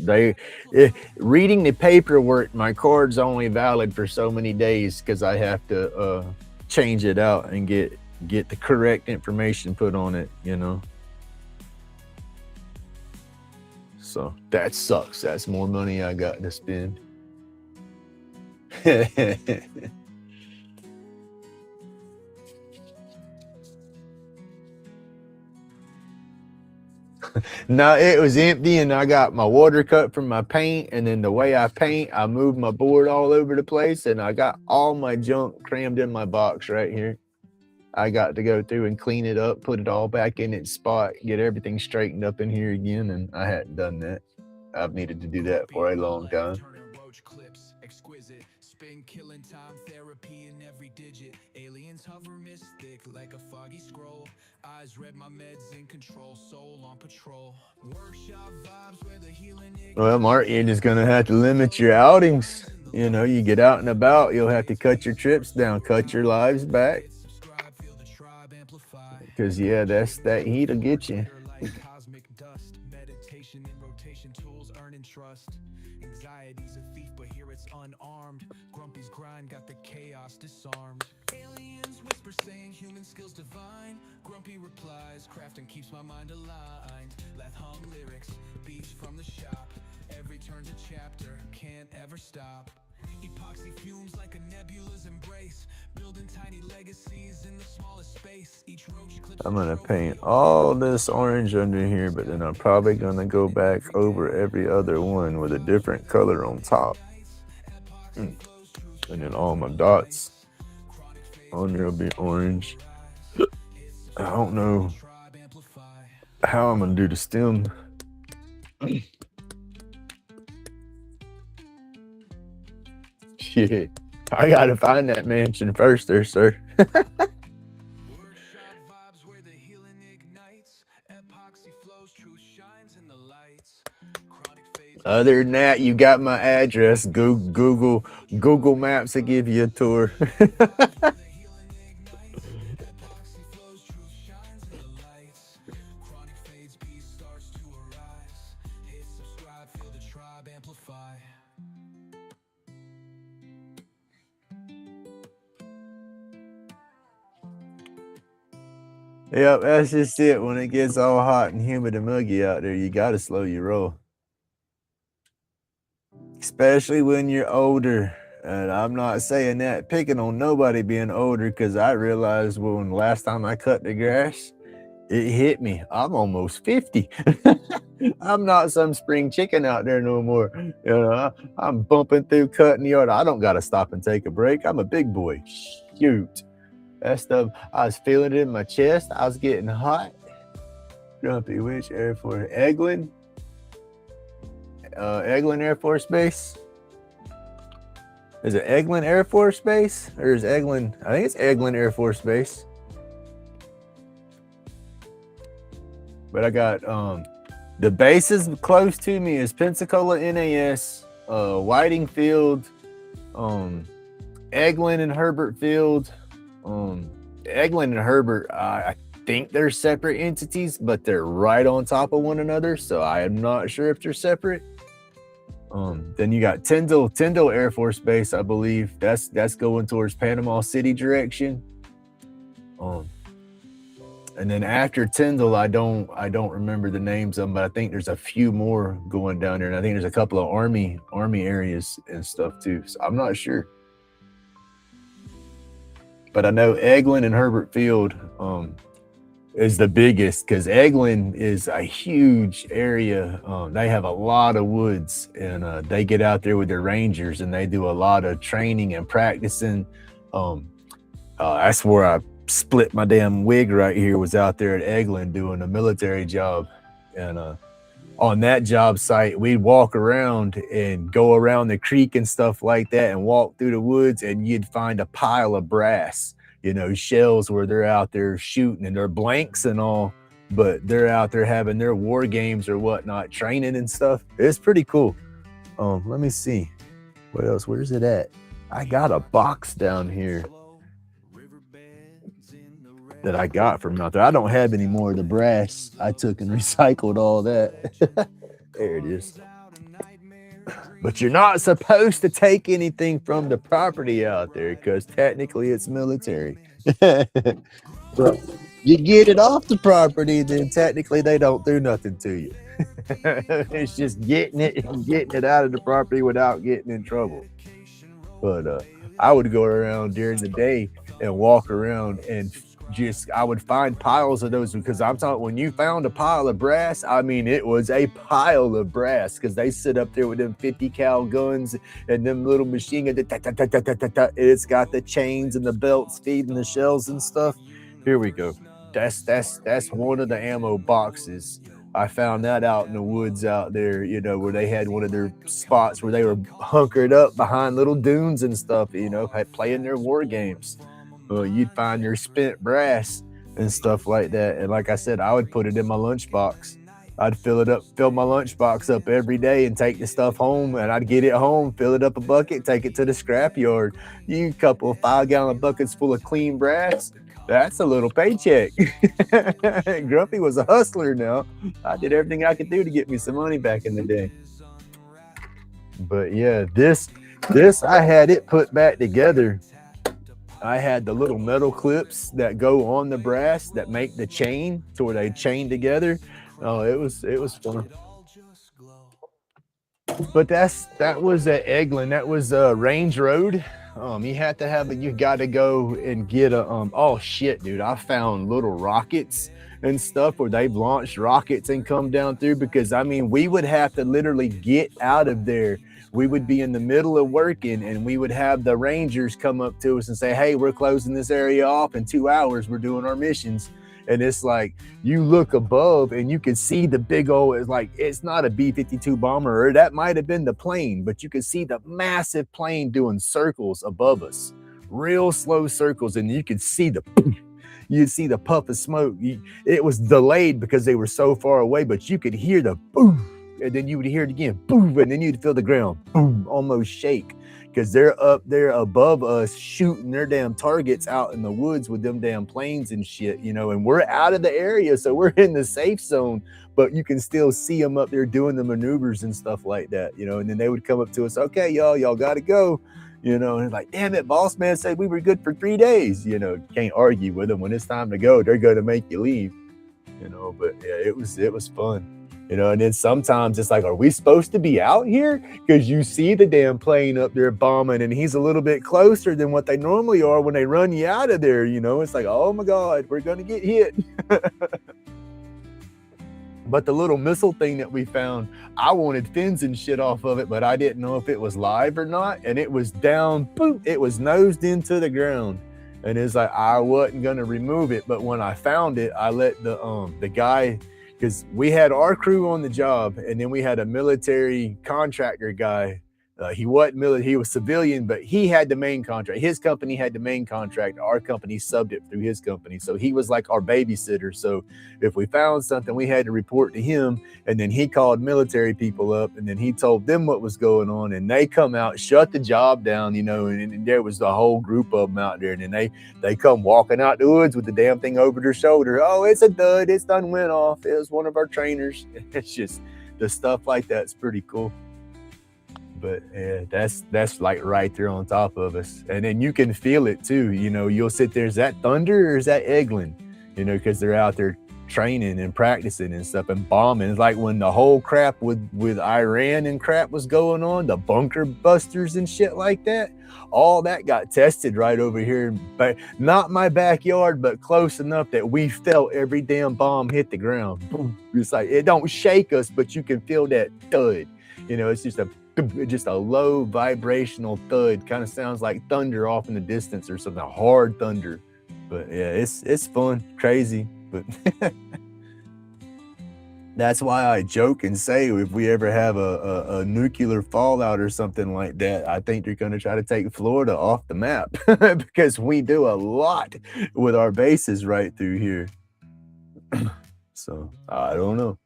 reading the paperwork, my card's only valid for so many days because I have to change it out and get the correct information put on it, So that sucks. That's more money I got to spend. No, it was empty and I got my water cut from my paint, and then the way I paint, I moved my board all over the place and I got all my junk crammed in my box right here. I got to go through and clean it up, put it all back in its spot, get everything straightened up in here again, and I hadn't done that. I've needed to do that for a long time. Turning roach clips exquisite, spin killing time therapy in every digit. Aliens hover mystic like a foggy scroll. Eyes read my meds in control, soul on patrol. Workshop vibes where the healing Well, ignites. Martin is going to have to limit your outings. You know, you get out and about, you'll have to cut your trips down, cut your lives back. Subscribe, feel the tribe amplify. Because, yeah, that heat'll get you. Like cosmic dust, meditation in rotation, tools earning trust. Anxiety's a thief, but here it's unarmed. Grumpy's grind got the chaos disarmed. Aliens whisper saying human skills divine. Grumpy replies, crafting keeps my mind aligned. Leth hum lyrics, beats from the shop. Every turn's a chapter, can't ever stop. Epoxy fumes like a nebula's embrace. Building tiny legacies in the smallest space. Each roach clips. I'm going to paint all this orange under here, but then I'm probably going to go back over every other one with a different color on top. And then all my dots on there will be orange. I don't know how I'm going to do the stem. Shit. I got to find that mansion first there, sir. Other than that, you got my address. Google Maps to give you a tour. Yep, that's just it. When it gets all hot and humid and muggy out there, you got to slow your roll. Especially when you're older. And I'm not saying that picking on nobody being older, because I realized when last time I cut the grass, it hit me. I'm almost 50. I'm not some spring chicken out there no more. You know, I'm bumping through cutting the yard. I don't got to stop and take a break. I'm a big boy. Shoot. That stuff, I was feeling it in my chest. I was getting hot. Grumpy, which Air Force? Eglin Air Force Base. Is it Eglin Air Force Base? Or is Eglin? I think it's Eglin Air Force Base. But I got the bases close to me is Pensacola NAS, Whiting Field, Eglin and Herbert Field. Eglin and Herbert, I think they're separate entities, but they're right on top of one another, so I am not sure if they're separate. Then you got Tyndall Air Force Base, I believe. That's going towards Panama City direction. And then after Tyndall, I don't remember the names of them, but I think there's a few more going down there, and I think there's a couple of army areas and stuff too. So I'm not sure. But I know Eglin and Herbert Field is the biggest, because Eglin is a huge area. They have a lot of woods, and they get out there with their rangers, and they do a lot of training and practicing. That's where I split my damn wig right here, was out there at Eglin doing a military job. And on that job site, we'd walk around and go around the creek and stuff like that and walk through the woods, and you'd find a pile of brass, you know, shells where they're out there shooting, and they're blanks and all, but they're out there having their war games or whatnot, training and stuff. It's pretty cool. Let me see. What else? Where's it at? I got a box down here that I got from out there. I don't have any more of the brass. I took and recycled all that. There it is. But you're not supposed to take anything from the property out there, because technically it's military. But you get it off the property, then technically they don't do nothing to you. It's just getting it out of the property without getting in trouble. But I would go around during the day and walk around, and I would find piles of those, because I'm talking, when you found a pile of brass, I mean, it was a pile of brass, because they sit up there with them 50 cal guns and them little machine guns. It's got the chains and the belts feeding the shells and stuff. Here we go. That's one of the ammo boxes. I found that out in the woods out there, you know, where they had one of their spots where they were hunkered up behind little dunes and stuff, you know, playing their war games. You'd find their spent brass and stuff like that. And like I said, I would put it in my lunchbox. I'd fill my lunchbox up every day and take the stuff home. And I'd get it home, fill it up a bucket, take it to the scrap yard. You couple of 5-gallon buckets full of clean brass. That's a little paycheck. Grumpy was a hustler now. I did everything I could do to get me some money back in the day. But yeah, this I had it put back together. I had the little metal clips that go on the brass that make the chain to where they chain together. Oh, it was fun. But that was at Eglin. That was Range Road. You had to have it. You got to go and get a Oh shit, dude! I found little rockets and stuff where they've launched rockets and come down through. Because I mean, we would have to literally get out of there. We would be in the middle of working, and we would have the Rangers come up to us and say, "Hey, we're closing this area off in 2 hours. We're doing our missions." And it's like you look above and you can see the big old, it's like it's not a B-52 bomber, or that might have been the plane, but you can see the massive plane doing circles above us, real slow circles, and you could see you'd see the puff of smoke. It was delayed because they were so far away, but you could hear the boom, and then you would hear it again, boom, and then you'd feel the ground boom almost shake. Because they're up there above us shooting their damn targets out in the woods with them damn planes and shit, you know, and we're out of the area, so we're in the safe zone, but you can still see them up there doing the maneuvers and stuff like that, you know. And then they would come up to us, "Okay, y'all got to go," you know, and it's like, "Damn it, boss man said we were good for 3 days," you know. Can't argue with them. When it's time to go, they're going to make you leave, you know. But yeah, it was fun. You know, and then sometimes it's like, are we supposed to be out here? Because you see the damn plane up there bombing, and he's a little bit closer than what they normally are when they run you out of there. You know, it's like, oh my God, we're going to get hit. But the little missile thing that we found, I wanted fins and shit off of it, but I didn't know if it was live or not. And it was down, boom, it was nosed into the ground. And it's like, I wasn't going to remove it. But when I found it, I let the guy, because we had our crew on the job, and then we had a military contractor guy. He wasn't military, he was civilian, but he had the main contract. His company had the main contract. Our company subbed it through his company. So he was like our babysitter. So if we found something, we had to report to him. And then he called military people up, and then he told them what was going on. And they come out, shut the job down, you know, and there was the whole group of them out there. And then they come walking out the woods with the damn thing over their shoulder. "Oh, it's a dud. It's done went off. It was one of our trainers." It's just the stuff like that's pretty cool. But yeah, that's like right there on top of us. And then you can feel it too. You know, you'll sit there, is that thunder or is that Eglin? You know, because they're out there training and practicing and stuff and bombing. It's like when the whole crap with Iran and crap was going on, the bunker busters and shit like that, all that got tested right over here. But not my backyard, but close enough that we felt every damn bomb hit the ground. Boom. It's like, it don't shake us, but you can feel that thud. You know, it's just a low vibrational thud. Kind of sounds like thunder off in the distance or something, hard thunder. But yeah, it's fun, crazy. But that's why I joke and say, if we ever have a nuclear fallout or something like that, I think they're going to try to take Florida off the map because we do a lot with our bases right through here. So I don't know.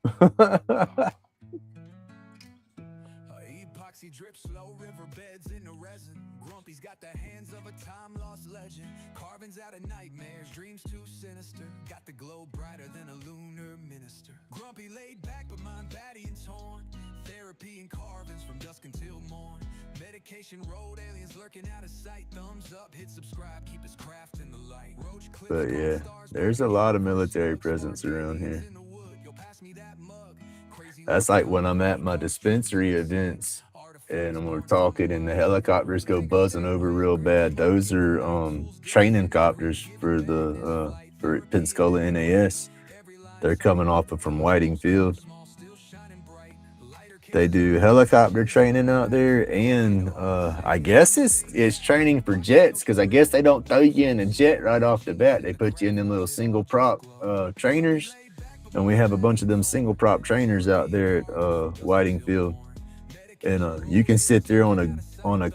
Drip slow riverbeds in the resin. Grumpy's got the hands of a time-lost legend. Carvings out of nightmares, dreams too sinister. Got the glow brighter than a lunar minister. Grumpy laid back, but mind batty and torn. Therapy and carvings from dusk until morn. Medication road, aliens lurking out of sight. Thumbs up, hit subscribe, keep his craft in the light. But yeah, there's a lot of military presence around here. That's like when I'm at my dispensary events and we're talking and the helicopters go buzzing over real bad. Those are training copters for for Pensacola NAS. They're coming off from Whiting Field. They do helicopter training out there, and I guess it's training for jets, because I guess they don't throw you in a jet right off the bat. They put you in them little single prop trainers. and we have a bunch of them single prop trainers out there at Whitingfield, and you can sit there on a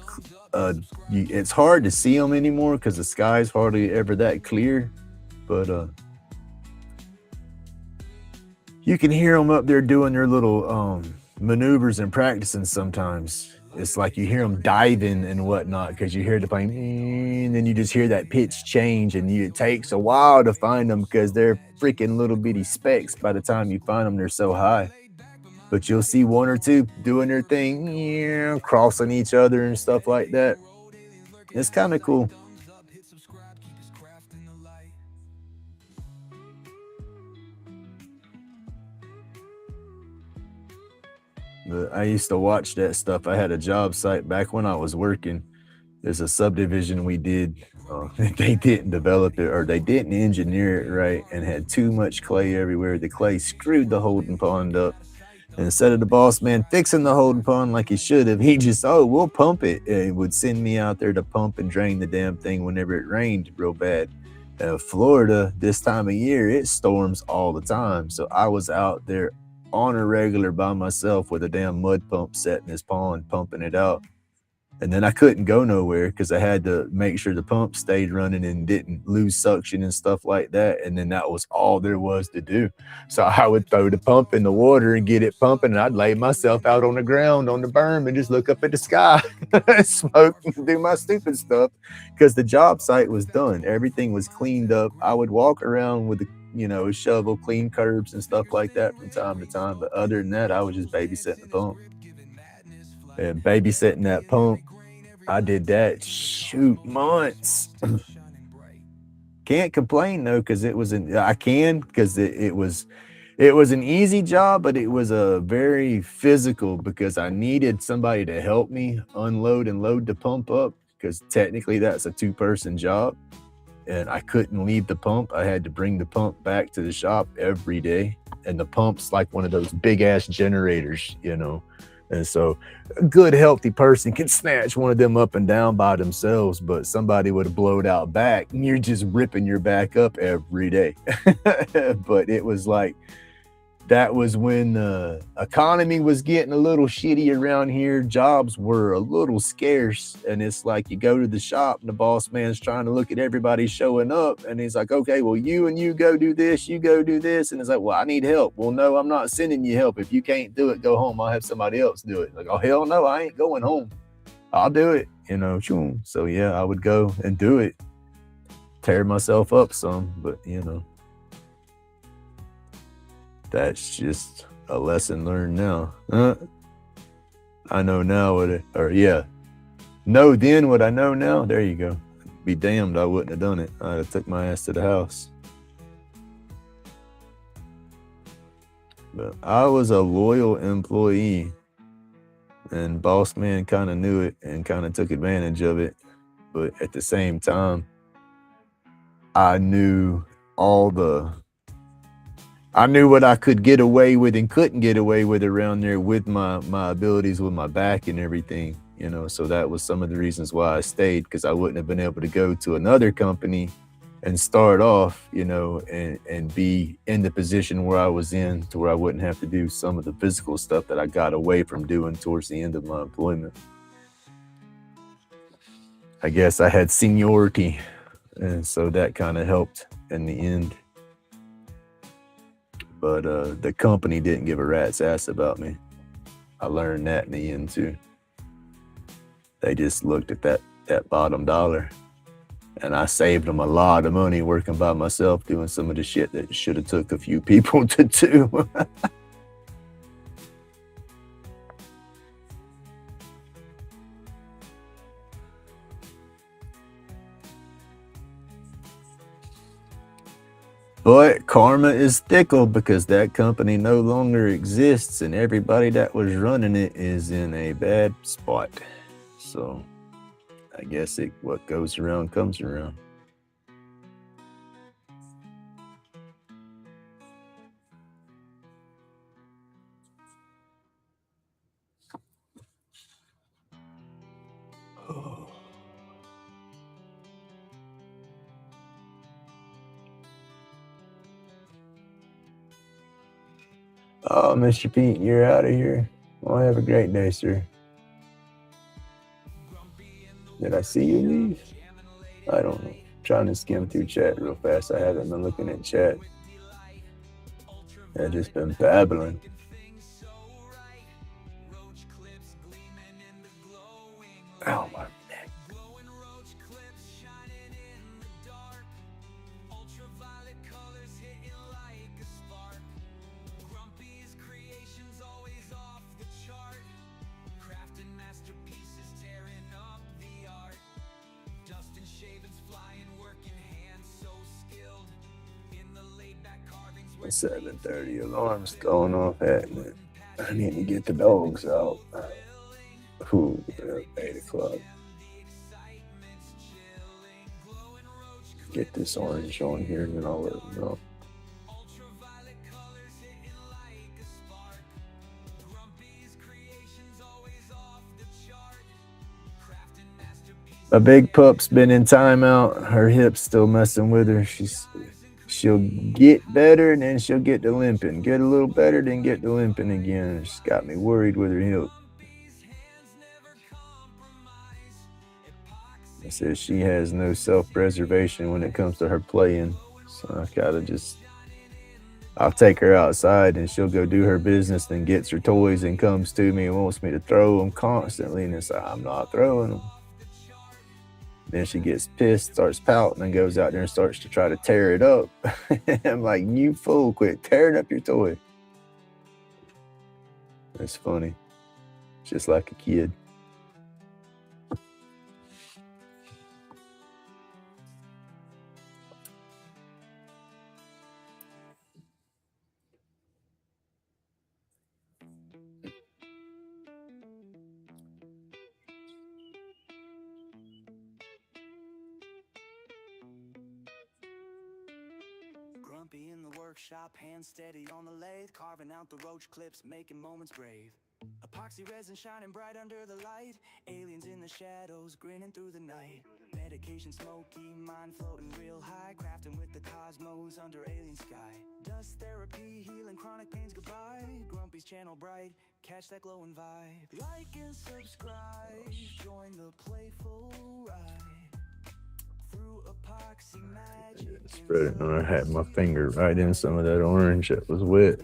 it's hard to see them anymore because the sky's hardly ever that clear, but you can hear them up there doing their little maneuvers and practicing sometimes. It's like you hear them diving and whatnot because you hear the plane, and then you just hear that pitch change, and it takes a while to find them because they're freaking little bitty specks. By the time you find them, they're so high. But you'll see one or two doing their thing, yeah, crossing each other and stuff like that. It's kind of cool. But I used to watch that stuff. I had a job site back when I was working. There's a subdivision we did. They didn't develop it or they didn't engineer it right and had too much clay everywhere. The clay screwed the holding pond up. And instead of the boss man fixing the holding pond like he should have, he just, oh, we'll pump it. And he would send me out there to pump and drain the damn thing whenever it rained real bad. Florida, this time of year, it storms all the time. So I was out there on a regular by myself with a damn mud pump set in his pond, pumping it out. And then I couldn't go nowhere because I had to make sure the pump stayed running and didn't lose suction and stuff like that. And then that was all there was to do. So I would throw the pump in the water and get it pumping, and I'd lay myself out on the ground on the berm and just look up at the sky, smoke, and do my stupid stuff because the job site was done. Everything was cleaned up. I would walk around with a shovel, clean curbs and stuff like that from time to time. But other than that, I was just babysitting the pump. And babysitting that pump, I did that shoot months. Can't complain though, because I can because it was an easy job, but it was a very physical because I needed somebody to help me unload and load the pump up because technically that's a two-person job. And I couldn't leave the pump. I had to bring the pump back to the shop every day. And the pump's like one of those big ass generators. And so a good, healthy person can snatch one of them up and down by themselves, but somebody would have blowed out back, and you're just ripping your back up every day. But it was like, that was when the economy was getting a little shitty around here. Jobs were a little scarce. And it's like you go to the shop and the boss man's trying to look at everybody showing up. And he's like, okay, well, you and you go do this, you go do this. And it's like, well, I need help. Well, no, I'm not sending you help. If you can't do it, go home. I'll have somebody else do it. Like, oh, hell no, I ain't going home. I'll do it. So yeah, I would go and do it. Tear myself up some, but that's just a lesson learned now. I know now know then what I know now. There you go. Be damned, I wouldn't have done it. I'd have took my ass to the house. But I was a loyal employee, and boss man kind of knew it and kind of took advantage of it. But at the same time, I knew what I could get away with and couldn't get away with around there with my abilities with my back and everything, so that was some of the reasons why I stayed, because I wouldn't have been able to go to another company and start off, and be in the position where I was in, to where I wouldn't have to do some of the physical stuff that I got away from doing towards the end of my employment. I guess I had seniority, and so that kind of helped in the end. But the company didn't give a rat's ass about me. I learned that in the end too. They just looked at that bottom dollar. And I saved them a lot of money working by myself, doing some of the shit that should have took a few people to do. But karma is fickle because that company no longer exists, and everybody that was running it is in a bad spot. So I guess what goes around comes around. Oh, Mr. Pete, you're out of here. Well, have a great day, sir. Did I see you leave? I don't know. I'm trying to skim through chat real fast. I haven't been looking at chat. I've just been babbling. Oh my neck. The 7:30 alarm's going off at it. I need to get the dogs out. Ooh, 8 o'clock. Get this orange on here and then I'll let them know. A big pup's been in timeout. Her hip's still messing with her. She'll get better and then she'll get to limping. Get a little better, then get to limping again. She's got me worried with her hip. It says she has no self-preservation when it comes to her playing. So I gotta I'll take her outside and she'll go do her business, then gets her toys and comes to me and wants me to throw them constantly. And it's like, I'm not throwing them. Then she gets pissed, starts pouting, and goes out there and starts to try to tear it up. I'm like, you fool, quit tearing up your toy. That's funny. Just like a kid. Grumpy in the workshop, hand steady on the lathe, carving out the roach clips, making moments brave. Epoxy resin shining bright under the light, aliens in the shadows, grinning through the night. Medication smoky, mind floating real high, crafting with the cosmos under alien sky. Dust therapy, healing chronic pains goodbye. Grumpy's channel bright, catch that glowing vibe. Like and subscribe, join the playful ride. Through epoxy magic. Spread it, and I had my finger right in some of that orange that was wet.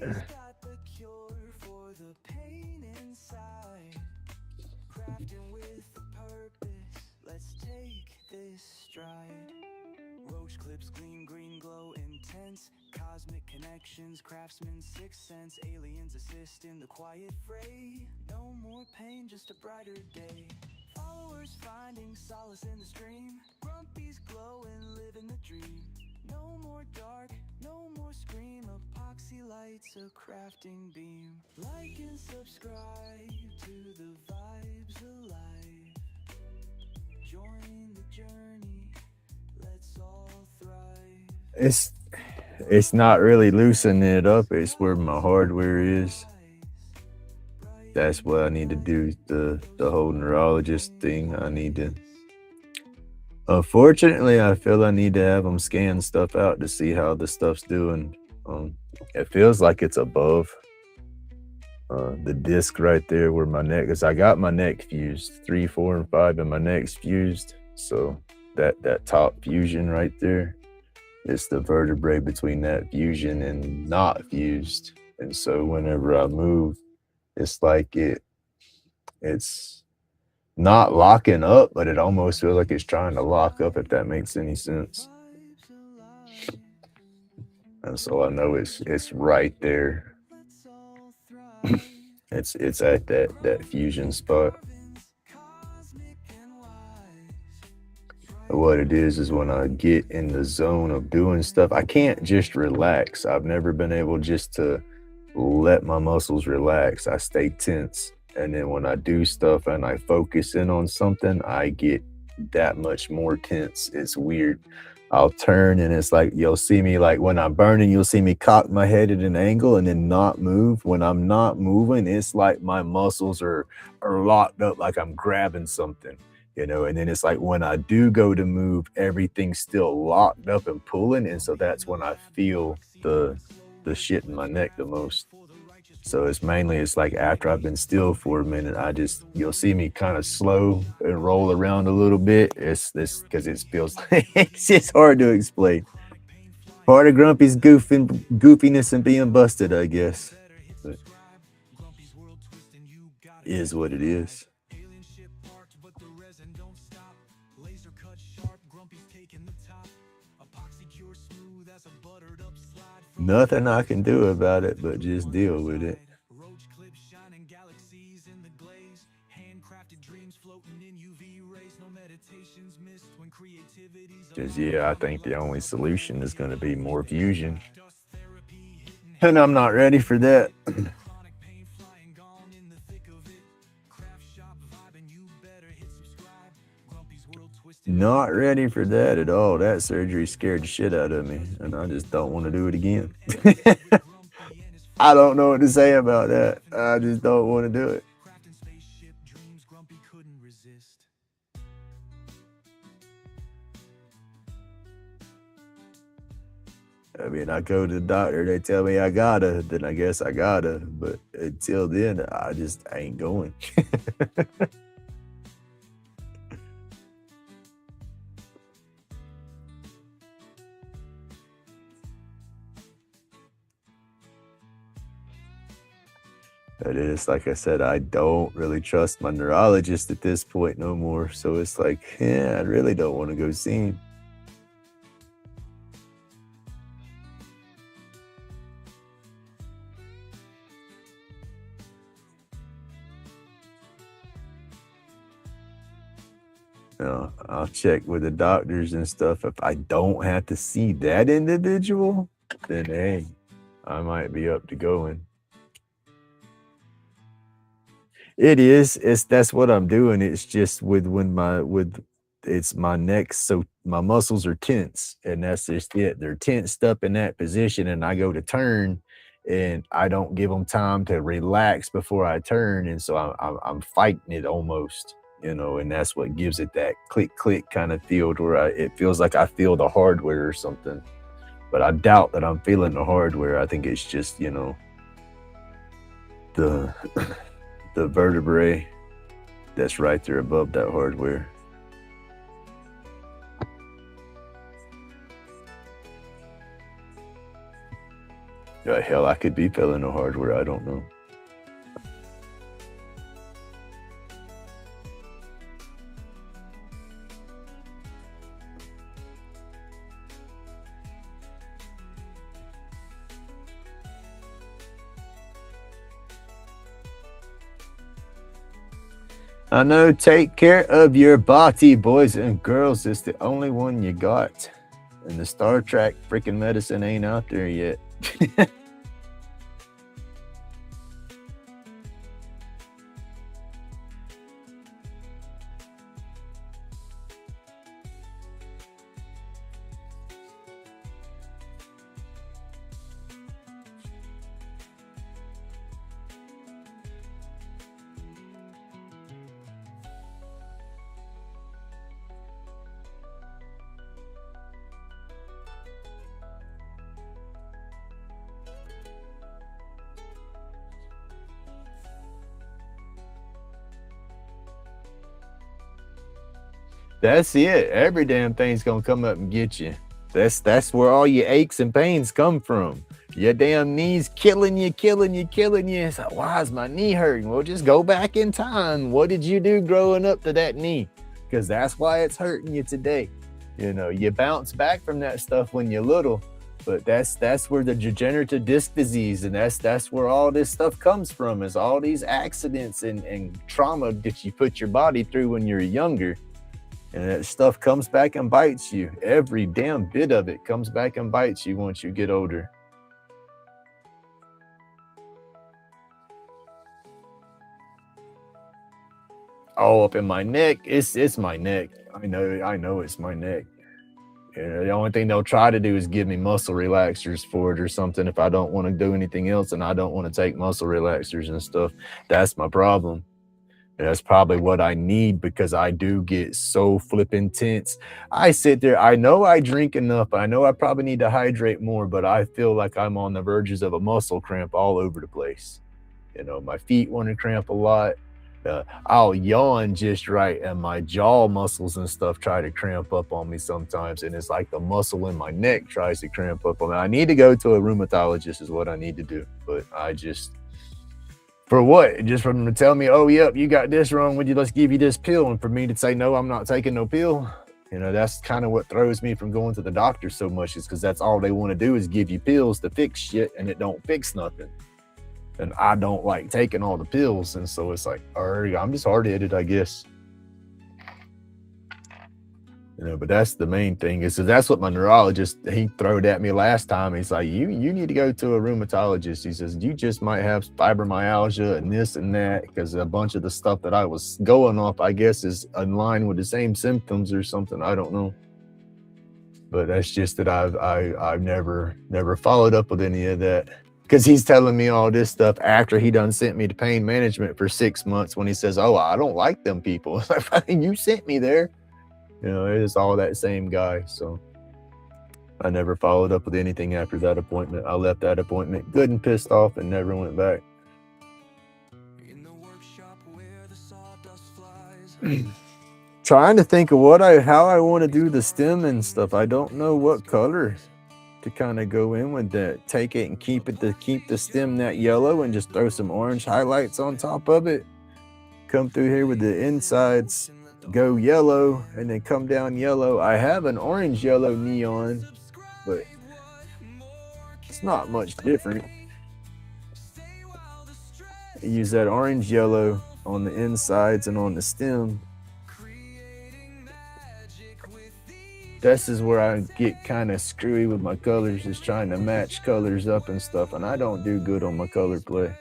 Roach clips gleam, green glow intense. Cosmic connections, craftsman sixth sense. Aliens assist in the quiet fray. No more pain, just a brighter day. Followers finding solace in the stream. Grumpy's glowing, living the dream. No more dark, no more scream. Epoxy lights a crafting beam. Like and subscribe to the vibes alive. Join the journey, let's all thrive. It's not really loosening it up. It's where my hardware is. That's what I need to do. The whole neurologist thing. I need to. Unfortunately, I feel I need to have them scan stuff out to see how the stuff's doing. It feels like it's above the disc right there where my neck is. I got my neck fused, 3, 4, and 5, and my neck's fused. So that top fusion right there, it's the vertebrae between that fusion and not fused. And so whenever I move, it's like it's not locking up, but it almost feels like it's trying to lock up, if that makes any sense. And so I know it's right there. it's at that fusion spot. What it is when I get in the zone of doing stuff, I can't just relax. I've never been able just to let my muscles relax. I stay tense. And then when I do stuff and I focus in on something, I get that much more tense. It's weird. I'll turn and it's like, you'll see me, like when I'm burning, you'll see me cock my head at an angle and then not move. When I'm not moving, it's like my muscles are locked up, like I'm grabbing something, and then it's like when I do go to move, everything's still locked up and pulling. And so that's when I feel the shit in my neck the most. So it's mainly it's like after I've been still for a minute, you'll see me kind of slow and roll around a little bit. It's this because it feels like it's just hard to explain. Part of Grumpy's goofiness and being busted, I guess. But is what it is. Alien ship parked, but the resin don't stop. Laser cut sharp, Grumpy's taking the top. Epoxy cure smooth as a buttered up slide. Nothing I can do about it, but just deal with it. Roach clips shining galaxies in the glaze. Handcrafted dreams floating in UV rays. No meditations missed when creativity's Because alive. yeah, I think the only solution is going to be more fusion, Dust therapy hitting and I'm not ready for that. chronic pain flying gone in the thick of it. Craft shop vibing, you better hit subscribe. Grumpy's world twisted. Not ready for that at all. That surgery scared the shit out of me, and I just don't want to do it again. Grumpy and his I don't know what to say about that. I just don't want to do it. crafting spaceship dreams Grumpy couldn't resist. I mean, I go to the doctor, they tell me I gotta, then I guess I gotta. But until then, I just ain't going. It is like I said, I don't really trust my neurologist at this point no more. So it's like, yeah, I really don't want to go see him. I'll check with the doctors and stuff. If I don't have to see that individual, then hey, I might be up to going. It is. It's that's what I'm doing. It's just with it's my neck, so my muscles are tense, and that's just it. They're tensed up in that position, and I go to turn, and I don't give them time to relax before I turn, and so I'm fighting it almost, and that's what gives it that click click kind of feel to where it feels like I feel the hardware or something. But I doubt that I'm feeling the hardware. I think it's just the the vertebrae that's right there above that hardware. Hell, I could be feeling the hardware. I don't know. I know. Take care of your body, boys and girls. It's the only one you got. And the Star Trek freaking medicine ain't out there yet. That's it. Every damn thing's gonna come up and get you. That's where all your aches and pains come from. Your damn knees killing you, killing you, killing you. It's like, why is my knee hurting? Well, just go back in time. What did you do growing up to that knee? Because that's why it's hurting you today. You bounce back from that stuff when you're little, but that's where the degenerative disc disease and that's where all this stuff comes from, is all these accidents and trauma that you put your body through when you're younger. And that stuff comes back and bites you. Every damn bit of it comes back and bites you once you get older. Oh, up in my neck. It's my neck. I know it's my neck. The only thing they'll try to do is give me muscle relaxers for it or something if I don't want to do anything else, and I don't want to take muscle relaxers and stuff. That's my problem. And that's probably what I need, because I do get so flippin' tense. I sit there, I know I drink enough. I know I probably need to hydrate more, but I feel like I'm on the verges of a muscle cramp all over the place. You know, my feet want to cramp a lot. I'll yawn just right, and my jaw muscles and stuff try to cramp up on me sometimes. And it's like the muscle in my neck tries to cramp up on me. I need to go to a rheumatologist, is what I need to do. But I just, for what? Just for them to tell me, oh, yep, you got this wrong with you. Let's give you this pill. And for me to say, no, I'm not taking no pill. You know, that's kind of what throws me from going to the doctor so much, is because that's all they want to do is give you pills to fix shit, and it don't fix nothing. And I don't like taking all the pills. And so it's like, I'm just hard-headed, I guess. You know, but that's the main thing, is that's what my neurologist, he throwed at me last time. He's like, you need to go to a rheumatologist. He says, you just might have fibromyalgia and this and that, because a bunch of the stuff that I was going off, I guess, is in line with the same symptoms or something. I don't know. But that's just that I've never followed up with any of that. Because he's telling me all this stuff after he done sent me to pain management for 6 months, when he says, oh, I don't like them people. It's like, you sent me there. You know, it is all that same guy. So I never followed up with anything after that appointment. I left that appointment good and pissed off and never went back. Trying to think of how I want to do the stem and stuff. I don't know what color to kind of go in with that. Take it and keep the stem that yellow, and just throw some orange highlights on top of it. Come through here with the insides, go yellow, and then come down yellow. I have an orange yellow neon, but it's not much different. I use that orange yellow on the insides and on the stem. This is where I get kind of screwy with my colors, is trying to match colors up and stuff, and I don't do good on my color play.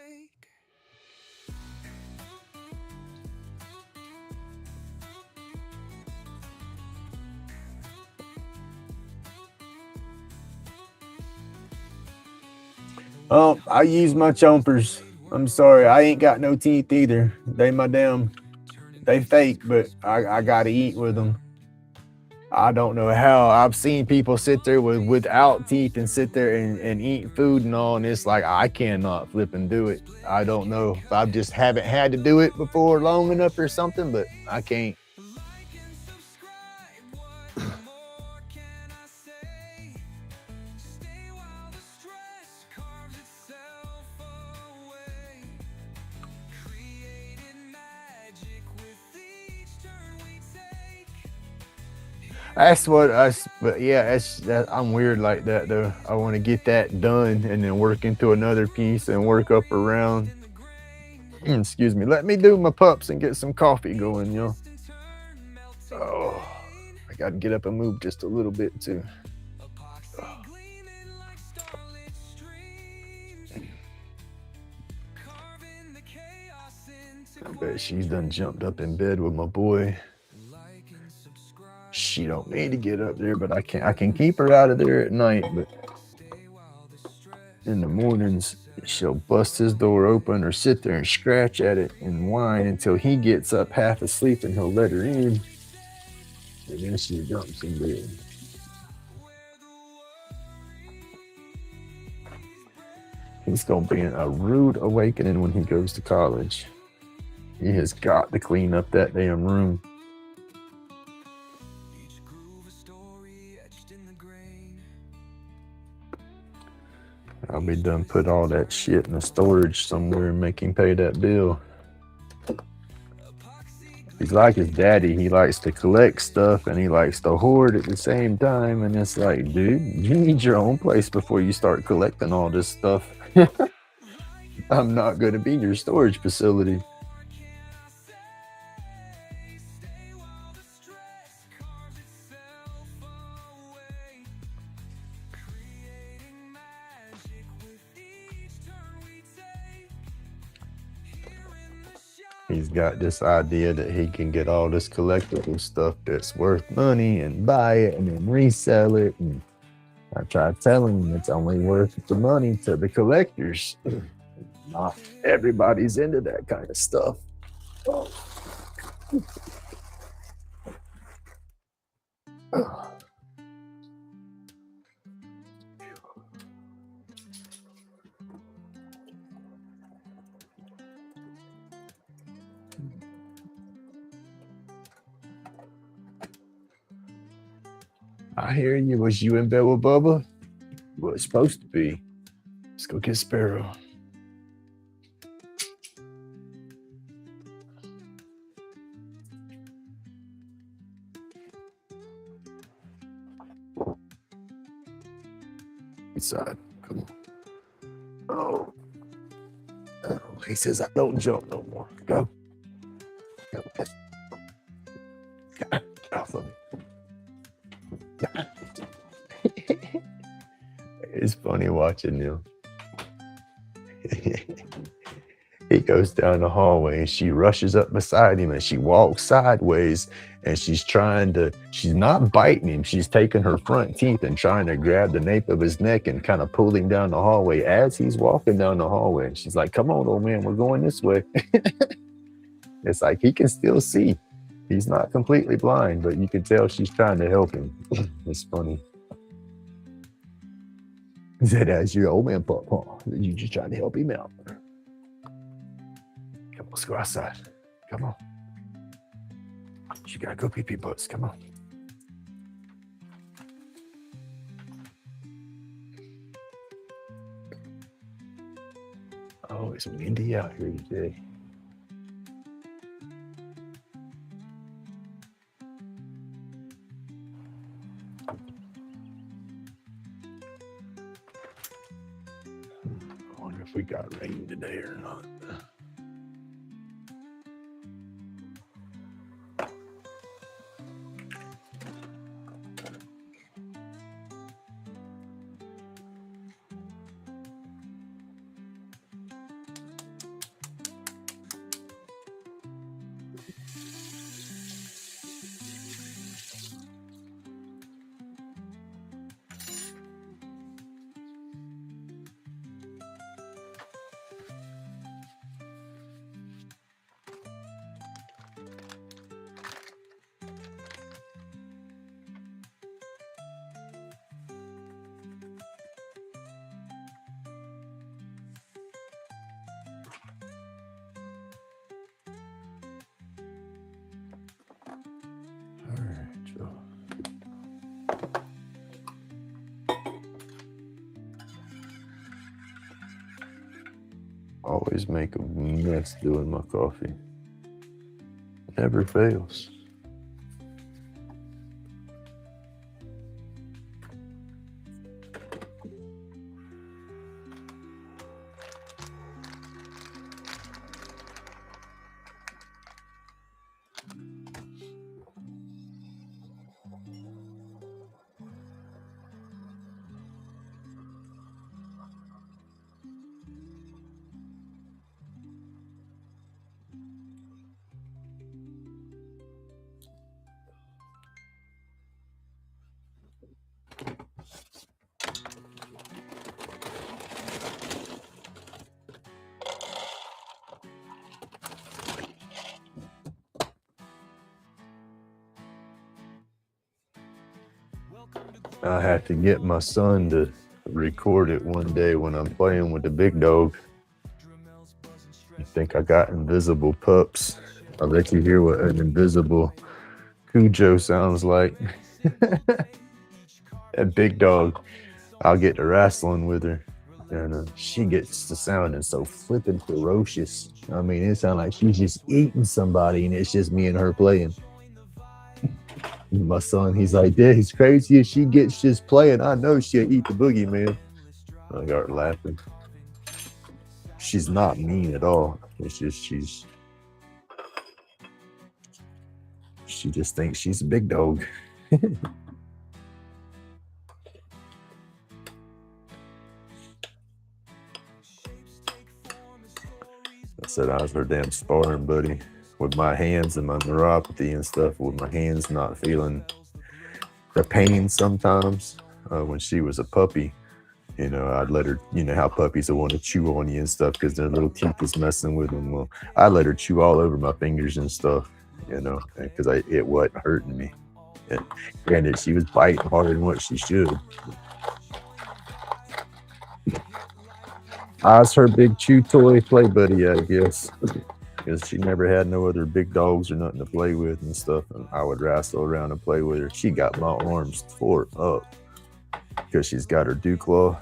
Oh, I use my chompers. I'm sorry, I ain't got no teeth either. They fake, but I gotta eat with them. I don't know how. I've seen people sit there without teeth and sit there and eat food and all, and it's like, I cannot flip and do it. I don't know if I just haven't had to do it before long enough or something, but I can't. But yeah, I'm weird like that though. I want to get that done and then work into another piece and work up around. Excuse me. Let me do my pups and get some coffee going, yo. Oh, I got to get up and move just a little bit too. Oh. I bet she's done jumped up in bed with my boy. She don't need to get up there, but I can keep her out of there at night, but in the mornings she'll bust his door open or sit there and scratch at it and whine until he gets up half asleep, and he'll let her in, and then she jumps in bed. He's gonna be a rude awakening when he goes to college. He has got to clean up that damn room. I'll be done put all that shit in the storage somewhere and make him pay that bill. He's like his daddy. He likes to collect stuff and he likes to hoard at the same time. And it's like, dude, you need your own place before you start collecting all this stuff. I'm not going to be your storage facility. He's got this idea that he can get all this collectible stuff that's worth money and buy it and then resell it. And I try to tell him it's only worth the money to the collectors. Not everybody's into that kind of stuff. Oh. I hear you. Was you in bed with Bubba? Well, it's supposed to be. Let's go get Sparrow. Inside. Come on. Oh. Oh. He says I don't jump no more. Go. Go. Get off of me. It's funny watching him. He goes down the hallway and she rushes up beside him and she walks sideways and she's not biting him. She's taking her front teeth and trying to grab the nape of his neck and kind of pull him down the hallway as he's walking down the hallway. And she's like, come on, old man, we're going this way. It's like he can still see. He's not completely blind, but you can tell she's trying to help him. It's funny. He said, as your old man, Papa, you just trying to help him out. Come on, let's go outside. Come on. You gotta go pee-pee butts. Come on. Oh, it's windy out here today. I wonder if we got rain today or not. Always make a mess doing my coffee. Never fails. I have to get my son to record it one day when I'm playing with the big dog. I think I got invisible pups. I'll let you hear what an invisible Cujo sounds like. That big dog, I'll get to wrestling with her. And she gets to sounding so flippin' ferocious. I mean, it sounds like she's just eating somebody and it's just me and her playing. My son, he's like, Dad, it's crazy if she gets just playing. I know she'll eat the boogeyman. I got laughing. She's not mean at all. It's just she just thinks she's a big dog. I said I was her damn sparring buddy with my hands and my neuropathy and stuff, with my hands not feeling the pain sometimes. When she was a puppy, you know, I'd let her, you know how puppies will want to chew on you and stuff because their little teeth is messing with them. Well, I let her chew all over my fingers and stuff, you know, because it wasn't hurting me. And granted, she was biting harder than what she should. I was her big chew toy play buddy, I guess. because she never had no other big dogs or nothing to play with and stuff. And I would wrestle around and play with her. She got my arms tore up because she's got her dew claw.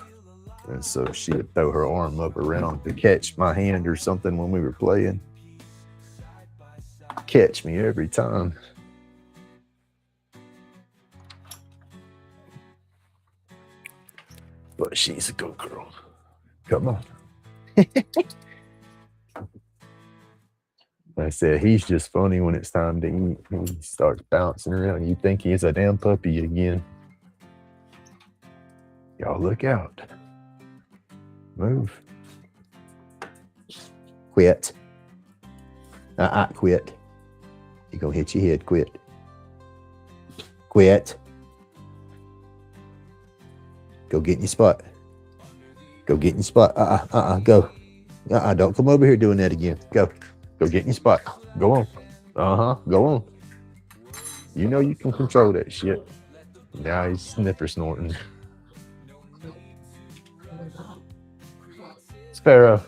And so she would throw her arm up around to catch my hand or something when we were playing. Catch me every time. But she's a good girl. Come on. I said, he's just funny when it's time to eat. He starts bouncing around. You think he's a damn puppy again. Y'all look out. Move. Quit. Quit. You're going to hit your head. Quit. Quit. Go get in your spot. Go get in your spot. Go. Don't come over here doing that again. Go. Go get in your spot. Go on. Go on. You know you can control that shit. Now he's sniffer snorting. Sparrow.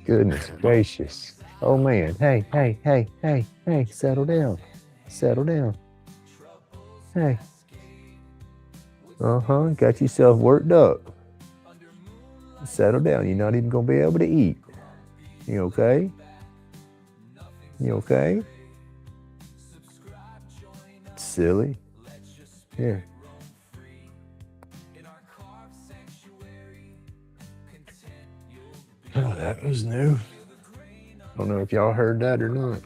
Goodness gracious. Oh man. Hey. Settle down. Settle down. Hey. Got yourself worked up. Settle down. You're not even going to be able to eat. You okay? You okay? Silly. Here. Oh, that was new. I don't know if y'all heard that or not.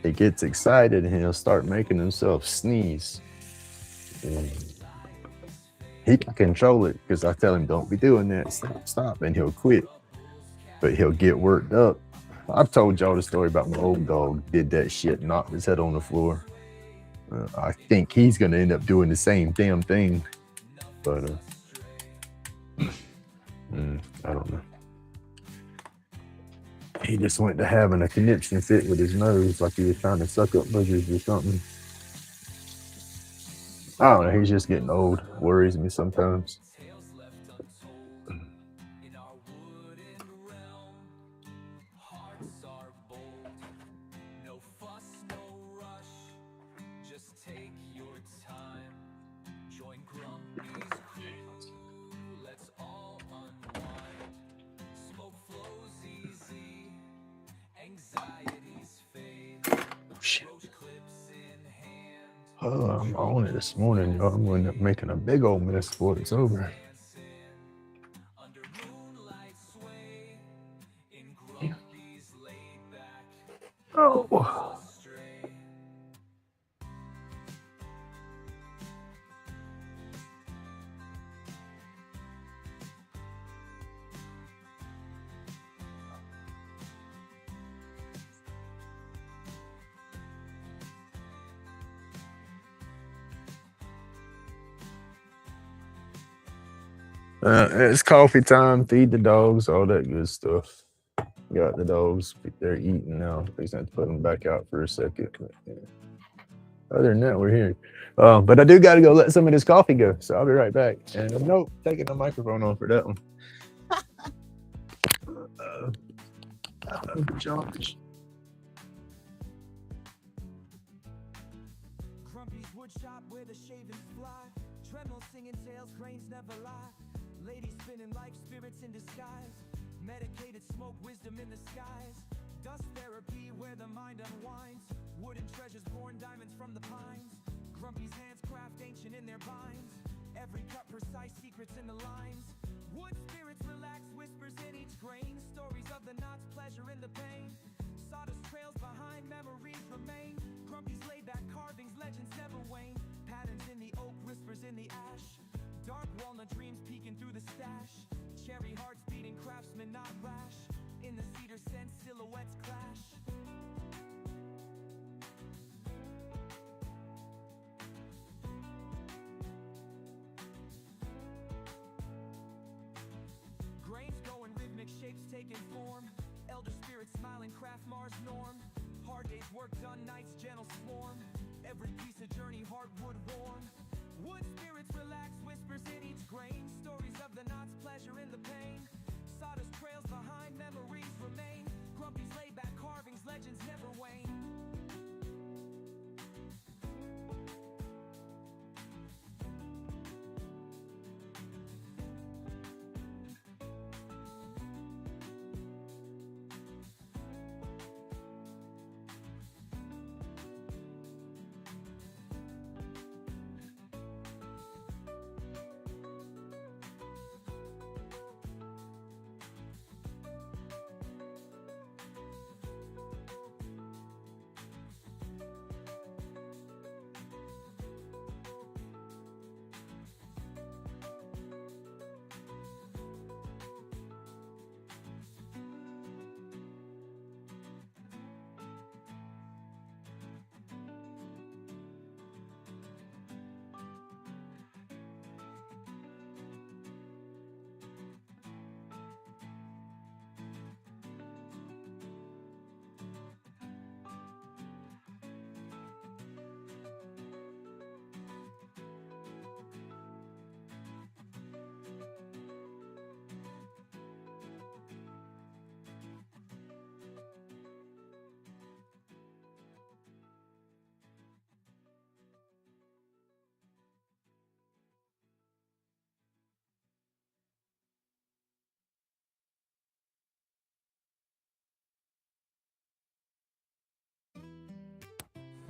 He gets excited and he'll start making himself sneeze. And he can control it because I tell him, don't be doing that. Stop. And he'll quit. But he'll get worked up. I've told y'all the story about my old dog. Did that shit, knocked his head on the floor. I think he's going to end up doing the same damn thing. But I don't know. He just went to having a conniption fit with his nose like he was trying to suck up boogers or something. I don't know. He's just getting old. Worries me sometimes. Oh, I'm on it this morning, y'all. I'm going to end up making a big old mess before it's over. Yeah. Oh. It's coffee time. Feed the dogs, all that good stuff. Got the dogs. They're eating now. Please have to put them back out for a second. Yeah. Other than that, we're here. But I do got to go let some of this coffee go. So I'll be right back. And nope, taking the microphone on for that one. Josh. Grumpy's woodshop where the shavings fly. Tremolo singing tales, cranes never lie. Ladies spinning like spirits in disguise. Medicated smoke, wisdom in the skies. Dust therapy where the mind unwinds. Wooden treasures born diamonds from the pines. Grumpy's hands craft ancient in their binds. Every cut precise, secrets in the lines. Wood spirits relax, whispers in each grain. Stories of the knots, pleasure in the pain. Sawdust trails behind, memories remain. Grumpy's laid back carvings, legends never wane. Patterns in the oak, whispers in the ash. Dark walnut dreams peeking through the stash. Cherry hearts beating, craftsmen not rash. In the cedar scent, silhouettes clash. Grains going rhythmic, shapes taking form. Elder spirits smiling, craft Mars norm. Hard days, work done, nights gentle swarm. Every piece of journey, hardwood worn. Wood spirits relax, whispers in each grain. Stories of the knots, pleasure in the pain. Sawdust trails behind, memories remain. Grumpy's laid back carvings, legends never wane.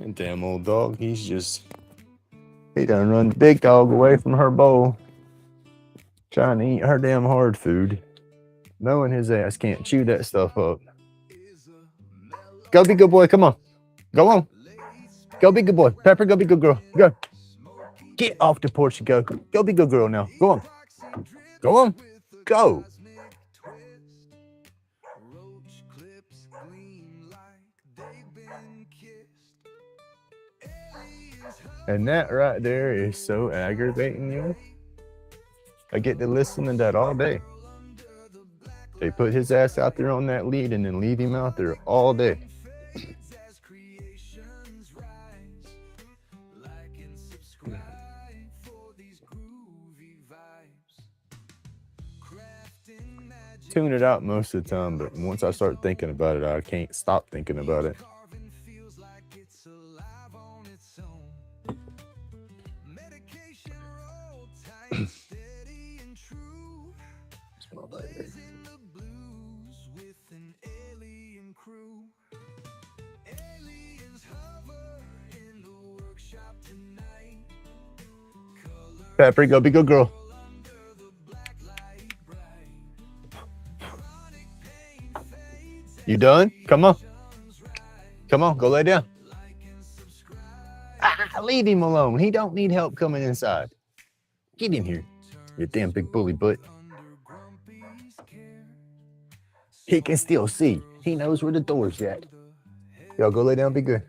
And damn old dog, he done run the big dog away from her bowl, trying to eat her damn hard food, knowing his ass can't chew that stuff up. Go be good boy, come on. Go on. Go be good boy. Pepper, go be good girl. Go. Get off the porch and go. Go be good girl now. Go on. Go on. Go. Roach clips gleam like they've been kissed. And that right there is so aggravating, you. I get to listen to that all day. They put his ass out there on that lead and then leave him out there all day. Tune it out most of the time, but once I start thinking about it, I can't stop thinking about it. Pepper, go be good girl. You done? Come on. Come on, go lay down. Leave him alone. He don't need help coming inside. Get in here, you damn big bully butt. He can still see. He knows where the door's at. Y'all go lay down, be good.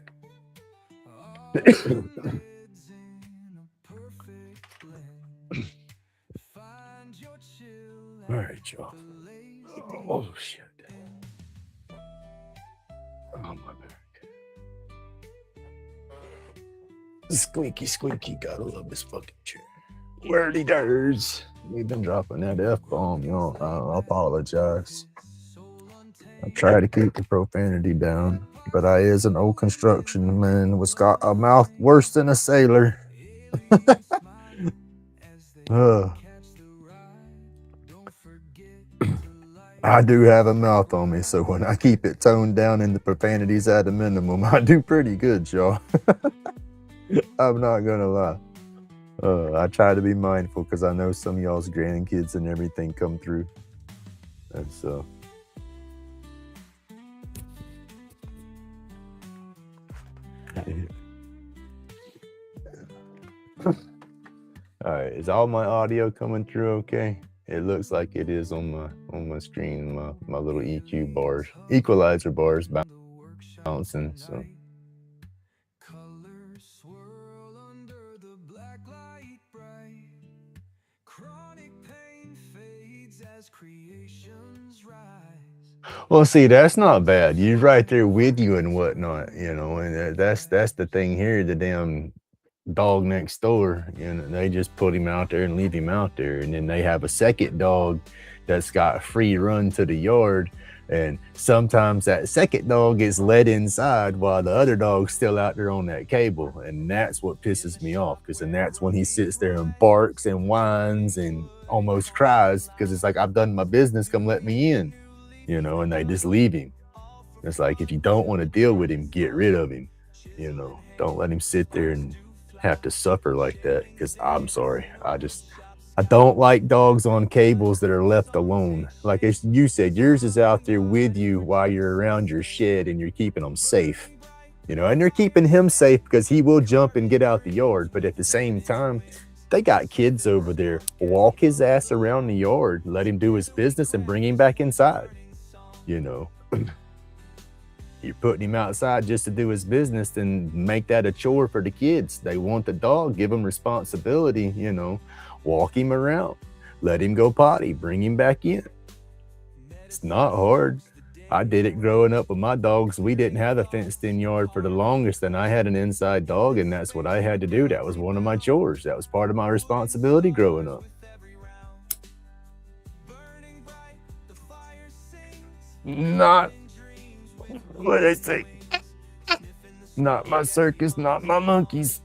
All right, y'all. Oh, shit. Oh, my back. Squeaky, squeaky. Gotta love this fucking chair. Wordy durs. We've been dropping that F-bomb, y'all. I apologize. I try to keep the profanity down, but I is an old construction man what's got a mouth worse than a sailor. I do have a mouth on me, so when I keep it toned down and the profanities at a minimum, I do pretty good, y'all. I'm not gonna lie. I try to be mindful because I know some of y'all's grandkids and everything come through. And so. All right, is all my audio coming through okay? It looks like it is on my screen, my little EQ bars, equalizer bars bouncing. So. Chronic pain fades as creations rise. Well, see, that's not bad. You're right there with you and whatnot, and that's the thing here. The damn dog next door, they just put him out there and leave him out there, and then they have a second dog that's got free run to the yard, and sometimes that second dog gets let inside while the other dog's still out there on that cable, and that's what pisses me off, because then that's when he sits there and barks and whines and almost cries because it's like, I've done my business, come let me in, and they just leave him. It's like, if you don't want to deal with him, get rid of him. Don't let him sit there and have to suffer like that. Because I'm sorry, I don't like dogs on cables that are left alone. Like as you said, yours is out there with you while you're around your shed, and you're keeping them safe. And you're keeping him safe because he will jump and get out the yard. But at the same time, they got kids over there. Walk his ass around the yard, let him do his business, and bring him back inside. You know, you're putting him outside just to do his business, then make that a chore for the kids. They want the dog, give him responsibility, walk him around, let him go potty, bring him back in. It's not hard. I did it growing up with my dogs. We didn't have a fenced in yard for the longest, and I had an inside dog, and that's what I had to do. That was one of my chores. That was part of my responsibility growing up. Not what I say. Not my circus, not my monkeys.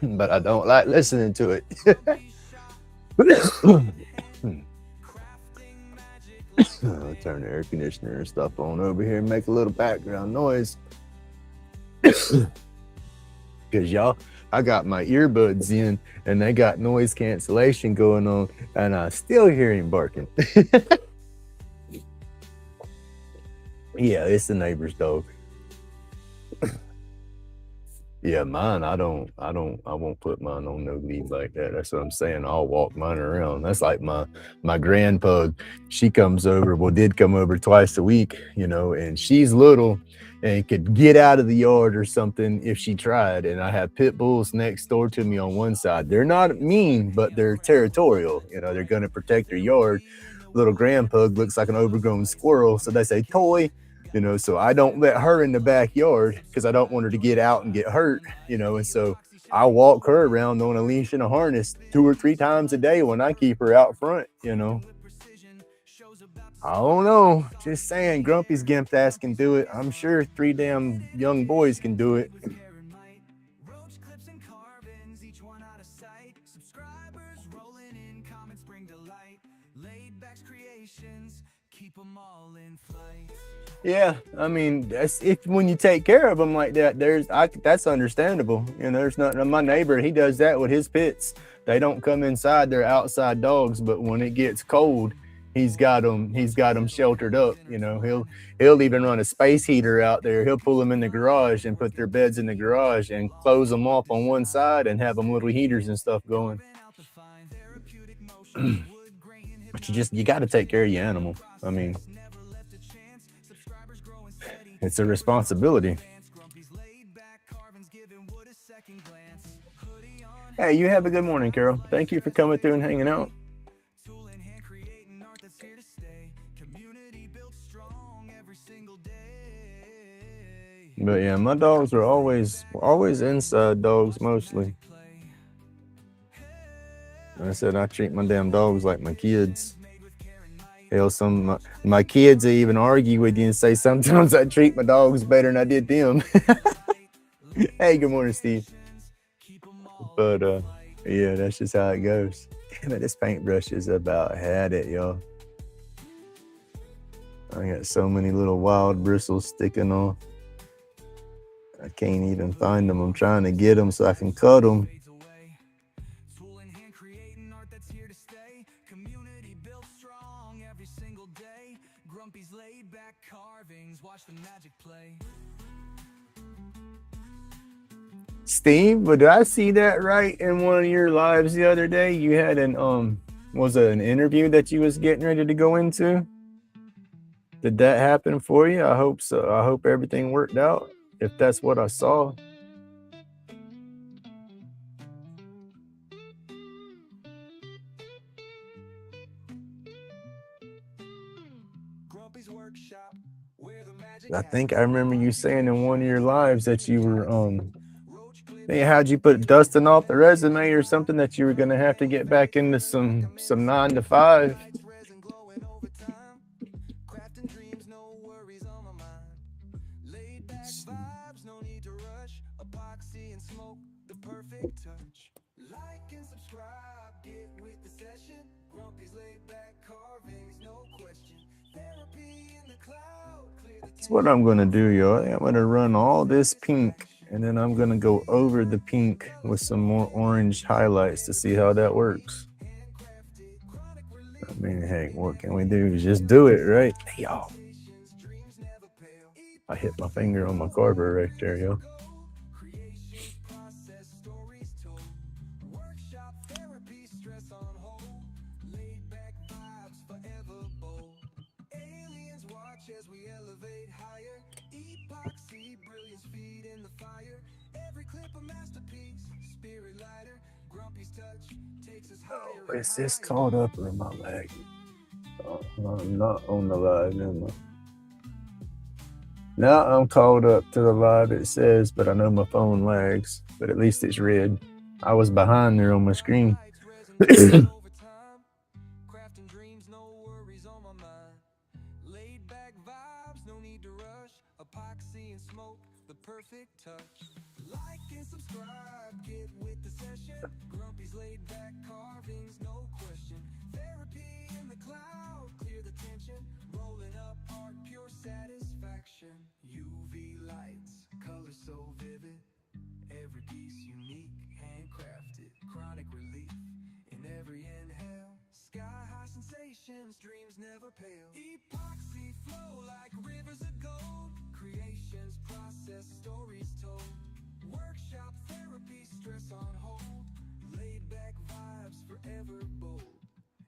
But I don't like listening to it. I'll turn the air conditioner and stuff on over here and make a little background noise. Because y'all, I got my earbuds in and they got noise cancellation going on, and I still hear him barking. Yeah, it's the neighbor's dog. Yeah, mine, I won't put mine on no lead like that. That's what I'm saying. I'll walk mine around. That's like my grand pug. She comes over, did come over twice a week, and she's little and could get out of the yard or something if she tried. And I have pit bulls next door to me on one side. They're not mean, but they're territorial. They're going to protect their yard. Little grand pug looks like an overgrown squirrel, so they say toy. So I don't let her in the backyard because I don't want her to get out and get hurt, and so I walk her around on a leash and a harness 2 or 3 times a day when I keep her out front. I don't know. Just saying, Grumpy's gimp ass can do it. I'm sure 3 damn young boys can do it. Yeah, I mean, that's if when you take care of them like that, that's understandable. There's nothing. My neighbor, he does that with his pits. They don't come inside; they're outside dogs. But when it gets cold, he's got them sheltered up. He'll even run a space heater out there. He'll pull them in the garage and put their beds in the garage and close them off on one side and have them little heaters and stuff going. But you got to take care of your animal. I mean, it's a responsibility. Hey, you have a good morning, Carol. Thank you for coming through and hanging out. But yeah, my dogs are always inside dogs mostly. I said I treat my damn dogs like my kids. Hell, some of my kids even argue with you and say sometimes I treat my dogs better than I did them. Hey, good morning, Steve. But yeah, that's just how it goes. Damn it, this paintbrush is about had it, y'all. I got so many little wild bristles sticking off. I can't even find them. I'm trying to get them so I can cut them. Steve, but did I see that right in one of your lives the other day? You had was it an interview that you was getting ready to go into? Did that happen for you? I hope so. I hope everything worked out, if that's what I saw. I think I remember you saying in one of your lives that you were hey, how'd you put dusting off the resume or something that you were gonna have to get back into some 9 to 5. Crafting dreams, no worries on my mind. Laid back vibes, no need to rush. Epoxy and smoke, the perfect touch. Like and subscribe, get with the session. Grumpy's laid back carvings, no question. Therapy in the cloud, clear the That's what I'm gonna do, yo. I'm gonna run all this pink and then I'm gonna go over the pink with some more orange highlights to see how that works. I mean, hey, what can we do? Just do it, right? Hey, y'all. I hit my finger on my carver right there, yo. creation process, stories told. Workshop therapy, stress on hold. Laid back vibes, forever bold. Aliens watch as we elevate higher. Epoxy, brilliance feed in the fire. Every clip a masterpiece, spirit lighter. Grumpy's touch takes us higher. Oh, is this caught up or am I lagging? Oh, I'm not on the live, am I? Now I'm caught up to the live, it says, but I know my phone lags, but at least it's red. I was behind there on my screen. Crafting dreams, no worries on my mind. Laid back vibes, no need to rush. Epoxy and smoke, the perfect touch. Like and subscribe, get with the session. Grumpy's laid back carvings, no question. Therapy in the cloud, clear the tension. Rolling up art, pure satisfaction. UV lights, color so vivid. Every piece unique, handcrafted. Chronic relief in every inhale. Sky high sensations, dreams never pale. Epoxy flow like rivers of gold. Creations process, stories told. Workshop therapy, stress on hold. Laid back vibes, forever bold.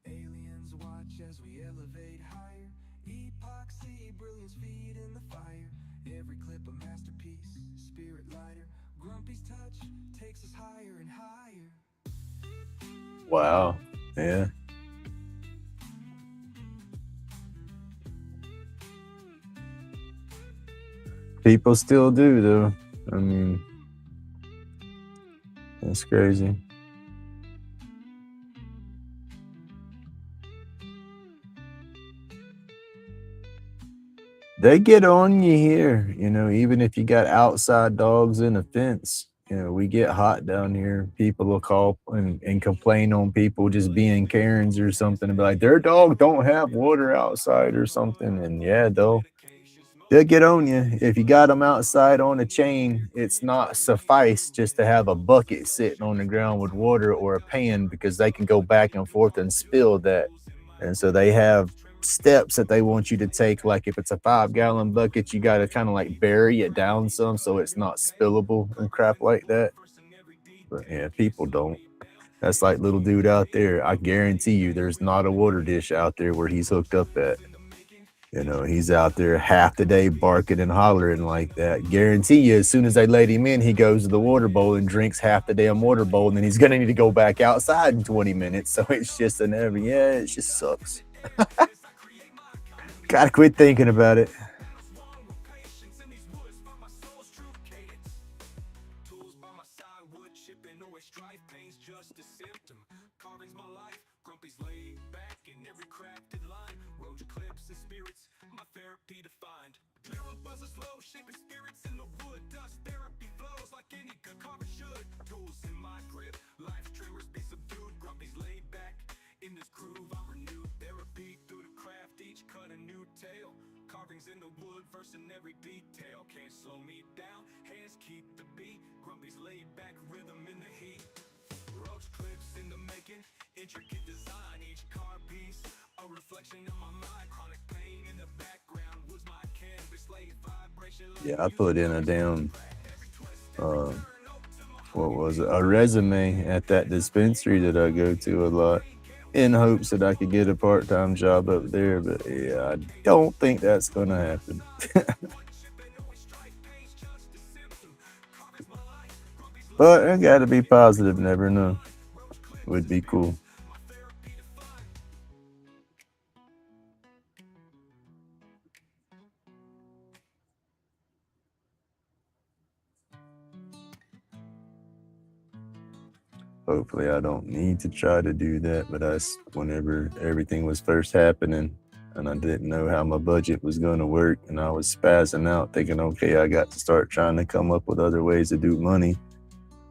Aliens watch as we elevate higher. Epoxy, brilliance feed in the fire. Every clip a masterpiece, spirit lighter. Grumpy's touch takes us higher and higher. Wow. Yeah. People still do, though. I mean, that's crazy. They get on you here, even if you got outside dogs in a fence. We get hot down here. People will call and complain on people just being Karens or something and be like, their dog don't have water outside or something. And yeah, they'll get on you. If you got them outside on a chain, it's not suffice just to have a bucket sitting on the ground with water or a pan because they can go back and forth and spill that. And so they have steps that they want you to take. Like if it's a 5-gallon bucket, you got to kind of like bury it down some so it's not spillable and crap like that. But yeah, people don't. That's like little dude out there. I guarantee you there's not a water dish out there where he's hooked up at. He's out there half the day barking and hollering like that. Guarantee you, as soon as they let him in, he goes to the water bowl and drinks half the damn water bowl, and then he's gonna need to go back outside in 20 minutes. So it's just it just sucks. Gotta quit thinking about it. Tools by my side, wood chipping, always strife, pain's just a symptom. Carving's my life, Grumpy's laid back in every crafted line. Roach clips and spirits, my therapy defined. Lyrical buzz is slow, shaping spirits in the wood. Dust therapy flows like any good carver should. Tools in my grip, life's tremors be subdued. Grumpy's laid back in this groove, I'm renewed. Therapy through the craft, each cut a new tale. Carvings in the wood, verse in every detail. Can't slow me down, hands keep the beat. Grumpy's laid back, rhythm in the heat. Roach clips in the making, intricate design. Each car piece, a reflection of my mind. Chronic pain in the background, was my canvas laid vibration. Yeah, I put in a damn what was it? A resume at that dispensary that I go to a lot in hopes that I could get a part-time job up there. But yeah, I don't think that's gonna happen. But I gotta be positive, never know. Would be cool. Hopefully, I don't need to try to do that. But that's whenever everything was first happening, and I didn't know how my budget was going to work, and I was spazzing out, thinking, okay, I got to start trying to come up with other ways to do money.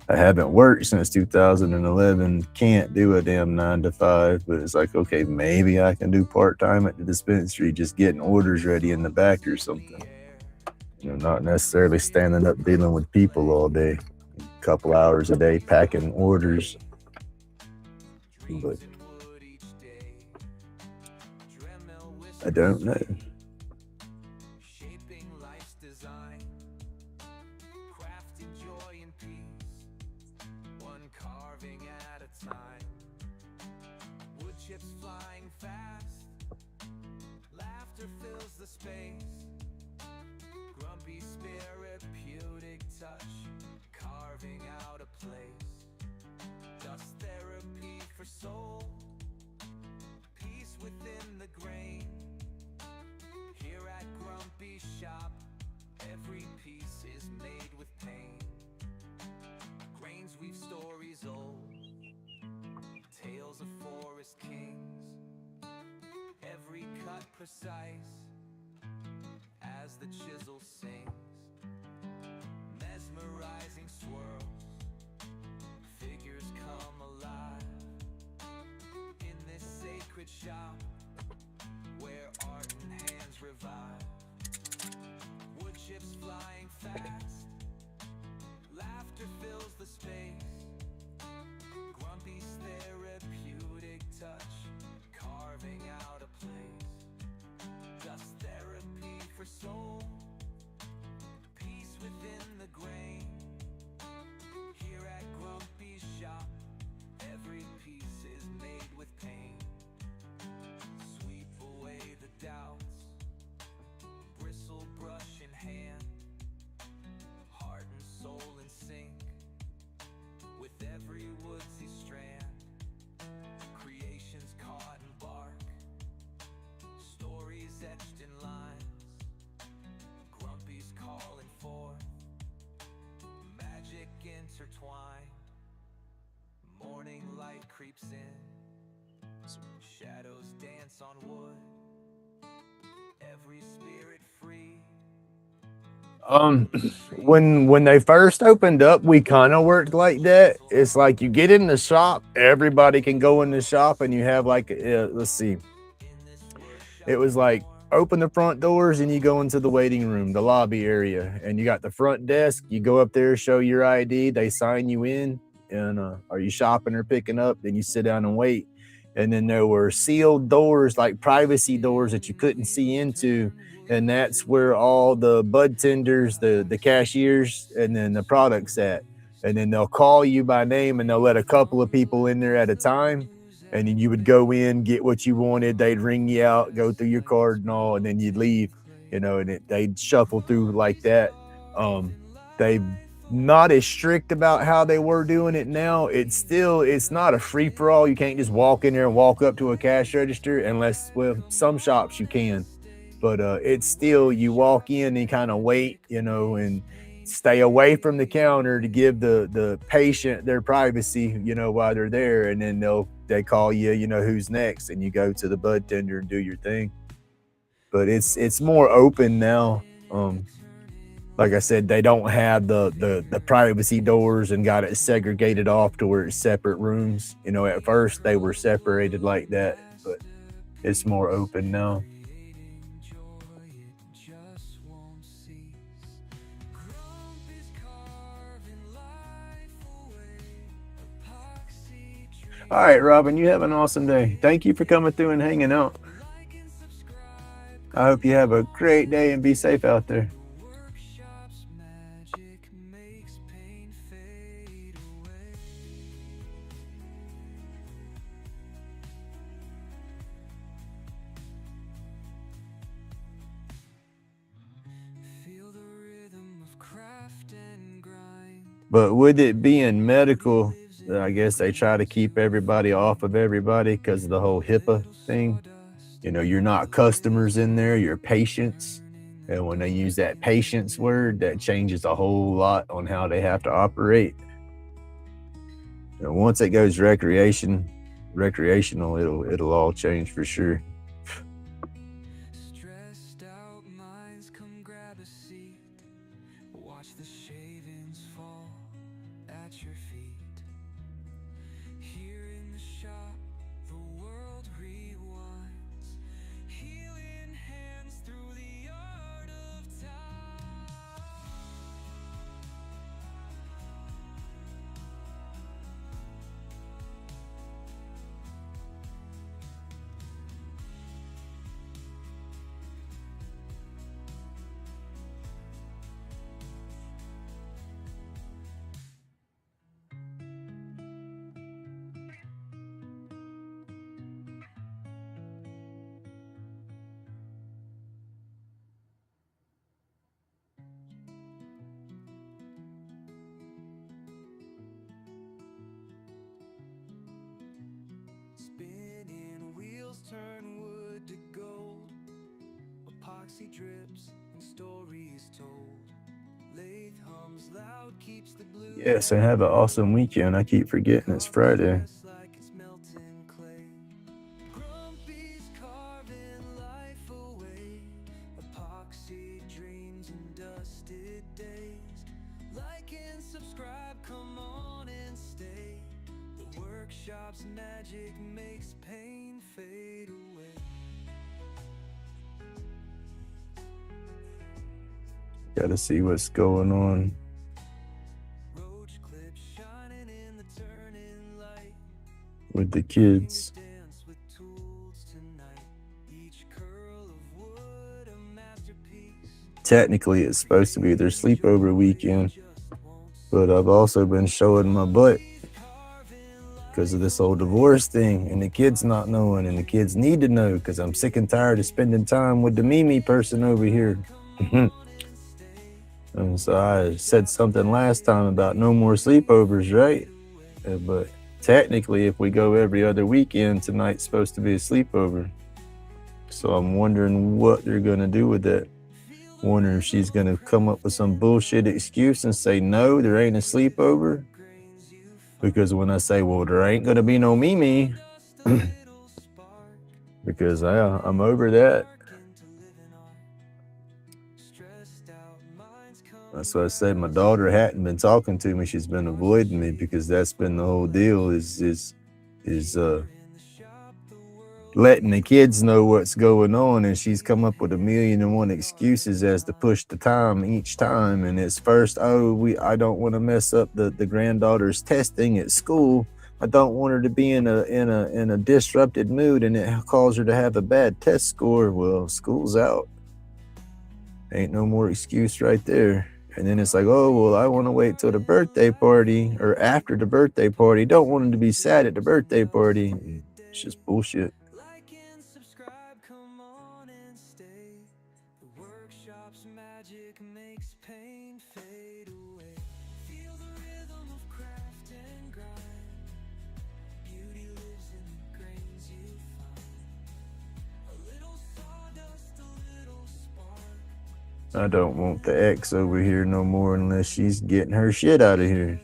I haven't worked since 2011. Can't do a damn 9 to 5, but it's like, okay, maybe I can do part time at the dispensary, just getting orders ready in the back or something. Not necessarily standing up dealing with people all day. A couple hours a day packing orders. But I don't know. Precise as the chisel sings, mesmerizing swirls, figures come alive in this sacred shop where art and hands revive. Wood chips flying fast, laughter fills the space, Grumpy's therapeutic touch, carving out a place. Just therapy for soul, peace within the grain. Here at Grumpy's shop, every piece is made with pain. Sweep away the doubts, bristle brush in hand, heart and soul in sync with every woodsy strand. Creations caught in bark, stories etched in lines, Grumpy's calling forth, magic intertwined. Morning light creeps in, shadows dance on wood, every spirit free. When they first opened up, we kind of worked like that. It's like you get in the shop, everybody can go in the shop, and you have like, let's see, it was like open the front doors and you go into the waiting room, the lobby area, and you got the front desk. You go up there, show your ID, they sign you in, and are you shopping or picking up? Then you sit down and wait. And then there were sealed doors, like privacy doors that you couldn't see into, and that's where all the bud tenders, the cashiers, and then the products at. And then they'll call you by name, and they'll let a couple of people in there at a time. And then you would go in, get what you wanted. They'd ring you out, go through your card and all, and then you'd leave. And they'd shuffle through like that. They not as strict about how they were doing it now. It's not a free for all. You can't just walk in there and walk up to a cash register unless, well, some shops you can, but it's still, you walk in and kind of wait, and stay away from the counter to give the patient their privacy, while they're there, and then they call you, who's next, and you go to the bud tender and do your thing. But it's more open now. Like I said, they don't have the privacy doors and got it segregated off to where it's separate rooms. At first they were separated like that, but it's more open now. All right, Robin, you have an awesome day. Thank you for coming through and hanging out. I hope you have a great day and be safe out there. But with it being medical, I guess they try to keep everybody off of everybody because of the whole HIPAA thing. You're not customers in there, you're patients. And when they use that patients word, that changes a whole lot on how they have to operate. And once it goes recreational, it'll all change for sure. Stressed out minds, come grab a seat. Watch the shavings fall at your feet. Here in the shop, the world rewinds. Healing hands through the art of time. Spinning wheels turn wood to gold. Epoxy drips and stories told. Lathe hums loud, keeps the blue. Yes, and have an awesome weekend. I keep forgetting it's Friday. Like it's melting clay. Grumpy's carving life away. Epoxy dreams and dusted days. Like and subscribe, come on and stay. The workshop's magic makes pain fade away. Gotta see what's going on Roach clips shining in the turning light. with the kids. Dance with tools tonight. Each curl of wood a masterpiece. Technically, it's supposed to be their sleepover weekend, but I've also been showing my butt because of this whole divorce thing, and the kids not knowing, and the kids need to know because I'm sick and tired of spending time with the Mimi person over here. And so I said something last time about no more sleepovers, right? But technically, if we go every other weekend, tonight's supposed to be a sleepover. So I'm wondering what they're going to do with that. Wondering if she's going to come up with some bullshit excuse and say, no, there ain't a sleepover. Because when I say, well, there ain't going to be no Mimi, because I'm over that. That's why I said my daughter hadn't been talking to me. She's been avoiding me because that's been the whole deal is letting the kids know what's going on. And she's come up with 1,000,001 excuses as to push the time each time. And it's first, I don't want to mess up the granddaughter's testing at school. I don't want her to be in a disrupted mood and it cause her to have a bad test score. Well, school's out. Ain't no more excuse right there. And then it's like, oh, well, I want to wait till the birthday party or after the birthday party. Don't want them to be sad at the birthday party. It's just bullshit. Like and subscribe, come on and stay. The workshop's magic makes pain fade away. Feel the rhythm of craft and grind. Beauty lives in the grains you find. A little sawdust, a little spark. I don't want the ex over here no more unless she's getting her shit out of here.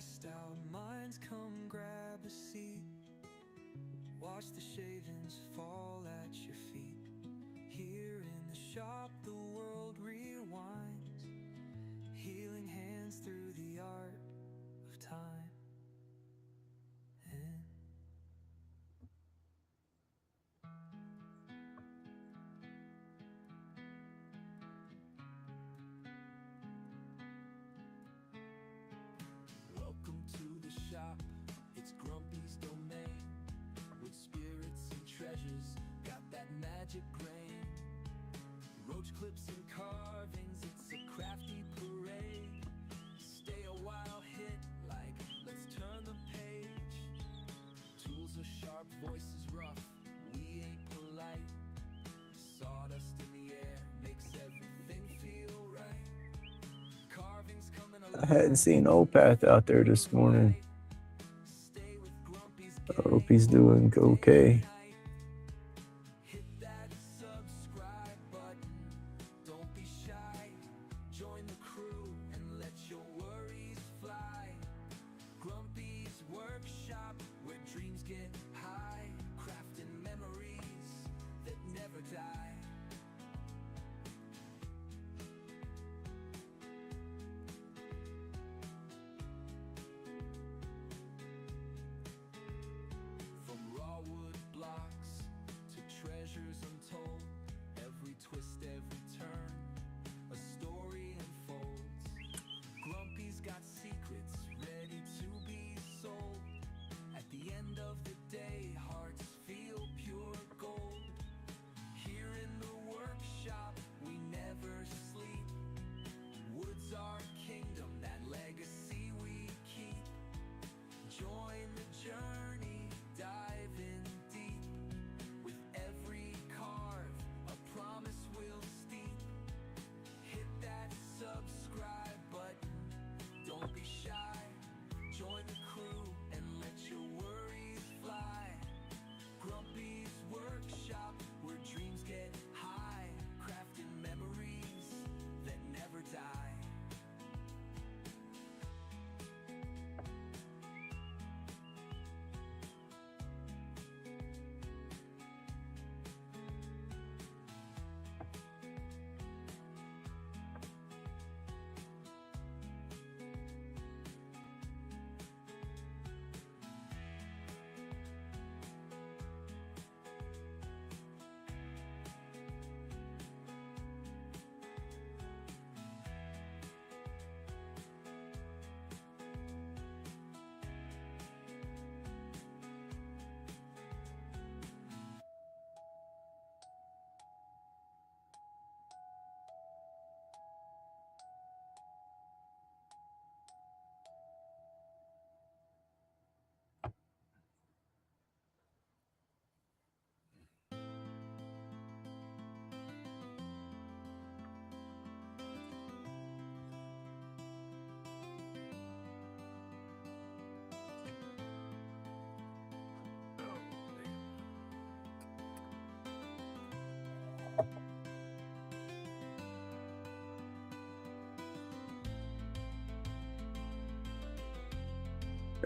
Minds come grab a seat. Watch the shavings fall at your feet. Here in the shop, the world rewinds. Healing hands through the art of time. Welcome to the shop, it's Grumpy's domain. With spirits and treasures, got that magic grain. Roach clips and carvings, it's a crafty parade. Stay a while, hit like, let's turn the page. Tools are sharp, voices rough, we ain't polite. Sawdust in the air makes everything feel right. Carvings coming alive. I hadn't seen Old Path out there this morning. I hope he's doing okay. Hit that subscribe button. Don't be shy. Join the crew and let your worries fly. Grumpy's workshop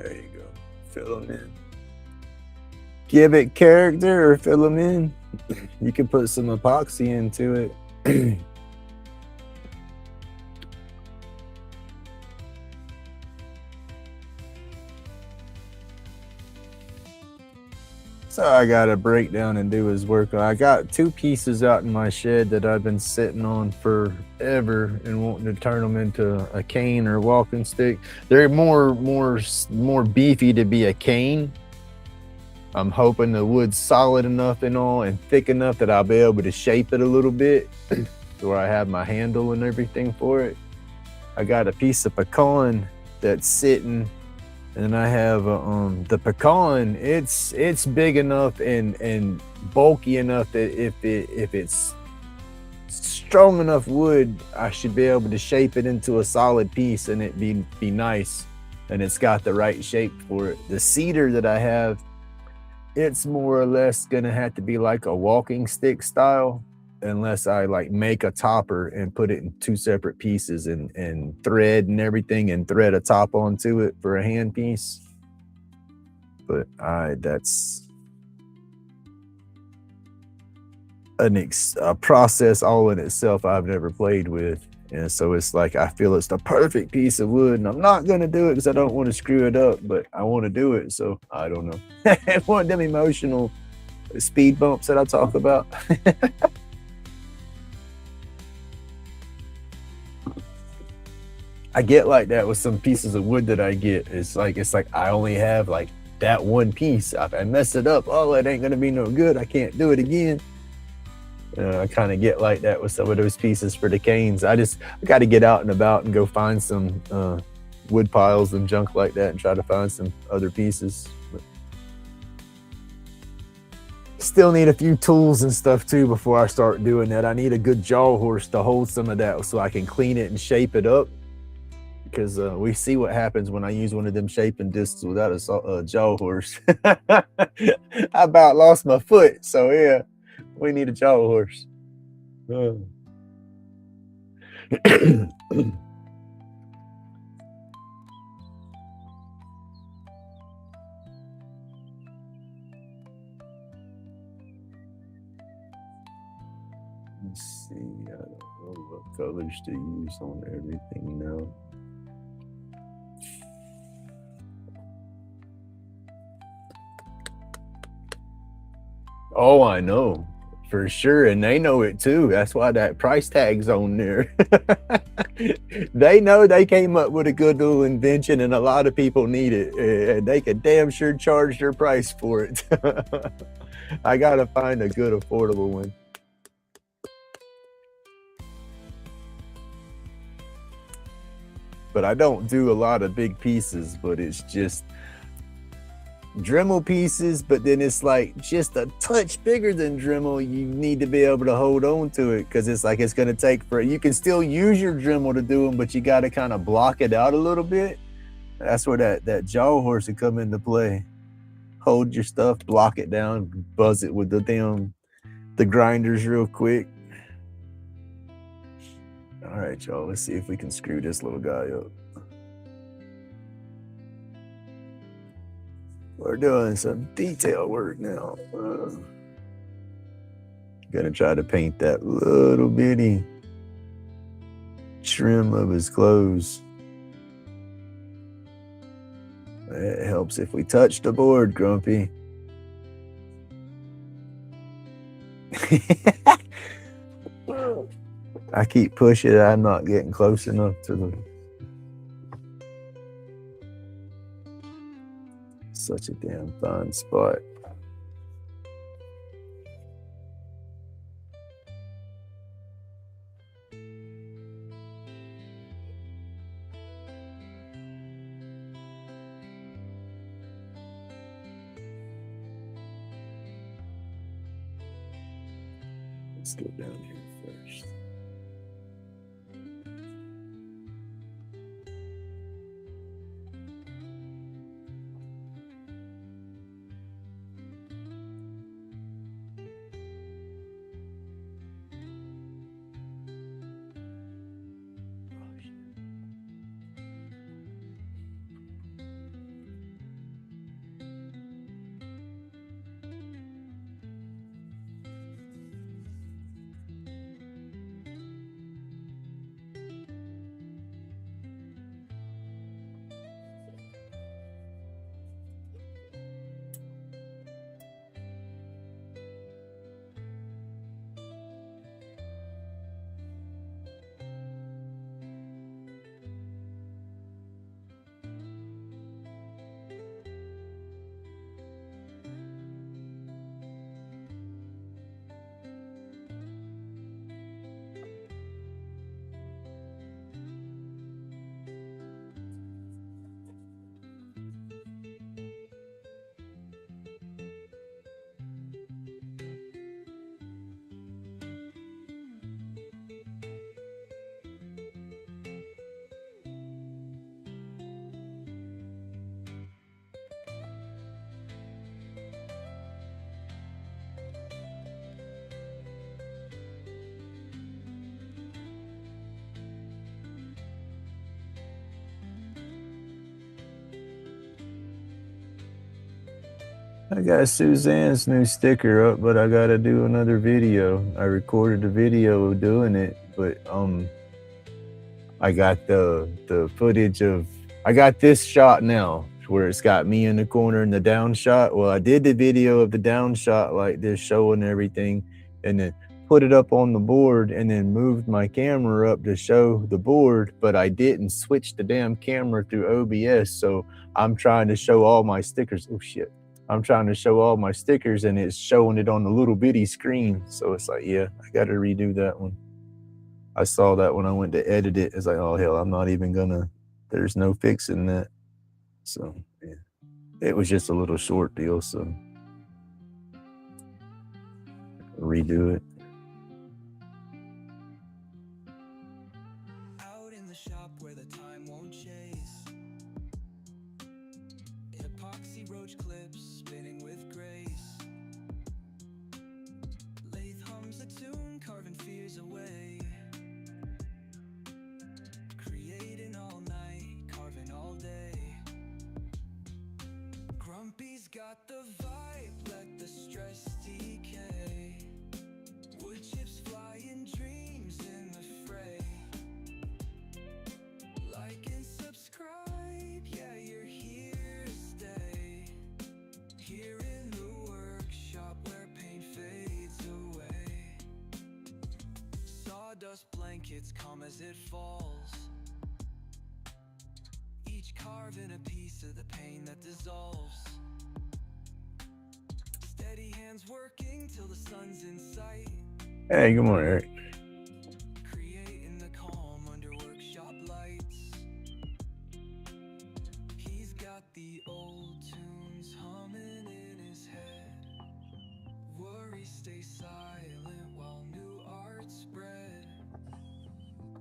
There you go. Fill them in. Give it character or fill them in. You can put some epoxy into it. So I got to break down and do his work. I got 2 pieces out in my shed that I've been sitting on forever and wanting to turn them into a cane or walking stick. They're more beefy to be a cane. I'm hoping the wood's solid enough and all and thick enough that I'll be able to shape it a little bit to where I have my handle and everything for it. I got a piece of pecan that's sitting, and I have the pecan. It's big enough and bulky enough that if it's strong enough wood, I should be able to shape it into a solid piece and it be nice, and it's got the right shape for it. The cedar that I have, it's more or less gonna have to be like a walking stick style, unless I like make a topper and put it in 2 separate pieces and thread and everything and thread a top onto it for a hand piece. But that's a process all in itself I've never played with. And so it's like, I feel it's the perfect piece of wood, and I'm not going to do it because I don't want to screw it up, but I want to do it. So I don't know. One of them emotional speed bumps that I talk about. I get like that with some pieces of wood that I get. It's like I only have like that one piece. If I mess it up, oh, it ain't going to be no good. I can't do it again. I kind of get like that with some of those pieces for the canes. I got to get out and about and go find some wood piles and junk like that and try to find some other pieces. But still need a few tools and stuff too before I start doing that. I need a good jaw horse to hold some of that so I can clean it and shape it up. Because we see what happens when I use one of them shaping discs without a jaw horse. I about lost my foot, so yeah. We need a jaw horse. Let's see, I don't know what colors to use on everything now. Oh, I know. For sure, and they know it too. That's why that price tag's on there. They know they came up with a good little invention, and a lot of people need it, and they could damn sure charge their price for it. I gotta find a good affordable one. But I don't do a lot of big pieces, but it's just Dremel pieces, but then it's like just a touch bigger than Dremel. You need to be able to hold on to it because it's like it's going to take you can still use your Dremel to do them, but you got to kind of block it out a little bit. That's where that jaw horse would come into play. Hold your stuff, block it down, buzz it with the grinders real quick. All right, y'all, let's see if we can screw this little guy up. We're doing some detail work now. Gonna try to paint that little bitty trim of his clothes. It helps if we touch the board, Grumpy. I keep pushing it. I'm not getting close enough to the... Such a damn fine spot. Let's go down here first. I got Suzanne's new sticker up, but I gotta do another video. I recorded a video of doing it, but I got the footage of I got this shot now where it's got me in the corner in the down shot. Well, I did the video of the down shot like this, showing everything, and then put it up on the board and then moved my camera up to show the board, but I didn't switch the damn camera through OBS. So I'm trying to show all my stickers. Oh shit. I'm trying to show all my stickers and it's showing it on the little bitty screen. So it's like, yeah, I got to redo that one. I saw that when I went to edit it. It's like, oh hell, I'm not even gonna, there's no fixing that. So yeah, it was just a little short deal. So redo it. Out in the shop where the time won't chase. Epoxy roach clips spinning with grace. Lathe hums a tune, carving fears away. Creating all night, carving all day. Grumpy's got the vibe, let the stress decay. Wood chips flying, dreams in the fray. Like and subscribe, yeah, you're here to stay. Here in the workshop where pain fades away. Sawdust blankets come as it falls. Each carving a piece of the pain that dissolves. Steady hands working till the sun's in sight. Hey, good morning, Eric. Creating the calm under workshop lights. He's got the old tunes humming in his head. Worries stay silent while new art spread.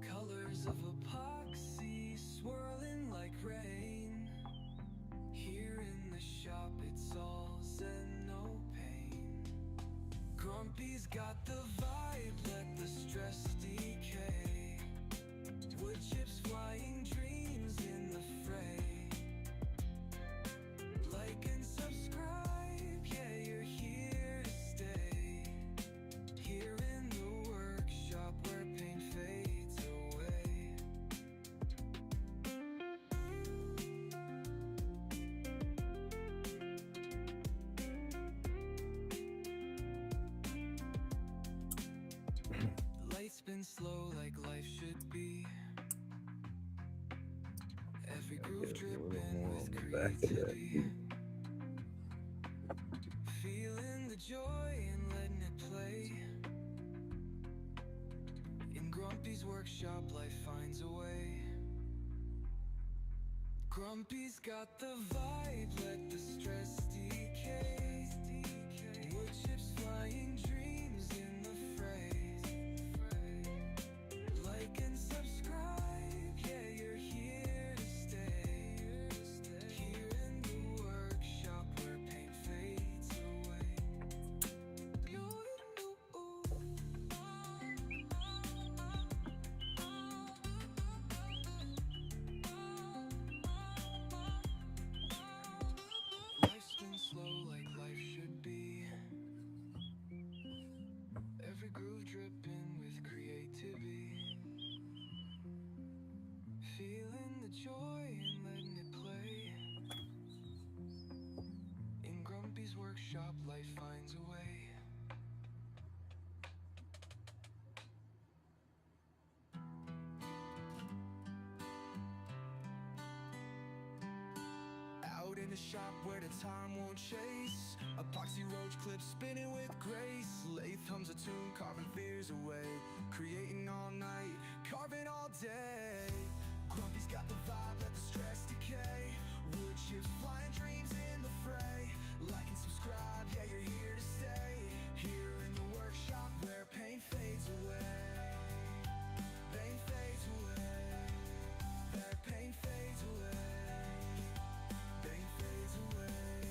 Colors of epoxy swirling like rain. Here in the shop it's all zen, no pain. Grumpy's got the vibe, let the stress decay. Wood chips flying, dreams in the fray. Like and subscribe, yeah, you're here to stay. Here in the workshop where pain fades away. Lights been slow like life should be. Every groove dripping with creativity. Feeling the joy and letting it play. In Grumpy's workshop, life finds a way. Grumpy's got the vibe, let the stress decay. Wood chips flying, dreams in the fray. Like and subscribe, yeah, you're here to stay. Here in the workshop where pain fades away. Life's been slow like life should be. Every groove dripping with creativity. Feeling the joy and letting it play. In Grumpy's workshop, life finds a way. Out in the shop where the time won't chase. Epoxy roach clips spinning with grace. Lathe hums a tune, carving fears away. Creating all night, carving all day. Grumpy's got the vibe, let the stress decay. Wood chips flying, dreams in the fray. Like and subscribe, yeah, you're here to stay. Here in the workshop where pain fades away. Pain fades away. That pain fades away. Pain fades away.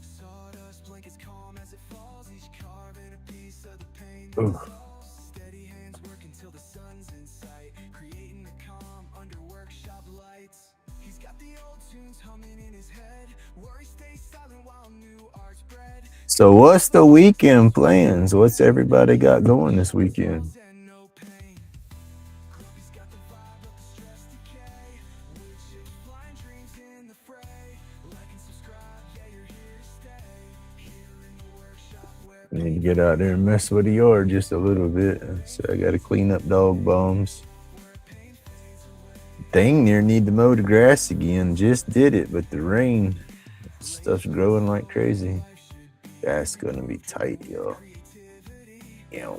Sawdust blankets calm as it falls. Each carving a piece of the pain that dissolves. Steady hands working till the sun's in sight. Creating the calm under workshop lights. He's got So what's the weekend plans? What's everybody got going this weekend? Need to get out there and mess with the yard just a little bit. So I got to clean up dog bones. Dang near need to mow the grass again. Just did it, but the rain, stuff's growing like crazy. That's gonna be tight, y'all. Yeah.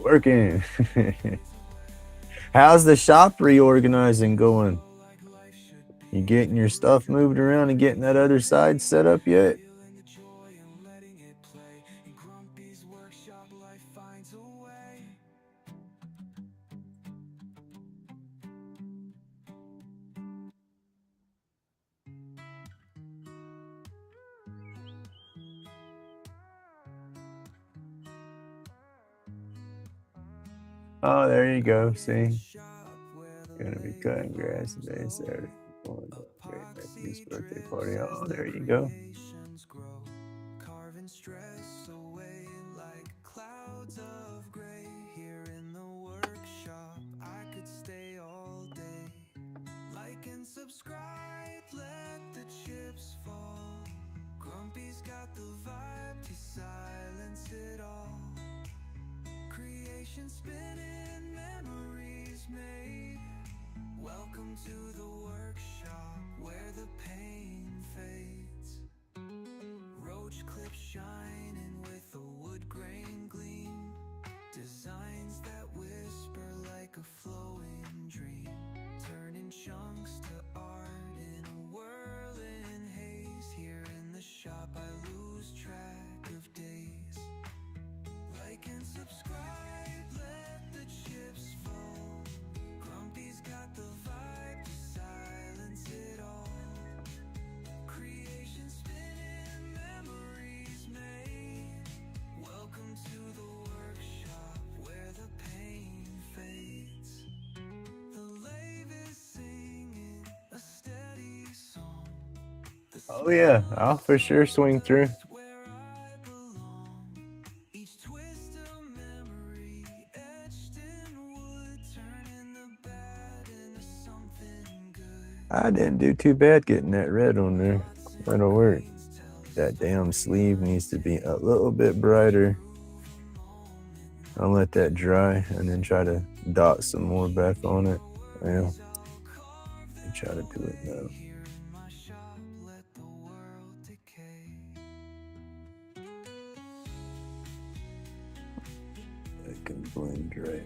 Working. How's the shop reorganizing going? You getting your stuff moved around and getting that other side set up yet? Oh, there you go. See? Gonna be cutting grass today, Saturday. Going to a great nephew's birthday party. Oh, there you go. Spinning memories made. Welcome to the workshop where the pain fades. Roach clips shining with a wood grain gleam. Designs that whisper like a flowing dream. Turning chunks to art in a whirling haze. Here in the shop I lose track of days. Like and subscribe. Oh yeah, I'll for sure swing through. I didn't do too bad getting that red on there. That'll work. That damn sleeve needs to be a little bit brighter. I'll let that dry and then try to dot some more back on it. Well, I'll try to do it now. That can blend right.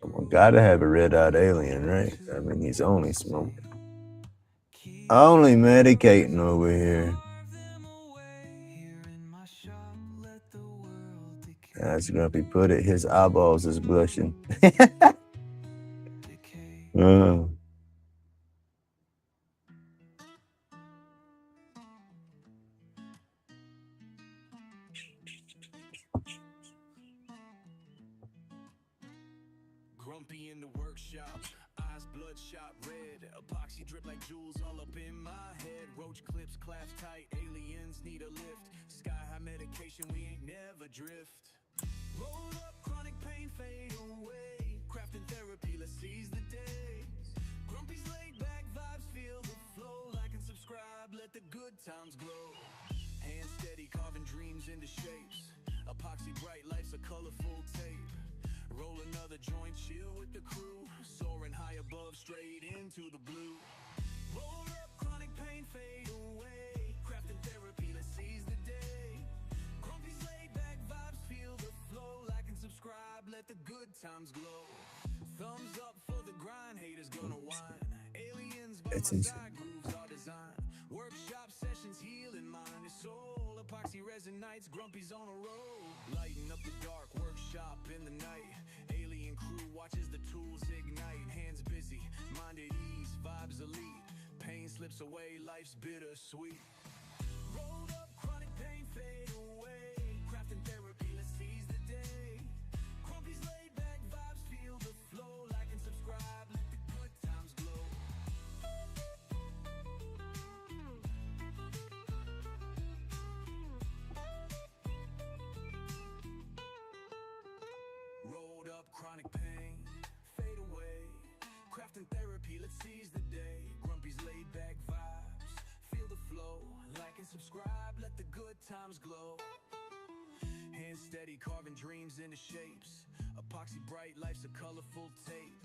Well, gotta have a red-eyed alien, right? I mean, he's only smoking. Only medicating over here. As Grumpy put it, his eyeballs is blushing. Grumpy in the workshop, eyes bloodshot red, epoxy drip like jewels all up in my head. Roach clips clasped tight, aliens need a lift. Sky high medication, we ain't never drift. Roll up, chronic pain fade away. Craft Crafting therapy, let's seize the day. Grumpy's laid back vibes, feel the flow. Like and subscribe, let the good times glow. Hand steady, carving dreams into shapes. Epoxy bright, life's a colorful tape. Roll another joint, chill with the crew. Soaring high above, straight into the blue. Roll up, chronic pain fade away. Crafting therapy, let's seize the day. Grumpy's laid back vibes, feel the flow. Like and subscribe, let the good times glow. Thumbs up for the grind, haters gonna whine. Aliens by That's my insane. side, grooves are designed. Workshop sessions, healing mind and soul. Epoxy resin nights, Grumpy's on a roll. Lighting up the dark, workshop in the night. Alien crew watches the tools ignite. Hands busy, mind at ease, vibes elite. Pain slips away, life's bittersweet. Rolled up, chronic pain fade away. Crafting therapy, let's seize the day. Grumpy's laid back vibes, feel the flow. Like and subscribe, let the good times glow. Rolled up, chronic pain fade away. Crafting therapy, let's seize the day. Grumpy's laid back vibes, feel the flow. Like and subscribe, let the good times glow. Hands steady, carving dreams into shapes. Epoxy bright, life's a colorful tape.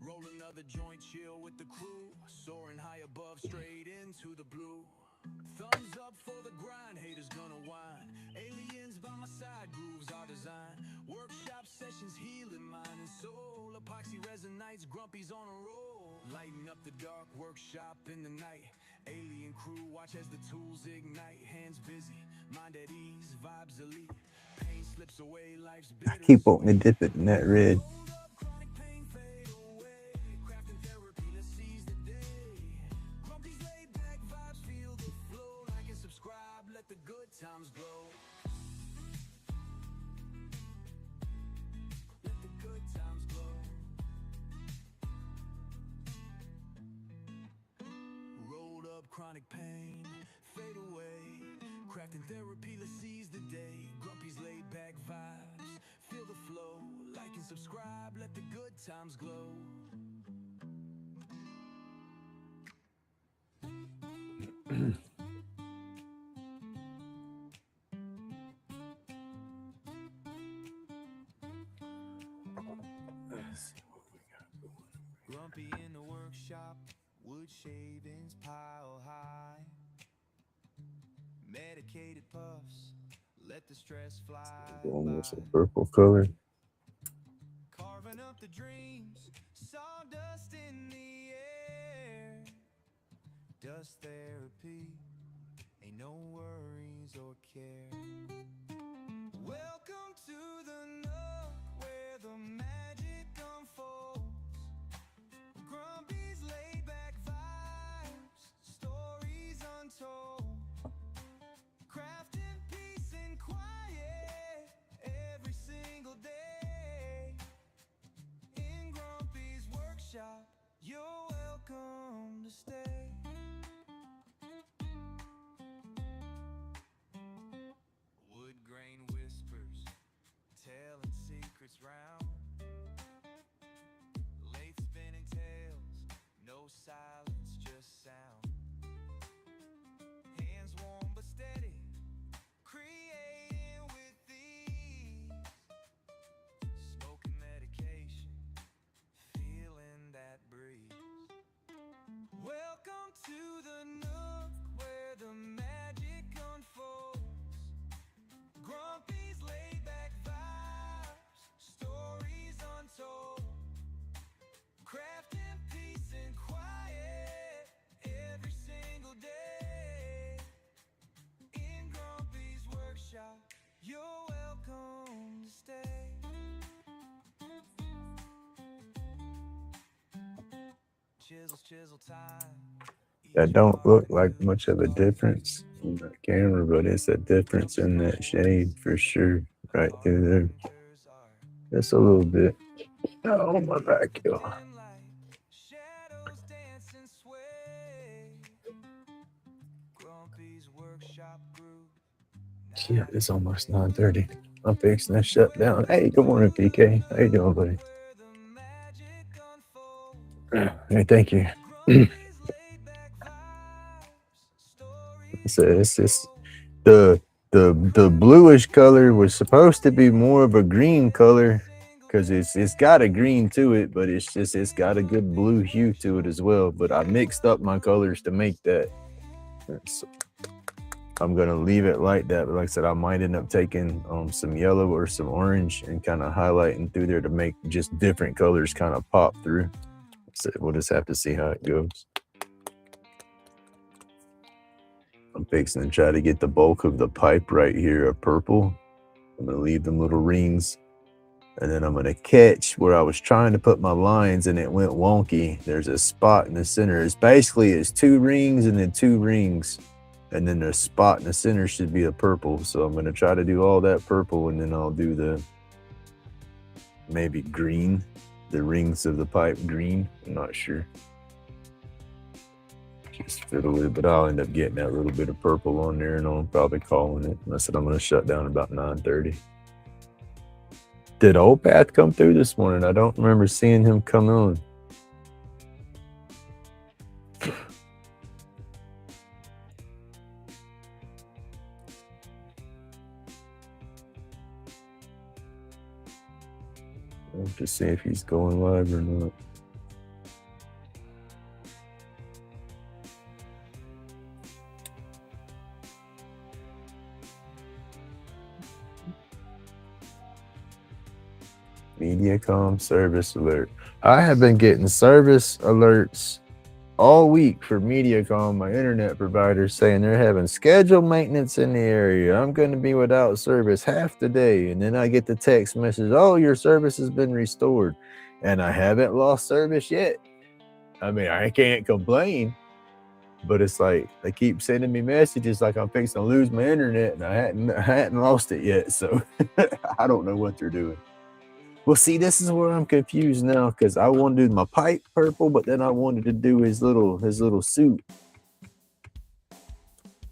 Roll another joint, chill with the crew. Soaring high above, straight into the blue. Thumbs up for the grind, haters gonna whine. Aliens by my side, grooves are designed. Workshop sessions, healing mind and soul. Epoxy resin nights, Grumpy's on a roll. Lighting up the dark, workshop in the night. Alien crew watch as the tools ignite. Hands busy, mind at ease, vibes elite. Pain slips away, life's I bitter. keep wanting to dip it in that red. Rolled up, chronic pain fade away. Crafting therapy, let's seize the day. Grumpy's laid back vibes, feel the flow. Like and subscribe, let the good times glow. Let the good times glow. Rolled up, chronic pain fade away. Crafting therapy, let's seize the day. Grumpy's laid back vibes, feel the flow. Like and subscribe, let the good times glow. Let's see what we got going. Grumpy in the workshop, wood shavings pile high. Medicated puffs, let the stress fly Going with some by. purple color. Carving up the dreams, sawdust in the air. Dust therapy, ain't no worries or care. Welcome to the nook where the magic unfolds. Grumpy's laid back vibes, stories untold. Crafting peace and quiet every single day. In Grumpy's workshop, you're welcome to stay. Wood grain whispers, telling secrets round. Lathe spinning tales, no silence, just sound. Hands warm but steady, creating with ease. Smoking medication, feeling that breeze. Welcome to the nook where the magic unfolds. Grumpy's laid back vibes, stories untold. Crafting peace and quiet every single day. In Grumpy's workshop, you're welcome to stay. Chisel time. That don't look like much of a difference on the camera, but it's a difference in that shade for sure. Right through there. Just a little bit. Oh, my back, yo. Shadows dance and sway. Grumpy's workshop groove. Yeah, it's almost 9:30. I'm fixing to shut down. Hey, good morning, PK. How you doing, buddy? Where the magic Hey, thank you. It's the the bluish color was supposed to be more of a green color because it's got a green to it, but it's got a good blue hue to it as well. But I mixed up my colors to make that. So I'm gonna leave it like that. But like I said, I might end up taking some yellow or some orange and kind of highlighting through there to make just different colors kind of pop through. So we'll just have to see how it goes. I'm fixing to try to get the bulk of the pipe right here a purple. I'm gonna leave them little rings, and then I'm gonna catch where I was trying to put my lines and it went wonky. There's a spot in the center. It's 2 rings and then 2 rings, and then the spot in the center should be a purple. So I'm gonna try to do all that purple, and then I'll do the maybe green, the rings of the pipe green. I'm not sure. Just fiddle with it, but I'll end up getting that little bit of purple on there, and I'm probably calling it. I said I'm gonna shut down about 9:30. Did Old Path come through this morning? I don't remember seeing him come on. I'll have to see if he's going live or not. Mediacom service alert. I have been getting service alerts all week for Mediacom, my internet provider, saying they're having scheduled maintenance in the area. I'm going to be without service half the day. And then I get the text message, oh, your service has been restored. And I haven't lost service yet. I mean, I can't complain, but it's like they keep sending me messages like I'm fixing to lose my internet, and I hadn't lost it yet. So I don't know what they're doing. Well, see, this is where I'm confused now, because I want to do my pipe purple, but then I wanted to do his little suit,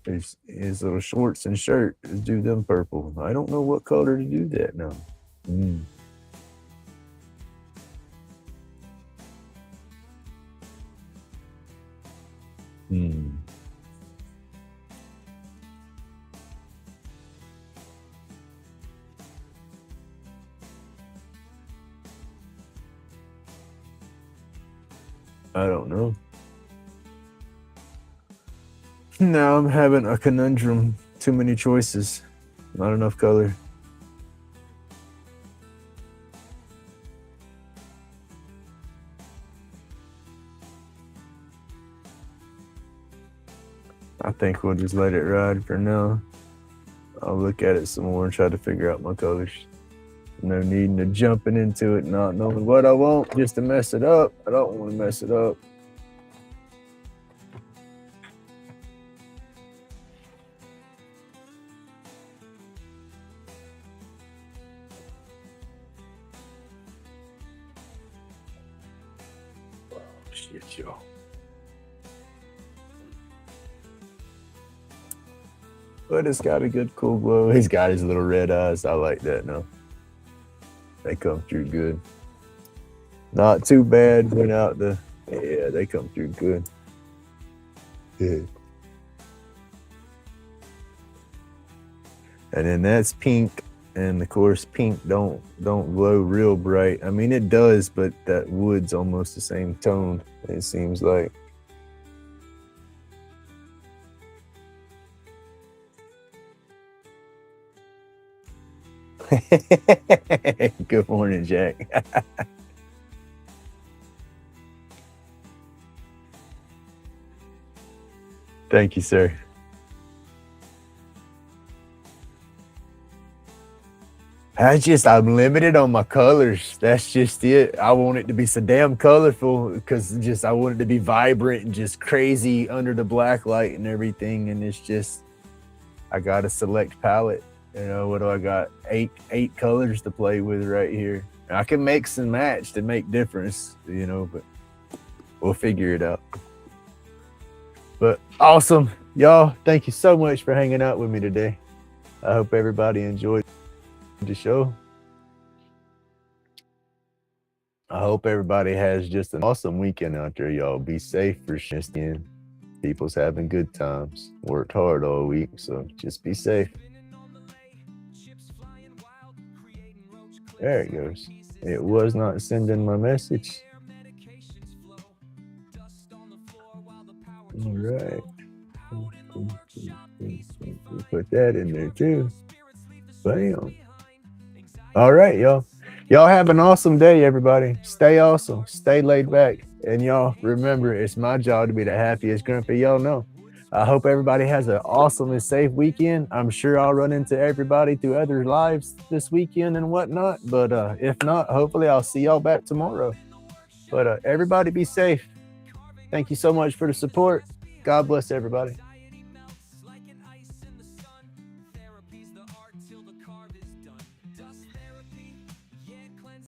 his little shorts and shirt. Let's do them purple. I don't know what color to do that now. I don't know. Now I'm having a conundrum. Too many choices. Not enough color. I think we'll just let it ride for now. I'll look at it some more and try to figure out my colors. No needing to jumping into it, not knowing what I want just to mess it up. I don't want to mess it up. Oh, shit, y'all. But it's got a good cool glow. He's got his little red eyes. I like that now. They come through good. Not too bad without the, yeah, they come through good. Yeah. And then that's pink, and of course pink don't glow real bright. I mean it does, but that wood's almost the same tone, it seems like. Good morning, Jack. Thank you, sir. I'm limited on my colors. That's just it. I want it to be so damn colorful because I want it to be vibrant and just crazy under the black light and everything. And it's just, I got a select palette. You know, what do I got? Eight colors to play with right here. I can mix and match to make difference, you know, but we'll figure it out. But awesome. Y'all, thank you so much for hanging out with me today. I hope everybody enjoyed the show. I hope everybody has just an awesome weekend out there, y'all. Be safe for sure. People's having good times. Worked hard all week, so just be safe. There it goes. It was not sending my message. All right. Put that in there too. Bam. All right, y'all. Y'all have an awesome day, everybody. Stay awesome. Stay laid back. And y'all remember, it's my job to be the happiest grumpy y'all know. I hope everybody has an awesome and safe weekend. I'm sure I'll run into everybody through other lives this weekend and whatnot. But if not, hopefully I'll see y'all back tomorrow. But everybody be safe. Thank you so much for the support. God bless everybody.